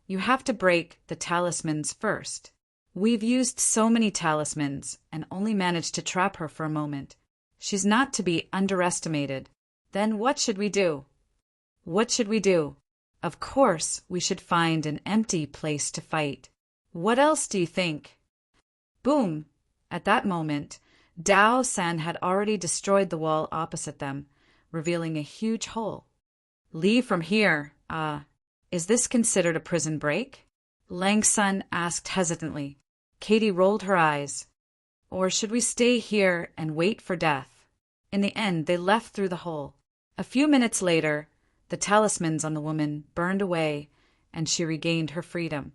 you have to break the talismans first. We've used so many talismans and only managed to trap her for a moment. She's not to be underestimated. Then what should we do? What should we do? Of course, we should find an empty place to fight. What else do you think? Boom! At that moment, Dao San had already destroyed the wall opposite them, revealing a huge hole. Leave from here. Is this considered a prison break? Lang Sun asked hesitantly. Katie rolled her eyes. Or should we stay here and wait for death? In the end, they left through the hole. A few minutes later, the talismans on the woman burned away, and she regained her freedom.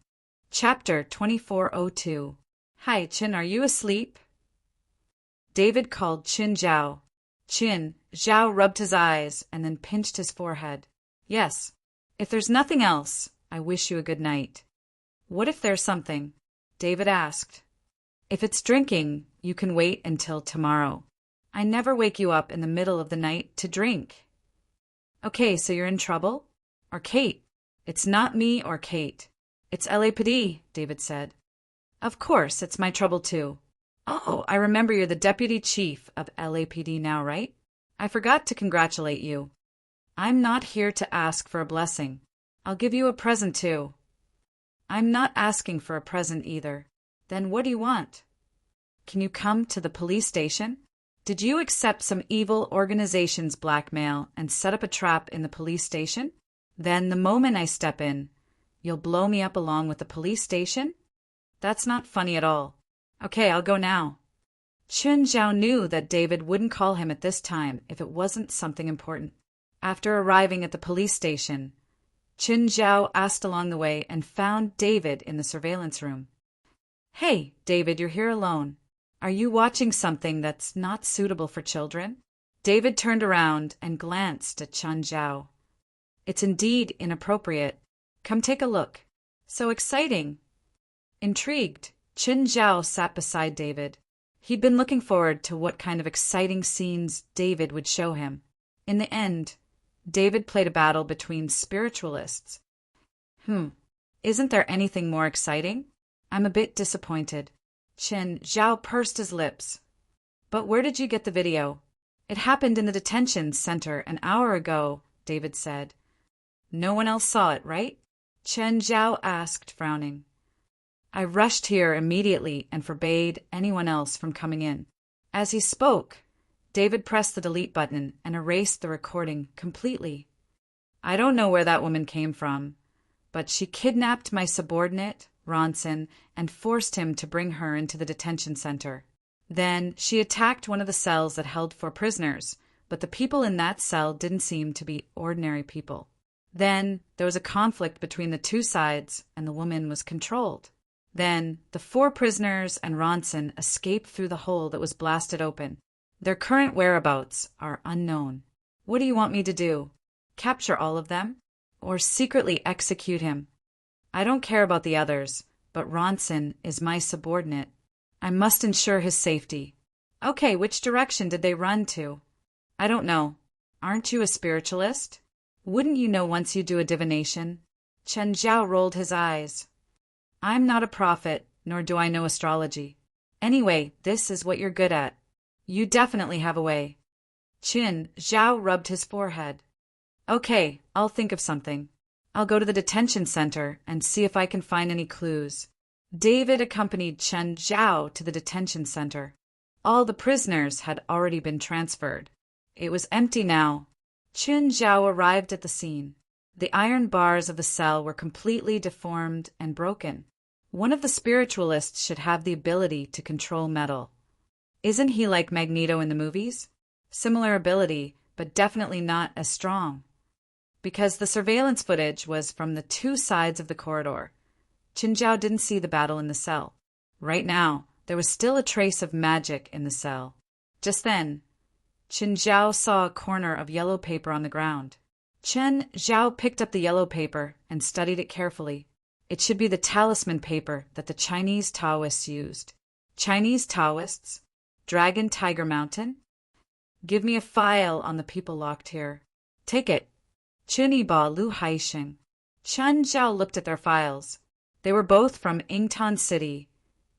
Chapter 2402. Hi, Qin, are you asleep? David called Qin Zhao. Qin, Zhao rubbed his eyes and then pinched his forehead. Yes. If there's nothing else, I wish you a good night. What if there's something? David asked. If it's drinking, you can wait until tomorrow. I never wake you up in the middle of the night to drink. Okay, so you're in trouble? Or Kate? It's not me or Kate. It's LAPD, David said. Of course, it's my trouble too. Oh, I remember you're the deputy chief of LAPD now, right? I forgot to congratulate you. I'm not here to ask for a blessing. I'll give you a present too. I'm not asking for a present either. Then what do you want? Can you come to the police station? Did you accept some evil organization's blackmail and set up a trap in the police station? Then the moment I step in, you'll blow me up along with the police station? That's not funny at all. Okay, I'll go now. Chun Zhao knew that David wouldn't call him at this time if it wasn't something important. After arriving at the police station, Chun Zhao asked along the way and found David in the surveillance room. Hey, David, you're here alone. Are you watching something that's not suitable for children? David turned around and glanced at Chun Zhao. It's indeed inappropriate. Come take a look. So exciting. Intrigued, Chun Zhao sat beside David. He'd been looking forward to what kind of exciting scenes David would show him. In the end, David played a battle between spiritualists. Isn't there anything more exciting? I'm a bit disappointed. Chun Zhao pursed his lips. But where did you get the video? It happened in the detention center an hour ago, David said. No one else saw it, right? Chun Zhao asked, frowning. I rushed here immediately and forbade anyone else from coming in. As he spoke, David pressed the delete button and erased the recording completely. I don't know where that woman came from, but she kidnapped my subordinate, Ronson, and forced him to bring her into the detention center. Then she attacked one of the cells that held 4 prisoners, but the people in that cell didn't seem to be ordinary people. Then there was a conflict between the 2 sides, and the woman was controlled. Then the 4 prisoners and Ronson escaped through the hole that was blasted open. Their current whereabouts are unknown. What do you want me to do? Capture all of them? Or secretly execute him? I don't care about the others, but Ronson is my subordinate. I must ensure his safety. Okay, which direction did they run to? I don't know. Aren't you a spiritualist? Wouldn't you know once you do a divination? Chun Zhao rolled his eyes. I'm not a prophet, nor do I know astrology. Anyway, this is what you're good at. You definitely have a way. Chun Zhao rubbed his forehead. Okay, I'll think of something. I'll go to the detention center and see if I can find any clues. David accompanied Chun Zhao to the detention center. All the prisoners had already been transferred. It was empty now. Chun Zhao arrived at the scene. The iron bars of the cell were completely deformed and broken. One of the spiritualists should have the ability to control metal. Isn't he like Magneto in the movies? Similar ability, but definitely not as strong. Because the surveillance footage was from the 2 sides of the corridor, Chun Zhao didn't see the battle in the cell. Right now, there was still a trace of magic in the cell. Just then, Chun Zhao saw a corner of yellow paper on the ground. Chun Zhao picked up the yellow paper and studied it carefully. It should be the talisman paper that the Chinese Taoists used. Chinese Taoists? Dragon Tiger Mountain? Give me a file on the people locked here. Take it. Chuniba Lu Haixing. Chun Zhao looked at their files. They were both from Yingtan City,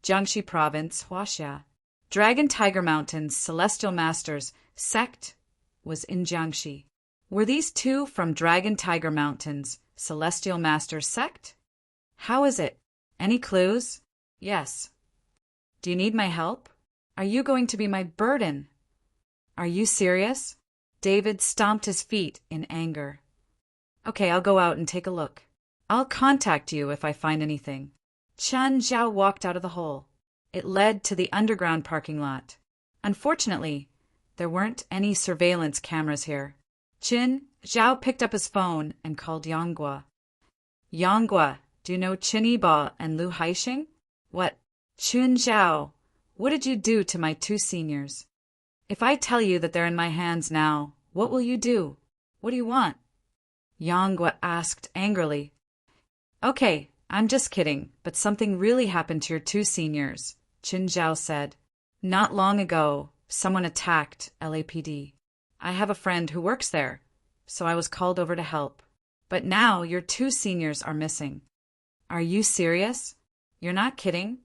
Jiangxi Province, Huaxia. Dragon Tiger Mountain's Celestial Masters sect was in Jiangxi. Were these 2 from Dragon Tiger Mountain's Celestial Masters sect? How is it? Any clues? Yes. Do you need my help? Are you going to be my burden? Are you serious? David stomped his feet in anger. Okay, I'll go out and take a look. I'll contact you if I find anything. Chun Zhao walked out of the hole. It led to the underground parking lot. Unfortunately, there weren't any surveillance cameras here. Chun Zhao picked up his phone and called Yanghua. Yanghua, do you know Chuniba and Lu Haixing? What? Chun Zhao, what did you do to my 2 seniors? If I tell you that they're in my hands now, what will you do? What do you want? Yanghua asked angrily. Okay, I'm just kidding, but something really happened to your 2 seniors, Chun Zhao said. Not long ago, someone attacked LAPD. I have a friend who works there, so I was called over to help. But now your 2 seniors are missing. Are you serious? You're not kidding?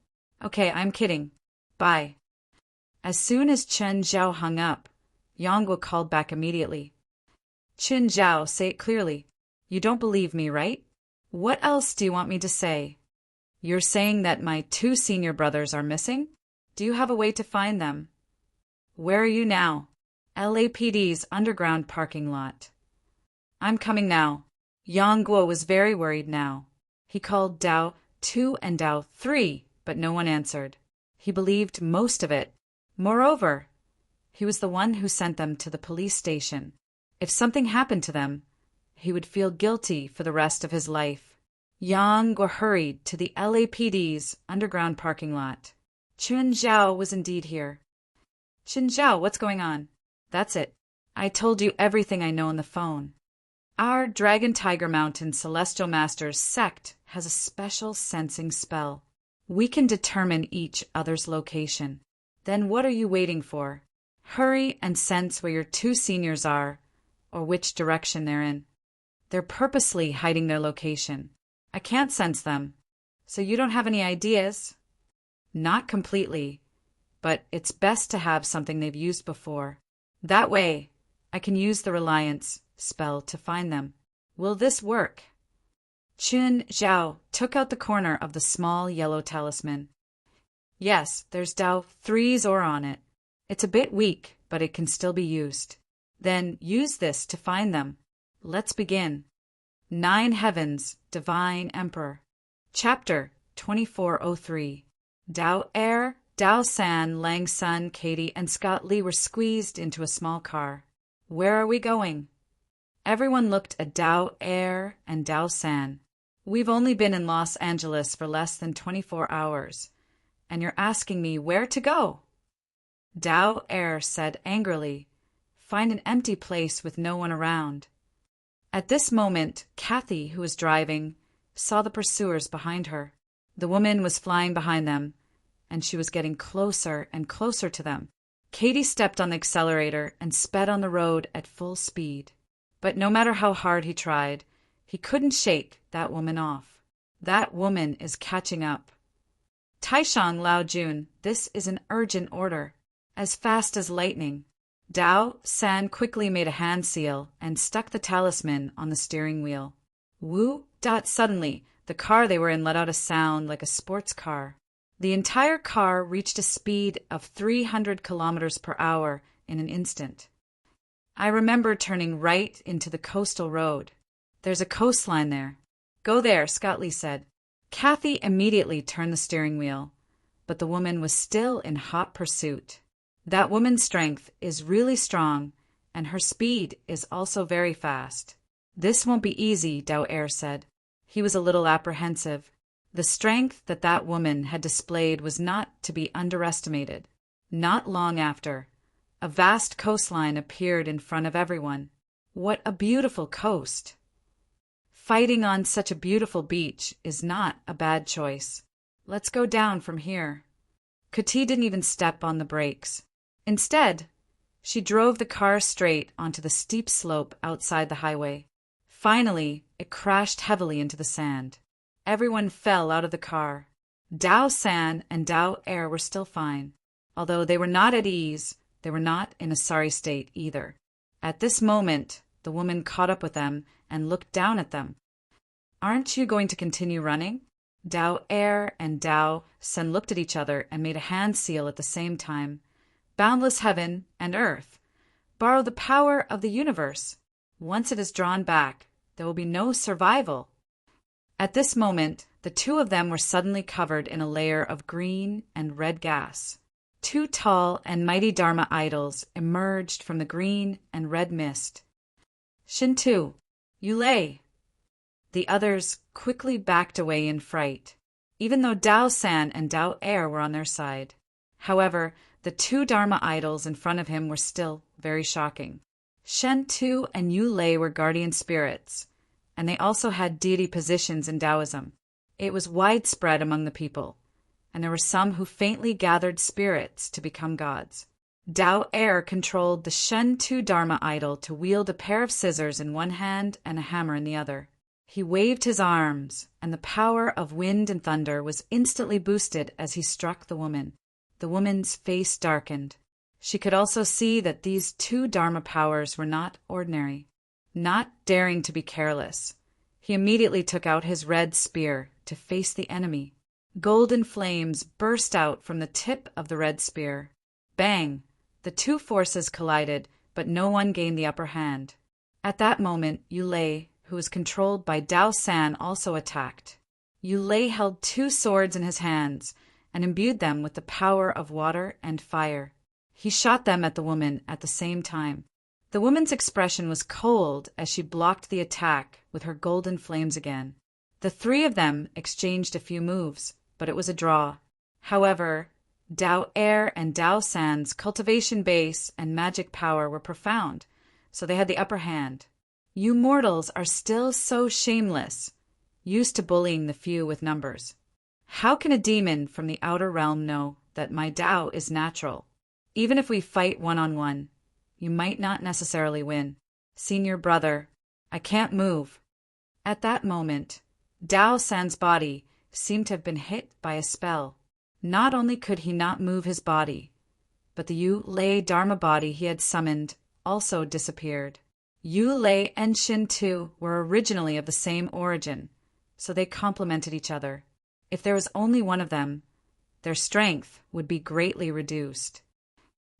Okay, I'm kidding. Bye. As soon as Chun Zhao hung up, Yanghua called back immediately. Chun Zhao, say it clearly. You don't believe me, right? What else do you want me to say? You're saying that my 2 senior brothers are missing? Do you have a way to find them? Where are you now? LAPD's underground parking lot. I'm coming now. Yang Guo was very worried now. He called Dao 2 and Dao 3, but no one answered. He believed most of it. Moreover, he was the one who sent them to the police station. If something happened to them, he would feel guilty for the rest of his life. Yang Guo hurried to the LAPD's underground parking lot. Chun Zhao was indeed here. Chun Zhao, what's going on? That's it. I told you everything I know on the phone. Our Dragon Tiger Mountain Celestial Masters sect has a special sensing spell. We can determine each other's location. Then what are you waiting for? Hurry and sense where your two seniors are, or which direction they're in. They're purposely hiding their location. I can't sense them. So you don't have any ideas? Not completely, but it's best to have something they've used before. That way, I can use the Reliance spell to find them. Will this work? Chun Zhao took out the corner of the small yellow talisman. Yes, there's Dao 3's aura on it. It's a bit weak, but it can still be used. Then use this to find them. Let's begin. 9 Heavens, Divine Emperor. Chapter 2403. Dao Air, Dao San, Lang Sun, Katie, and Scott Lee were squeezed into a small car. Where are we going? Everyone looked at Dao Air and Dao San. We've only been in Los Angeles for less than 24 hours, and you're asking me where to go? Dao Air said angrily, find an empty place with no one around. At this moment, Kathy, who was driving, saw the pursuers behind her. The woman was flying behind them, and she was getting closer and closer to them. Katie stepped on the accelerator and sped on the road at full speed. But no matter how hard he tried, he couldn't shake that woman off. That woman is catching up. Taishan Lao Jun, this is an urgent order. As fast as lightning. Dao San quickly made a hand seal and stuck the talisman on the steering wheel. Woo! Suddenly, the car they were in let out a sound like a sports car. The entire car reached a speed of 300 kilometers per hour in an instant. I remember turning right into the coastal road. There's a coastline there. Go there, Scott Lee said. Kathy immediately turned the steering wheel, but the woman was still in hot pursuit. That woman's strength is really strong, and her speed is also very fast. This won't be easy, Dao Air said. He was a little apprehensive. The strength that woman had displayed was not to be underestimated. Not long after, a vast coastline appeared in front of everyone. What a beautiful coast! Fighting on such a beautiful beach is not a bad choice. Let's go down from here. Kati didn't even step on the brakes. Instead, she drove the car straight onto the steep slope outside the highway. Finally, it crashed heavily into the sand. Everyone fell out of the car. Dao San and Dao Air were still fine. Although they were not at ease, they were not in a sorry state either. At this moment, the woman caught up with them and looked down at them. Aren't you going to continue running? Dao Air and Dao San looked at each other and made a hand seal at the same time. Boundless heaven and earth. Borrow the power of the universe. Once it is drawn back, there will be no survival. At this moment, the two of them were suddenly covered in a layer of green and red gas. 2 tall and mighty Dharma idols emerged from the green and red mist. Shintu, Yulei. The others quickly backed away in fright, even though Dao San and Dao Air were on their side. However, the 2 Dharma idols in front of him were still very shocking. Shentu and Yulei were guardian spirits, and they also had deity positions in Taoism. It was widespread among the people, and there were some who faintly gathered spirits to become gods. Dao Air controlled the Shentu Dharma idol to wield a pair of scissors in one hand and a hammer in the other. He waved his arms, and the power of wind and thunder was instantly boosted as he struck the woman. The woman's face darkened. She could also see that these 2 Dharma powers were not ordinary. Not daring to be careless, he immediately took out his red spear to face the enemy. Golden flames burst out from the tip of the red spear. Bang! The two forces collided, but no one gained the upper hand. At that moment, Yulei, who was controlled by Dao San, also attacked. Yulei held two swords in his hands and imbued them with the power of water and fire. He shot them at the woman at the same time. The woman's expression was cold as she blocked the attack with her golden flames again. The three of them exchanged a few moves, but it was a draw. However, Dao Air and Dao San's cultivation base and magic power were profound, so they had the upper hand. You mortals are still so shameless, used to bullying the few with numbers. How can a demon from the outer realm know that my Dao is natural? Even if we fight one-on-one, you might not necessarily win. Senior brother, I can't move. At that moment, Dao San's body seemed to have been hit by a spell. Not only could he not move his body, but the Yulei Dharma body he had summoned also disappeared. Yulei and Shin too were originally of the same origin, so they complemented each other. If there was only one of them, their strength would be greatly reduced.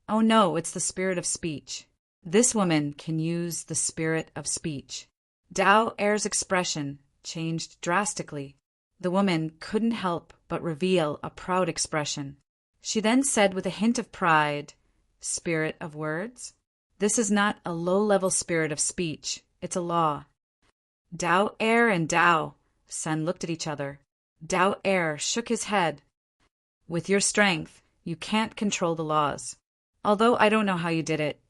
Oh no, it's the spirit of speech. This woman can use the spirit of speech. Dao Air's expression changed drastically. The woman couldn't help but reveal a proud expression. She then said with a hint of pride, "Spirit of words? This is not a low-level spirit of speech, it's a law." Dao Air and Dao San looked at each other. Dao Air shook his head. "With your strength, you can't control the laws. Although I don't know how you did it,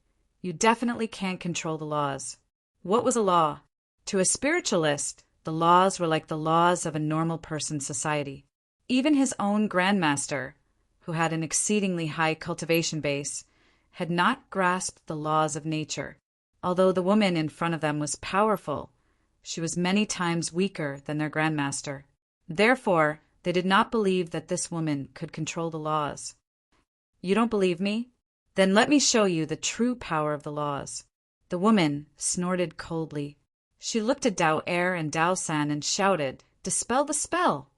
you definitely can't control the laws." What was a law? To a spiritualist, the laws were like the laws of a normal person's society. Even his own grandmaster, who had an exceedingly high cultivation base, had not grasped the laws of nature. Although the woman in front of them was powerful, she was many times weaker than their grandmaster. Therefore, they did not believe that this woman could control the laws. You don't believe me? Then let me show you the true power of the laws. The woman snorted coldly. She looked at Dao Air and Dao San and shouted, "Dispel the spell!"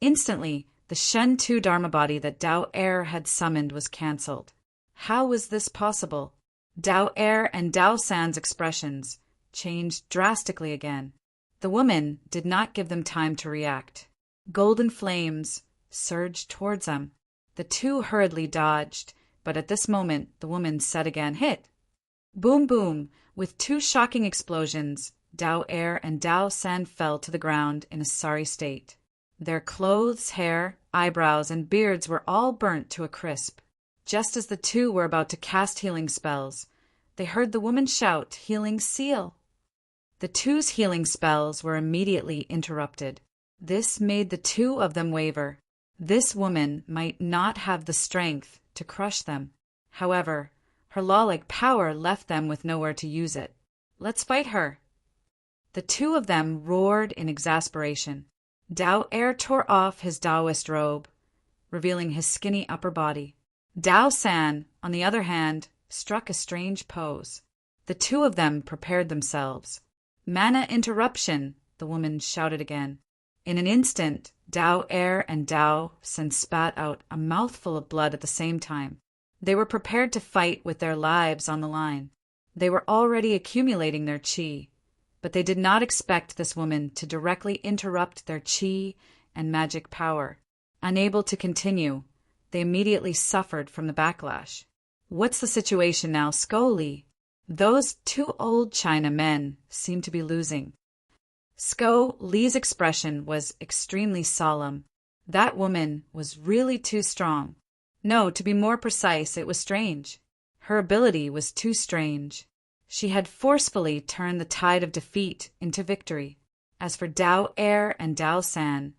Instantly, the Shen Tu Dharma body that Dao Air had summoned was cancelled. How was this possible? Dao Air and Dao San's expressions changed drastically again. The woman did not give them time to react. Golden flames surged towards them. The two hurriedly dodged, but at this moment the woman said again, "Hit!" Boom, boom! With two shocking explosions, Dao Air and Dao San fell to the ground in a sorry state. Their clothes, hair, eyebrows, and beards were all burnt to a crisp. Just as the two were about to cast healing spells, they heard the woman shout, "Healing seal!" The two's healing spells were immediately interrupted. This made the two of them waver. This woman might not have the strength to crush them. However, her law-like power left them with nowhere to use it. "Let's fight her!" The two of them roared in exasperation. Dao Air tore off his Taoist robe, revealing his skinny upper body. Dao San, on the other hand, struck a strange pose. The two of them prepared themselves. "Mana interruption!" the woman shouted again. In an instant, Dao Air and Dao San spat out a mouthful of blood at the same time. They were prepared to fight with their lives on the line. They were already accumulating their qi, but they did not expect this woman to directly interrupt their qi and magic power. Unable to continue, they immediately suffered from the backlash. "What's the situation now, Scully?" Those two old China men seemed to be losing. Sko Li's expression was extremely solemn. That woman was really too strong. No, to be more precise, it was strange. Her ability was too strange. She had forcefully turned the tide of defeat into victory. As for Dao Air and Dao San,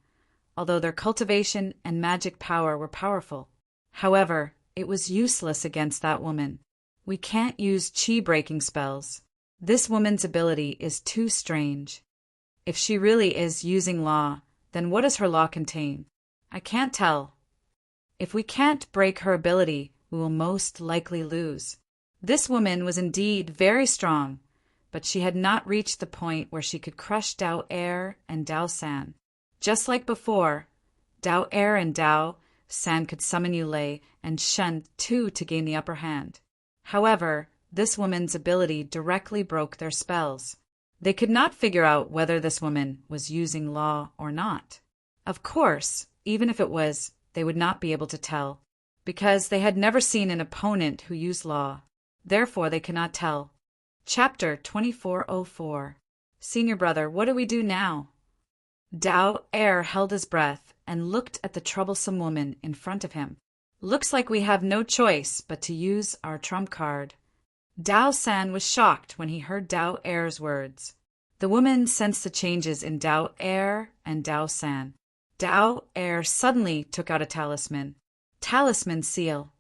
although their cultivation and magic power were powerful, however, it was useless against that woman. We can't use qi-breaking spells. This woman's ability is too strange. If she really is using law, then what does her law contain? I can't tell. If we can't break her ability, we will most likely lose. This woman was indeed very strong, but she had not reached the point where she could crush Dao Air and Dao San. Just like before, Dao Air and Dao San could summon Yulei and Shen too to gain the upper hand. However, this woman's ability directly broke their spells. They could not figure out whether this woman was using law or not. Of course, even if it was, they would not be able to tell, because they had never seen an opponent who used law. Therefore, they cannot tell. Chapter 2404. Senior brother, what do we do now? Dao Er held his breath and looked at the troublesome woman in front of him. Looks like we have no choice but to use our trump card. Dao San was shocked when he heard Dao Er's words. The woman sensed the changes in Dao Er and Dao San. Dao Er suddenly took out a talisman. Talisman seal.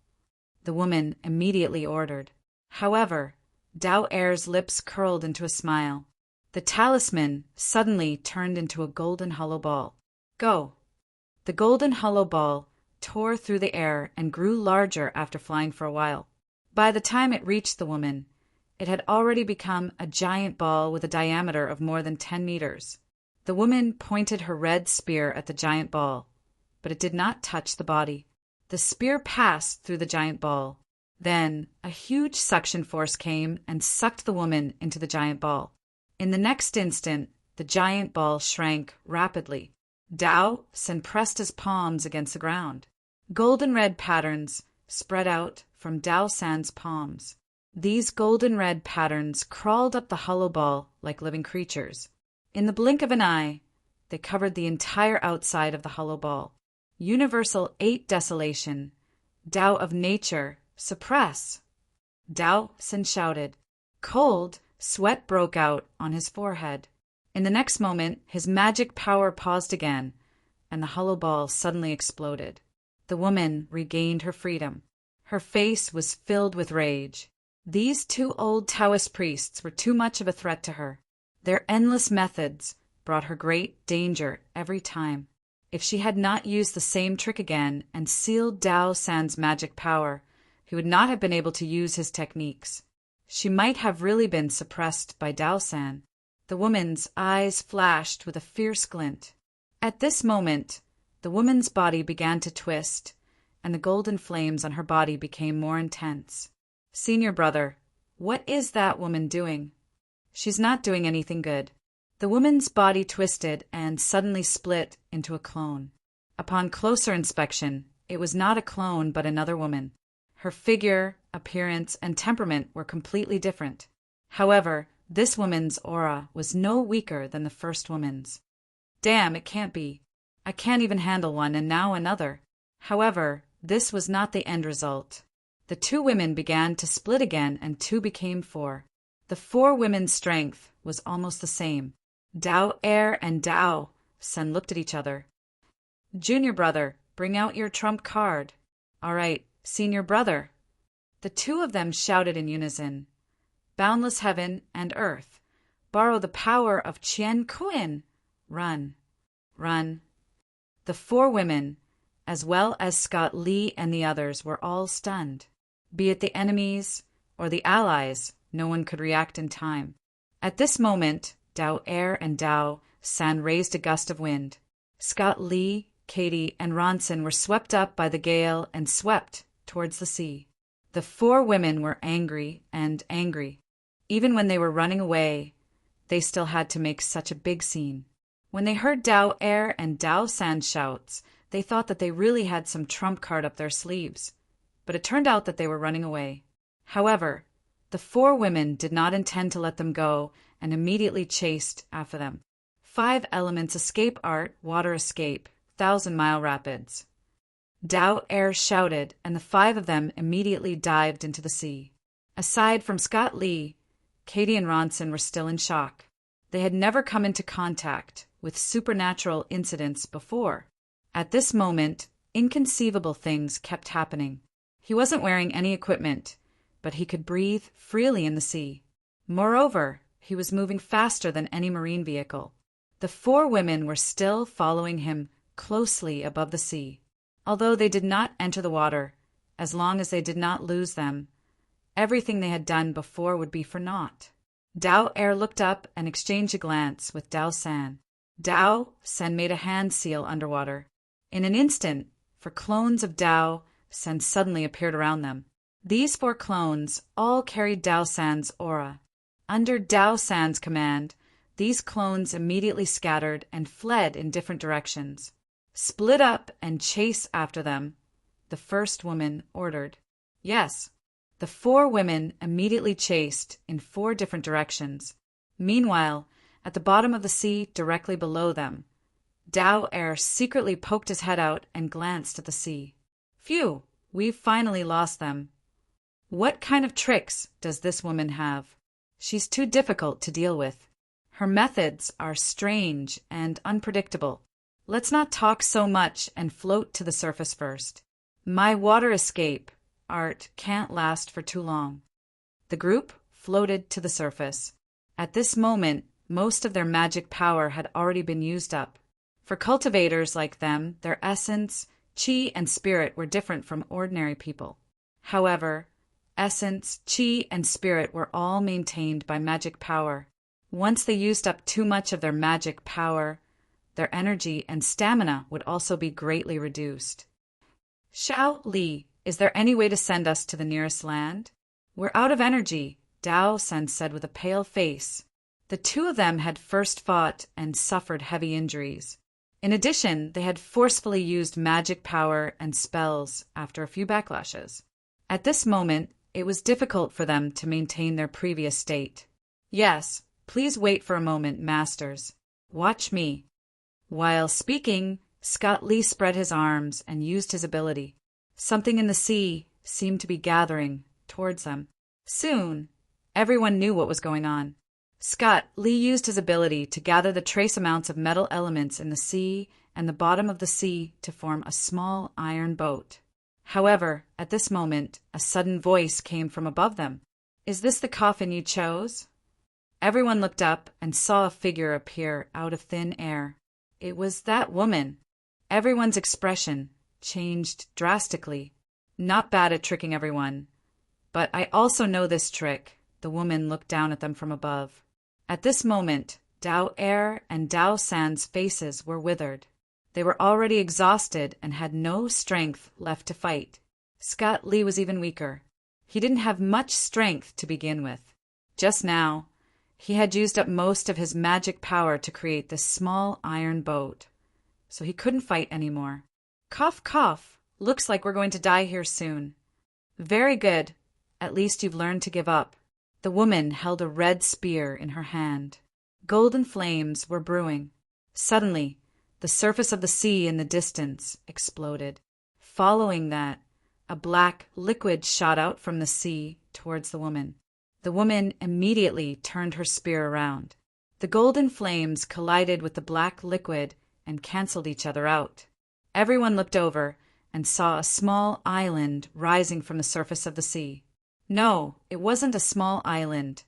The woman immediately ordered. However, Dao Er's lips curled into a smile. The talisman suddenly turned into a golden hollow ball. Go! The golden hollow ball tore through the air and grew larger after flying for a while. By the time it reached the woman, it had already become a giant ball with a diameter of more than 10 meters. The woman pointed her red spear at the giant ball, but it did not touch the body. The spear passed through the giant ball. Then a huge suction force came and sucked the woman into the giant ball. In the next instant, the giant ball shrank rapidly. Dao San pressed his palms against the ground. Golden red patterns spread out from Dao San's palms. These golden red patterns crawled up the hollow ball like living creatures. In the blink of an eye, they covered the entire outside of the hollow ball. Universal 8 desolation. Dao of nature, suppress! Dao San shouted. Cold sweat broke out on his forehead. In the next moment, his magic power paused again, and the hollow ball suddenly exploded. The woman regained her freedom. Her face was filled with rage. These 2 old Taoist priests were too much of a threat to her. Their endless methods brought her great danger every time. If she had not used the same trick again and sealed Dao San's magic power, he would not have been able to use his techniques. She might have really been suppressed by Dao San. The woman's eyes flashed with a fierce glint. At this moment, the woman's body began to twist, and the golden flames on her body became more intense. Senior brother, what is that woman doing? She's not doing anything good. The woman's body twisted and suddenly split into a clone. Upon closer inspection, it was not a clone but another woman. Her figure, appearance, and temperament were completely different. However, this woman's aura was no weaker than the first woman's. Damn, it can't be. I can't even handle one, and now another. However, this was not the end result. The 2 women began to split again, and 2 became 4. The 4 women's strength was almost the same. Dao Er and Dao San looked at each other. Junior brother, bring out your trump card. All right, senior brother. The 2 of them shouted in unison. Boundless heaven and earth, borrow the power of Qian Kuan. Run, run. The 4 women, as well as Scott Lee and the others, were all stunned. Be it the enemies or the allies, no one could react in time. At this moment, Dao Er and Dao San raised a gust of wind. Scott Lee, Katie, and Ronson were swept up by the gale and swept towards the sea. The 4 women were angry and angry. Even when they were running away, they still had to make such a big scene. When they heard Dao Er and Dao San's shouts, they thought that they really had some trump card up their sleeves. But it turned out that they were running away. However, the 4 women did not intend to let them go and immediately chased after them. 5 elements escape art, water escape, 1,000-mile rapids. Dao Er shouted, and the 5 of them immediately dived into the sea. Aside from Scott Lee, Katie and Ronson were still in shock. They had never come into contact with supernatural incidents before. At this moment, inconceivable things kept happening. He wasn't wearing any equipment, but he could breathe freely in the sea. Moreover, he was moving faster than any marine vehicle. The 4 women were still following him closely above the sea. Although they did not enter the water, as long as they did not lose them, everything they had done before would be for naught. Dao Er looked up and exchanged a glance with Dao San. Dao San made a hand seal underwater. In an instant, for clones of Dao San suddenly appeared around them. These 4 clones all carried Dao San's aura. Under Dao San's command, these clones immediately scattered and fled in different directions. "Split up and chase after them," the first woman ordered. Yes, the 4 women immediately chased in 4 different directions. Meanwhile, at the bottom of the sea directly below them, Dao Air secretly poked his head out and glanced at the sea. "Phew, we've finally lost them. What kind of tricks does this woman have? She's too difficult to deal with. Her methods are strange and unpredictable. Let's not talk so much and float to the surface first. My water escape art can't last for too long." The group floated to the surface. At this moment, most of their magic power had already been used up. For cultivators like them, their essence, chi, and spirit were different from ordinary people. However, essence, chi, and spirit were all maintained by magic power. Once they used up too much of their magic power, their energy and stamina would also be greatly reduced. "Xiao Li, is there any way to send us to the nearest land? We're out of energy," Dao San said with a pale face. The 2 of them had first fought and suffered heavy injuries. In addition, they had forcefully used magic power and spells after a few backlashes. At this moment, it was difficult for them to maintain their previous state. "Yes, please wait for a moment, masters. Watch me." While speaking, Scott Lee spread his arms and used his ability. Something in the sea seemed to be gathering towards them. Soon, everyone knew what was going on. Scott Lee used his ability to gather the trace amounts of metal elements in the sea and the bottom of the sea to form a small iron boat. However, at this moment, a sudden voice came from above them. "Is this the coffin you chose?" Everyone looked up and saw a figure appear out of thin air. It was that woman. Everyone's expression changed drastically. "Not bad at tricking everyone. But I also know this trick." The woman looked down at them from above. At this moment, Dao Air and Dao San's faces were withered. They were already exhausted and had no strength left to fight. Scott Lee was even weaker. He didn't have much strength to begin with. Just now, he had used up most of his magic power to create this small iron boat, so he couldn't fight anymore. "Cough, cough. Looks like we're going to die here soon." "Very good. At least you've learned to give up." The woman held a red spear in her hand. Golden flames were brewing. Suddenly, the surface of the sea in the distance exploded. Following that, a black liquid shot out from the sea towards the woman. The woman immediately turned her spear around. The golden flames collided with the black liquid and canceled each other out. Everyone looked over and saw a small island rising from the surface of the sea. No, it wasn't a small island,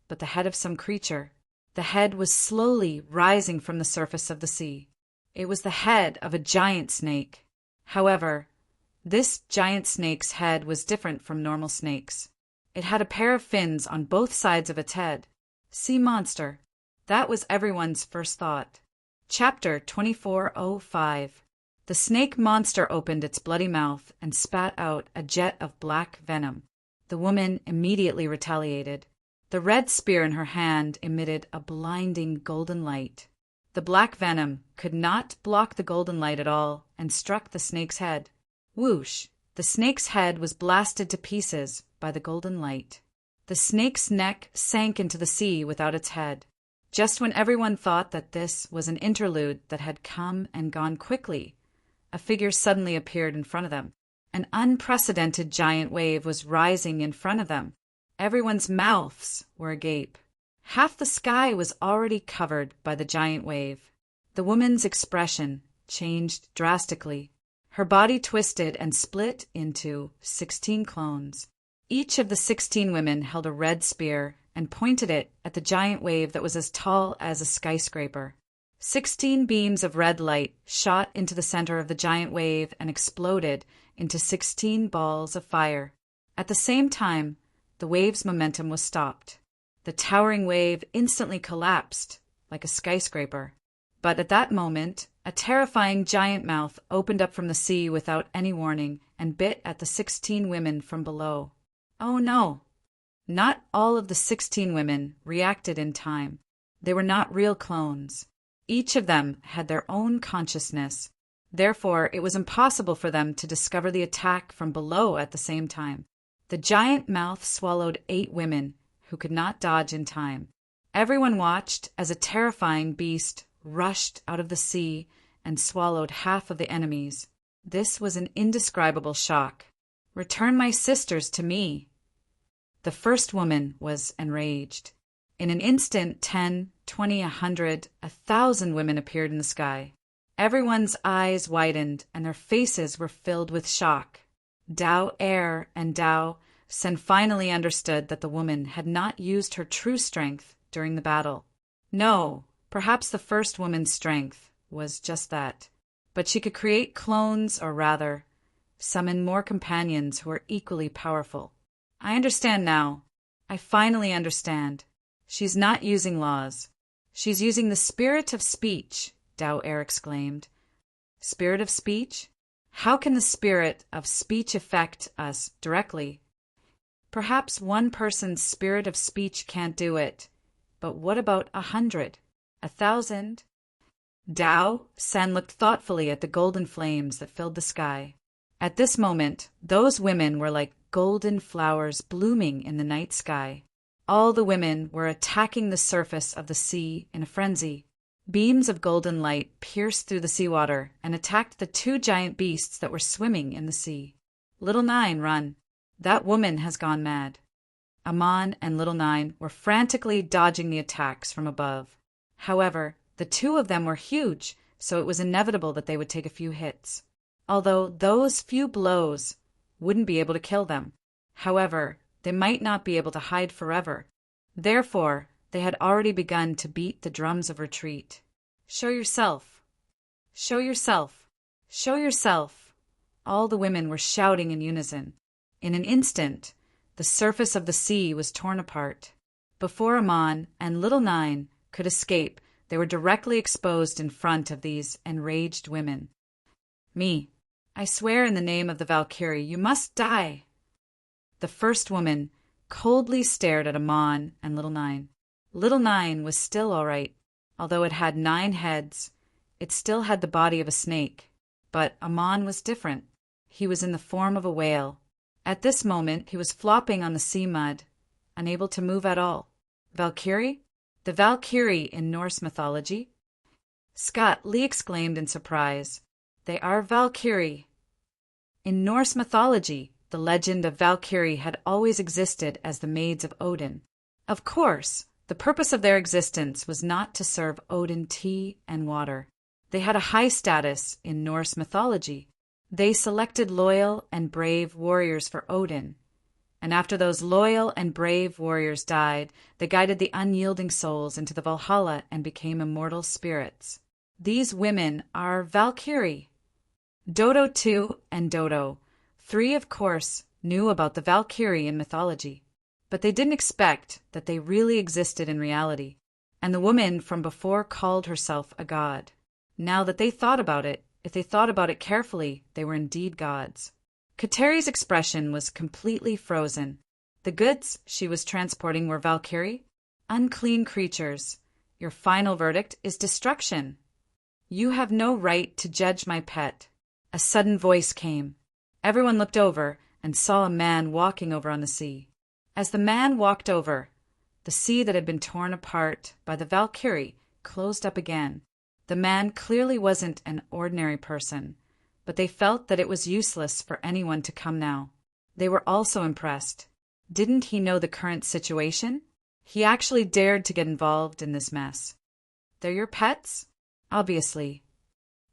but the head of some creature. The head was slowly rising from the surface of the sea. It was the head of a giant snake. However, this giant snake's head was different from normal snakes. It had a pair of fins on both sides of its head. Sea monster. That was everyone's first thought. Chapter 2405. The snake monster opened its bloody mouth and spat out a jet of black venom. The woman immediately retaliated. The red spear in her hand emitted a blinding golden light. The black venom could not block the golden light at all and struck the snake's head. Whoosh! The snake's head was blasted to pieces by the golden light. The snake's neck sank into the sea without its head. Just when everyone thought that this was an interlude that had come and gone quickly, a figure suddenly appeared in front of them. An unprecedented giant wave was rising in front of them. Everyone's mouths were agape. Half the sky was already covered by the giant wave. The woman's expression changed drastically. Her body twisted and split into 16 clones. Each of the 16 women held a red spear and pointed it at the giant wave that was as tall as a skyscraper. 16 beams of red light shot into the center of the giant wave and exploded into 16 balls of fire. At the same time, the wave's momentum was stopped. The towering wave instantly collapsed like a skyscraper. But at that moment, a terrifying giant mouth opened up from the sea without any warning and bit at the 16 women from below. Oh no! Not all of the 16 women reacted in time. They were not real clones. Each of them had their own consciousness. Therefore, it was impossible for them to discover the attack from below at the same time. The giant mouth swallowed 8 women who could not dodge in time. Everyone watched as a terrifying beast rushed out of the sea and swallowed half of the enemies. This was an indescribable shock. "Return my sisters to me." The first woman was enraged. In an instant, 10, 20, 100, 1,000 women appeared in the sky. Everyone's eyes widened, and their faces were filled with shock. Dao Er and Dao Sen finally understood that the woman had not used her true strength during the battle. No, perhaps the first woman's strength was just that. But she could create clones, or rather, summon more companions who are equally powerful. I understand now. I finally understand. She's not using laws. She's using the spirit of speech, Dao Er exclaimed. Spirit of speech? How can the spirit of speech affect us directly? Perhaps one person's spirit of speech can't do it, but what about 100, 1,000? Dao Sen looked thoughtfully at the golden flames that filled the sky. At this moment, those women were like golden flowers blooming in the night sky. All the women were attacking the surface of the sea in a frenzy. Beams of golden light pierced through the seawater and attacked the 2 giant beasts that were swimming in the sea. "Little Nine, run! That woman has gone mad." Amon and Little Nine were frantically dodging the attacks from above. However, the 2 of them were huge, so it was inevitable that they would take a few hits. Although those few blows wouldn't be able to kill them. However, they might not be able to hide forever. Therefore, they had already begun to beat the drums of retreat. "Show yourself! Show yourself! Show yourself!" All the women were shouting in unison. In an instant, the surface of the sea was torn apart. Before Amon and Little Nine could escape, they were directly exposed in front of these enraged women. "Me, I swear in the name of the Valkyrie, you must die." The first woman coldly stared at Amon and Little Nine. Little Nine was still all right. Although it had 9 heads, it still had the body of a snake. But Amon was different. He was in the form of a whale. At this moment, he was flopping on the sea mud, unable to move at all. Valkyrie? The Valkyrie in Norse mythology? Scott Lee exclaimed in surprise. They are Valkyrie. In Norse mythology, the legend of Valkyrie had always existed as the maids of Odin. Of course, the purpose of their existence was not to serve Odin tea and water. They had a high status in Norse mythology. They selected loyal and brave warriors for Odin. And after those loyal and brave warriors died, they guided the unyielding souls into the Valhalla and became immortal spirits. These women are Valkyrie. Dodo 2 and Dodo 3, of course, knew about the Valkyrie in mythology, but they didn't expect that they really existed in reality, and the woman from before called herself a god. Now that they thought about it, if they thought about it carefully, they were indeed gods. Kateri's expression was completely frozen. The goods she was transporting were Valkyrie? Unclean creatures. Your final verdict is destruction. You have no right to judge my pet. A sudden voice came. Everyone looked over and saw a man walking over on the sea. As the man walked over, the sea that had been torn apart by the Valkyrie closed up again. The man clearly wasn't an ordinary person, but they felt that it was useless for anyone to come now. They were also impressed. Didn't he know the current situation? He actually dared to get involved in this mess. They're your pets? Obviously.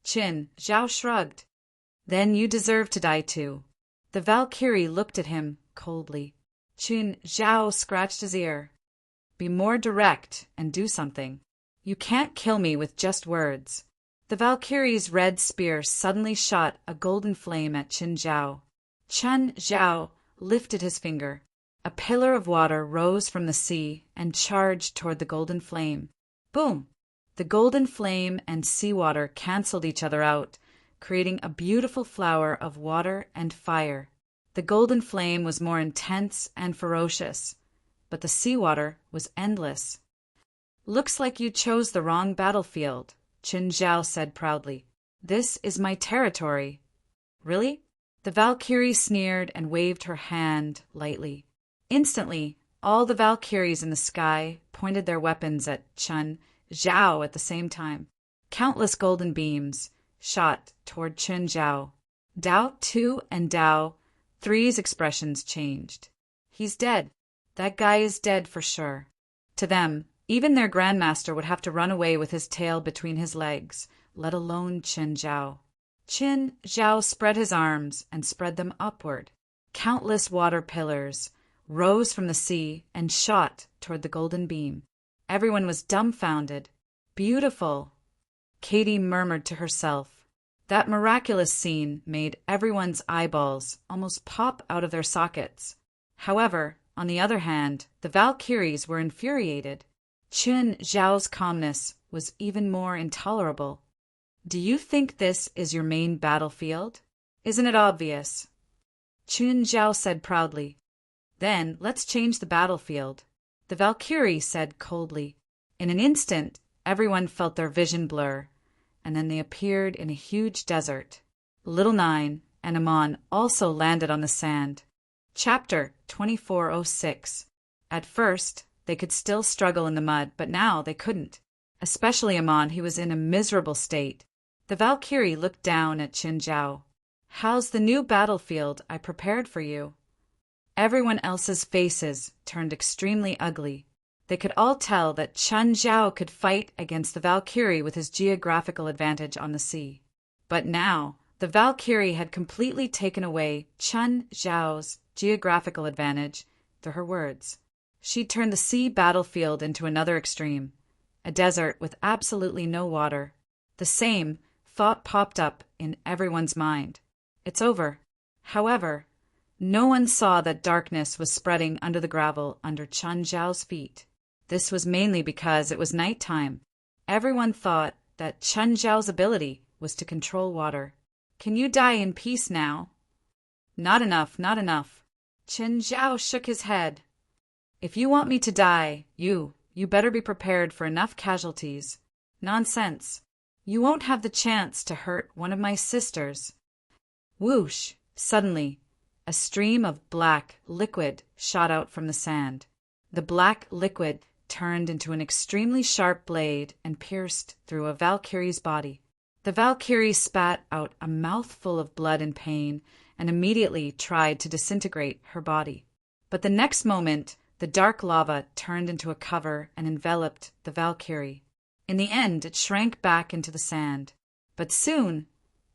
Qin Zhao shrugged. Then you deserve to die too. The Valkyrie looked at him coldly. Qin Zhao scratched his ear. Be more direct and do something. You can't kill me with just words. The Valkyrie's red spear suddenly shot a golden flame at Qin Zhao. Qin Zhao lifted his finger. A pillar of water rose from the sea and charged toward the golden flame. Boom! The golden flame and seawater canceled each other out, creating a beautiful flower of water and fire. The golden flame was more intense and ferocious, but the seawater was endless. "Looks like you chose the wrong battlefield," Qin Zhao said proudly. "This is my territory." "Really?" The Valkyrie sneered and waved her hand lightly. Instantly, all the Valkyries in the sky pointed their weapons at Qin Zhao at the same time. Countless golden beams shot toward Qin Zhao. Dao 2 and Dao 3's expressions changed. "He's dead. That guy is dead for sure." To them, even their grandmaster would have to run away with his tail between his legs, let alone Qin Zhao. Qin Zhao spread his arms and spread them upward. Countless water pillars rose from the sea and shot toward the golden beam. Everyone was dumbfounded. "Beautiful," Katie murmured to herself. That miraculous scene made everyone's eyeballs almost pop out of their sockets. However, on the other hand, the Valkyries were infuriated. Qin Zhao's calmness was even more intolerable. "Do you think this is your main battlefield? Isn't it obvious?" Qin Zhao said proudly. "Then let's change the battlefield," the Valkyrie said coldly. In an instant, everyone felt their vision blur, and then they appeared in a huge desert. Little Nine and Amon also landed on the sand. Chapter 2406. At first, they could still struggle in the mud, but now they couldn't. Especially Amon, he was in a miserable state. The Valkyrie looked down at Qin Zhao. "How's the new battlefield I prepared for you?" Everyone else's faces turned extremely ugly. They could all tell that Qin Zhao could fight against the Valkyrie with his geographical advantage on the sea. But now, the Valkyrie had completely taken away Qin Zhao's geographical advantage through her words. She turned the sea battlefield into another extreme, a desert with absolutely no water. The same thought popped up in everyone's mind. It's over. However, no one saw that darkness was spreading under the gravel under Qin Zhao's feet. This was mainly because it was nighttime. Everyone thought that Qin Zhao's ability was to control water. "Can you die in peace now?" "Not enough, not enough." Qin Zhao shook his head. "If you want me to die, you better be prepared for enough casualties." "Nonsense. You won't have the chance to hurt one of my sisters." Whoosh! Suddenly, a stream of black liquid shot out from the sand. The black liquid turned into an extremely sharp blade and pierced through a Valkyrie's body. The Valkyrie spat out a mouthful of blood in pain and immediately tried to disintegrate her body. But the next moment, the dark lava turned into a cover and enveloped the Valkyrie. In the end, it shrank back into the sand. But soon,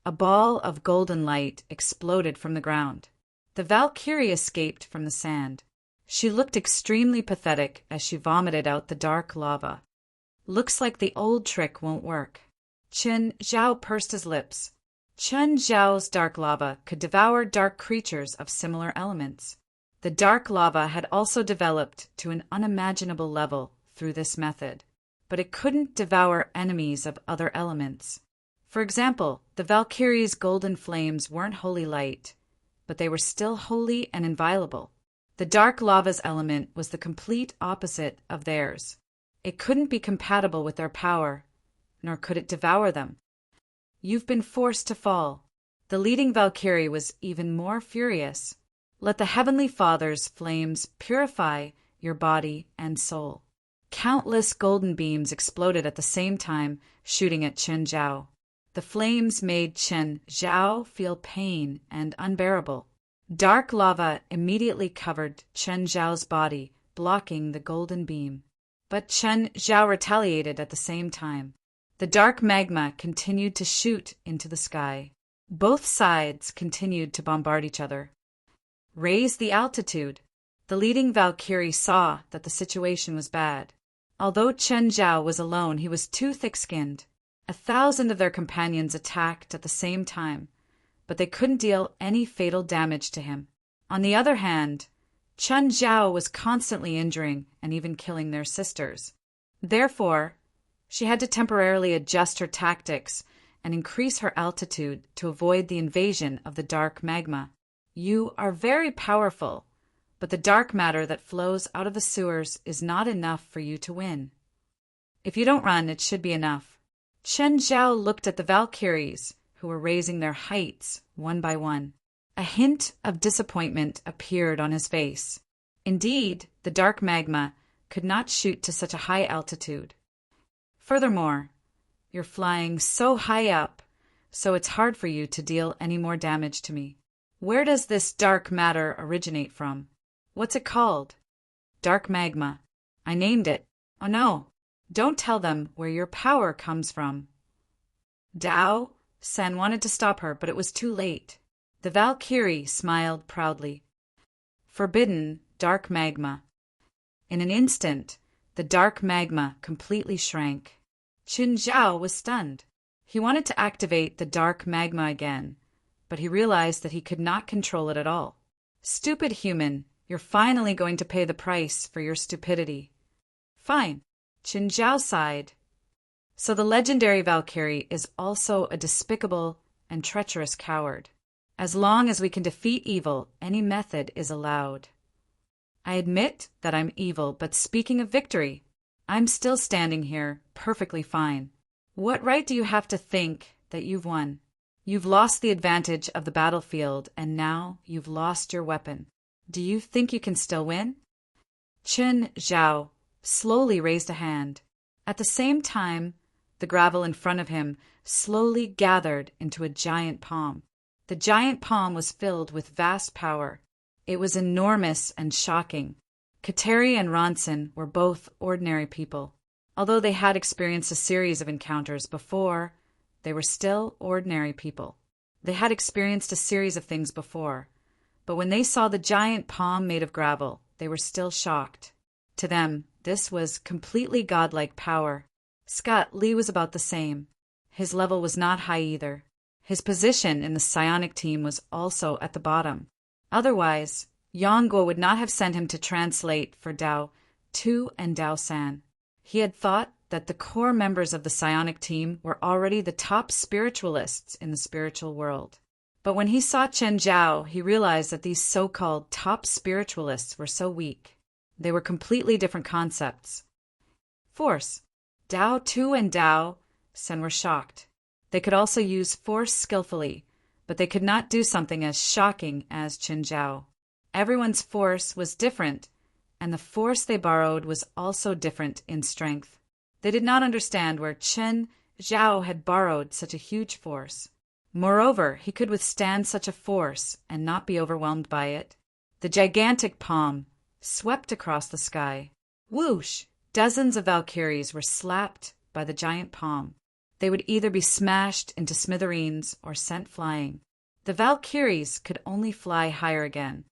a ball of golden light exploded from the ground. The Valkyrie escaped from the sand. She looked extremely pathetic as she vomited out the dark lava. "Looks like the old trick won't work." Qin Zhao pursed his lips. Qin Zhao's dark lava could devour dark creatures of similar elements. The dark lava had also developed to an unimaginable level through this method, but it couldn't devour enemies of other elements. For example, the Valkyrie's golden flames weren't holy light, but they were still holy and inviolable. The dark lava's element was the complete opposite of theirs. It couldn't be compatible with their power, nor could it devour them. "You've been forced to fall." The leading Valkyrie was even more furious. "Let the Heavenly Father's flames purify your body and soul." Countless golden beams exploded at the same time, shooting at Qin Zhao. The flames made Qin Zhao feel pain and unbearable. Dark lava immediately covered Qin Zhao's body, blocking the golden beam. But Qin Zhao retaliated at the same time. The dark magma continued to shoot into the sky. Both sides continued to bombard each other. "Raise the altitude." The leading Valkyrie saw that the situation was bad. Although Qin Zhao was alone, he was too thick-skinned. 1,000 of their companions attacked at the same time, but they couldn't deal any fatal damage to him. On the other hand, Qin Zhao was constantly injuring and even killing their sisters. Therefore, She had to temporarily adjust her tactics and increase her altitude to avoid the invasion of the dark magma. You are very powerful, but the dark matter that flows out of the sewers is not enough for you to win. If you don't run, it should be enough. Chen Zhao looked at the Valkyries, who were raising their heights one by one. A hint of disappointment appeared on his face. Indeed, the dark magma could not shoot to such a high altitude. Furthermore, you're flying so high up, so it's hard for you to deal any more damage to me. Where does this dark matter originate from? What's it called? Dark magma. I named it. Oh no, don't tell them where your power comes from. Dao? Sen wanted to stop her, but it was too late. The Valkyrie smiled proudly. Forbidden dark magma. In an instant, the dark magma completely shrank. Qin Zhao was stunned. He wanted to activate the dark magma again, but he realized that he could not control it at all. Stupid human, you're finally going to pay the price for your stupidity. Fine, Qin Zhao sighed. So the legendary Valkyrie is also a despicable and treacherous coward. As long as we can defeat evil, any method is allowed. I admit that I'm evil, but speaking of victory, I'm still standing here, perfectly fine. What right do you have to think that you've won? You've lost the advantage of the battlefield, and now you've lost your weapon. Do you think you can still win? Qin Zhao slowly raised a hand. At the same time, the gravel in front of him slowly gathered into a giant palm. The giant palm was filled with vast power. It was enormous and shocking. Kateri and Ronson were both ordinary people. Although they had experienced a series of encounters before, they were still ordinary people. They had experienced a series of things before, but when they saw the giant palm made of gravel, they were still shocked. To them, this was completely godlike power. Scott Lee was about the same. His level was not high either. His position in the psionic team was also at the bottom. Otherwise, Yongguo would not have sent him to translate for Dao Tu and Dao San. He had thought that the core members of the psionic team were already the top spiritualists in the spiritual world. But when he saw Chen Zhao, he realized that these so-called top spiritualists were so weak. They were completely different concepts. Force. Dao Tu and Dao Sen were shocked. They could also use force skillfully, but they could not do something as shocking as Chen Zhao. Everyone's force was different, and the force they borrowed was also different in strength. They did not understand where Chen Zhao had borrowed such a huge force. Moreover, he could withstand such a force and not be overwhelmed by it. The gigantic palm swept across the sky. Whoosh! Dozens of Valkyries were slapped by the giant palm. They would either be smashed into smithereens or sent flying. The Valkyries could only fly higher again.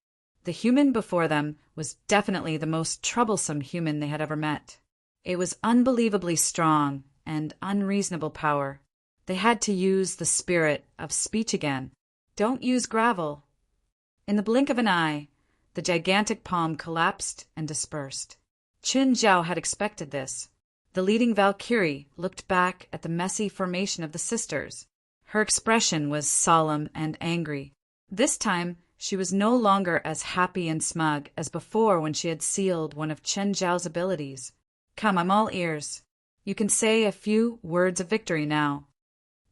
The human before them was definitely the most troublesome human they had ever met. It was unbelievably strong and unreasonable power. They had to use the spirit of speech again. Don't use gravel. In the blink of an eye, the gigantic palm collapsed and dispersed. Qin Zhao had expected this. The leading Valkyrie looked back at the messy formation of the sisters. Her expression was solemn and angry. This time, she was no longer as happy and smug as before when she had sealed one of Chen Zhao's abilities. Come, I'm all ears. You can say a few words of victory now.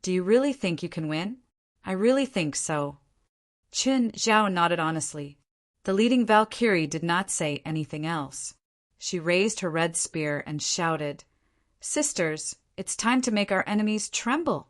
Do you really think you can win? I really think so. Qin Zhao nodded honestly. The leading Valkyrie did not say anything else. She raised her red spear and shouted, "Sisters, it's time to make our enemies tremble."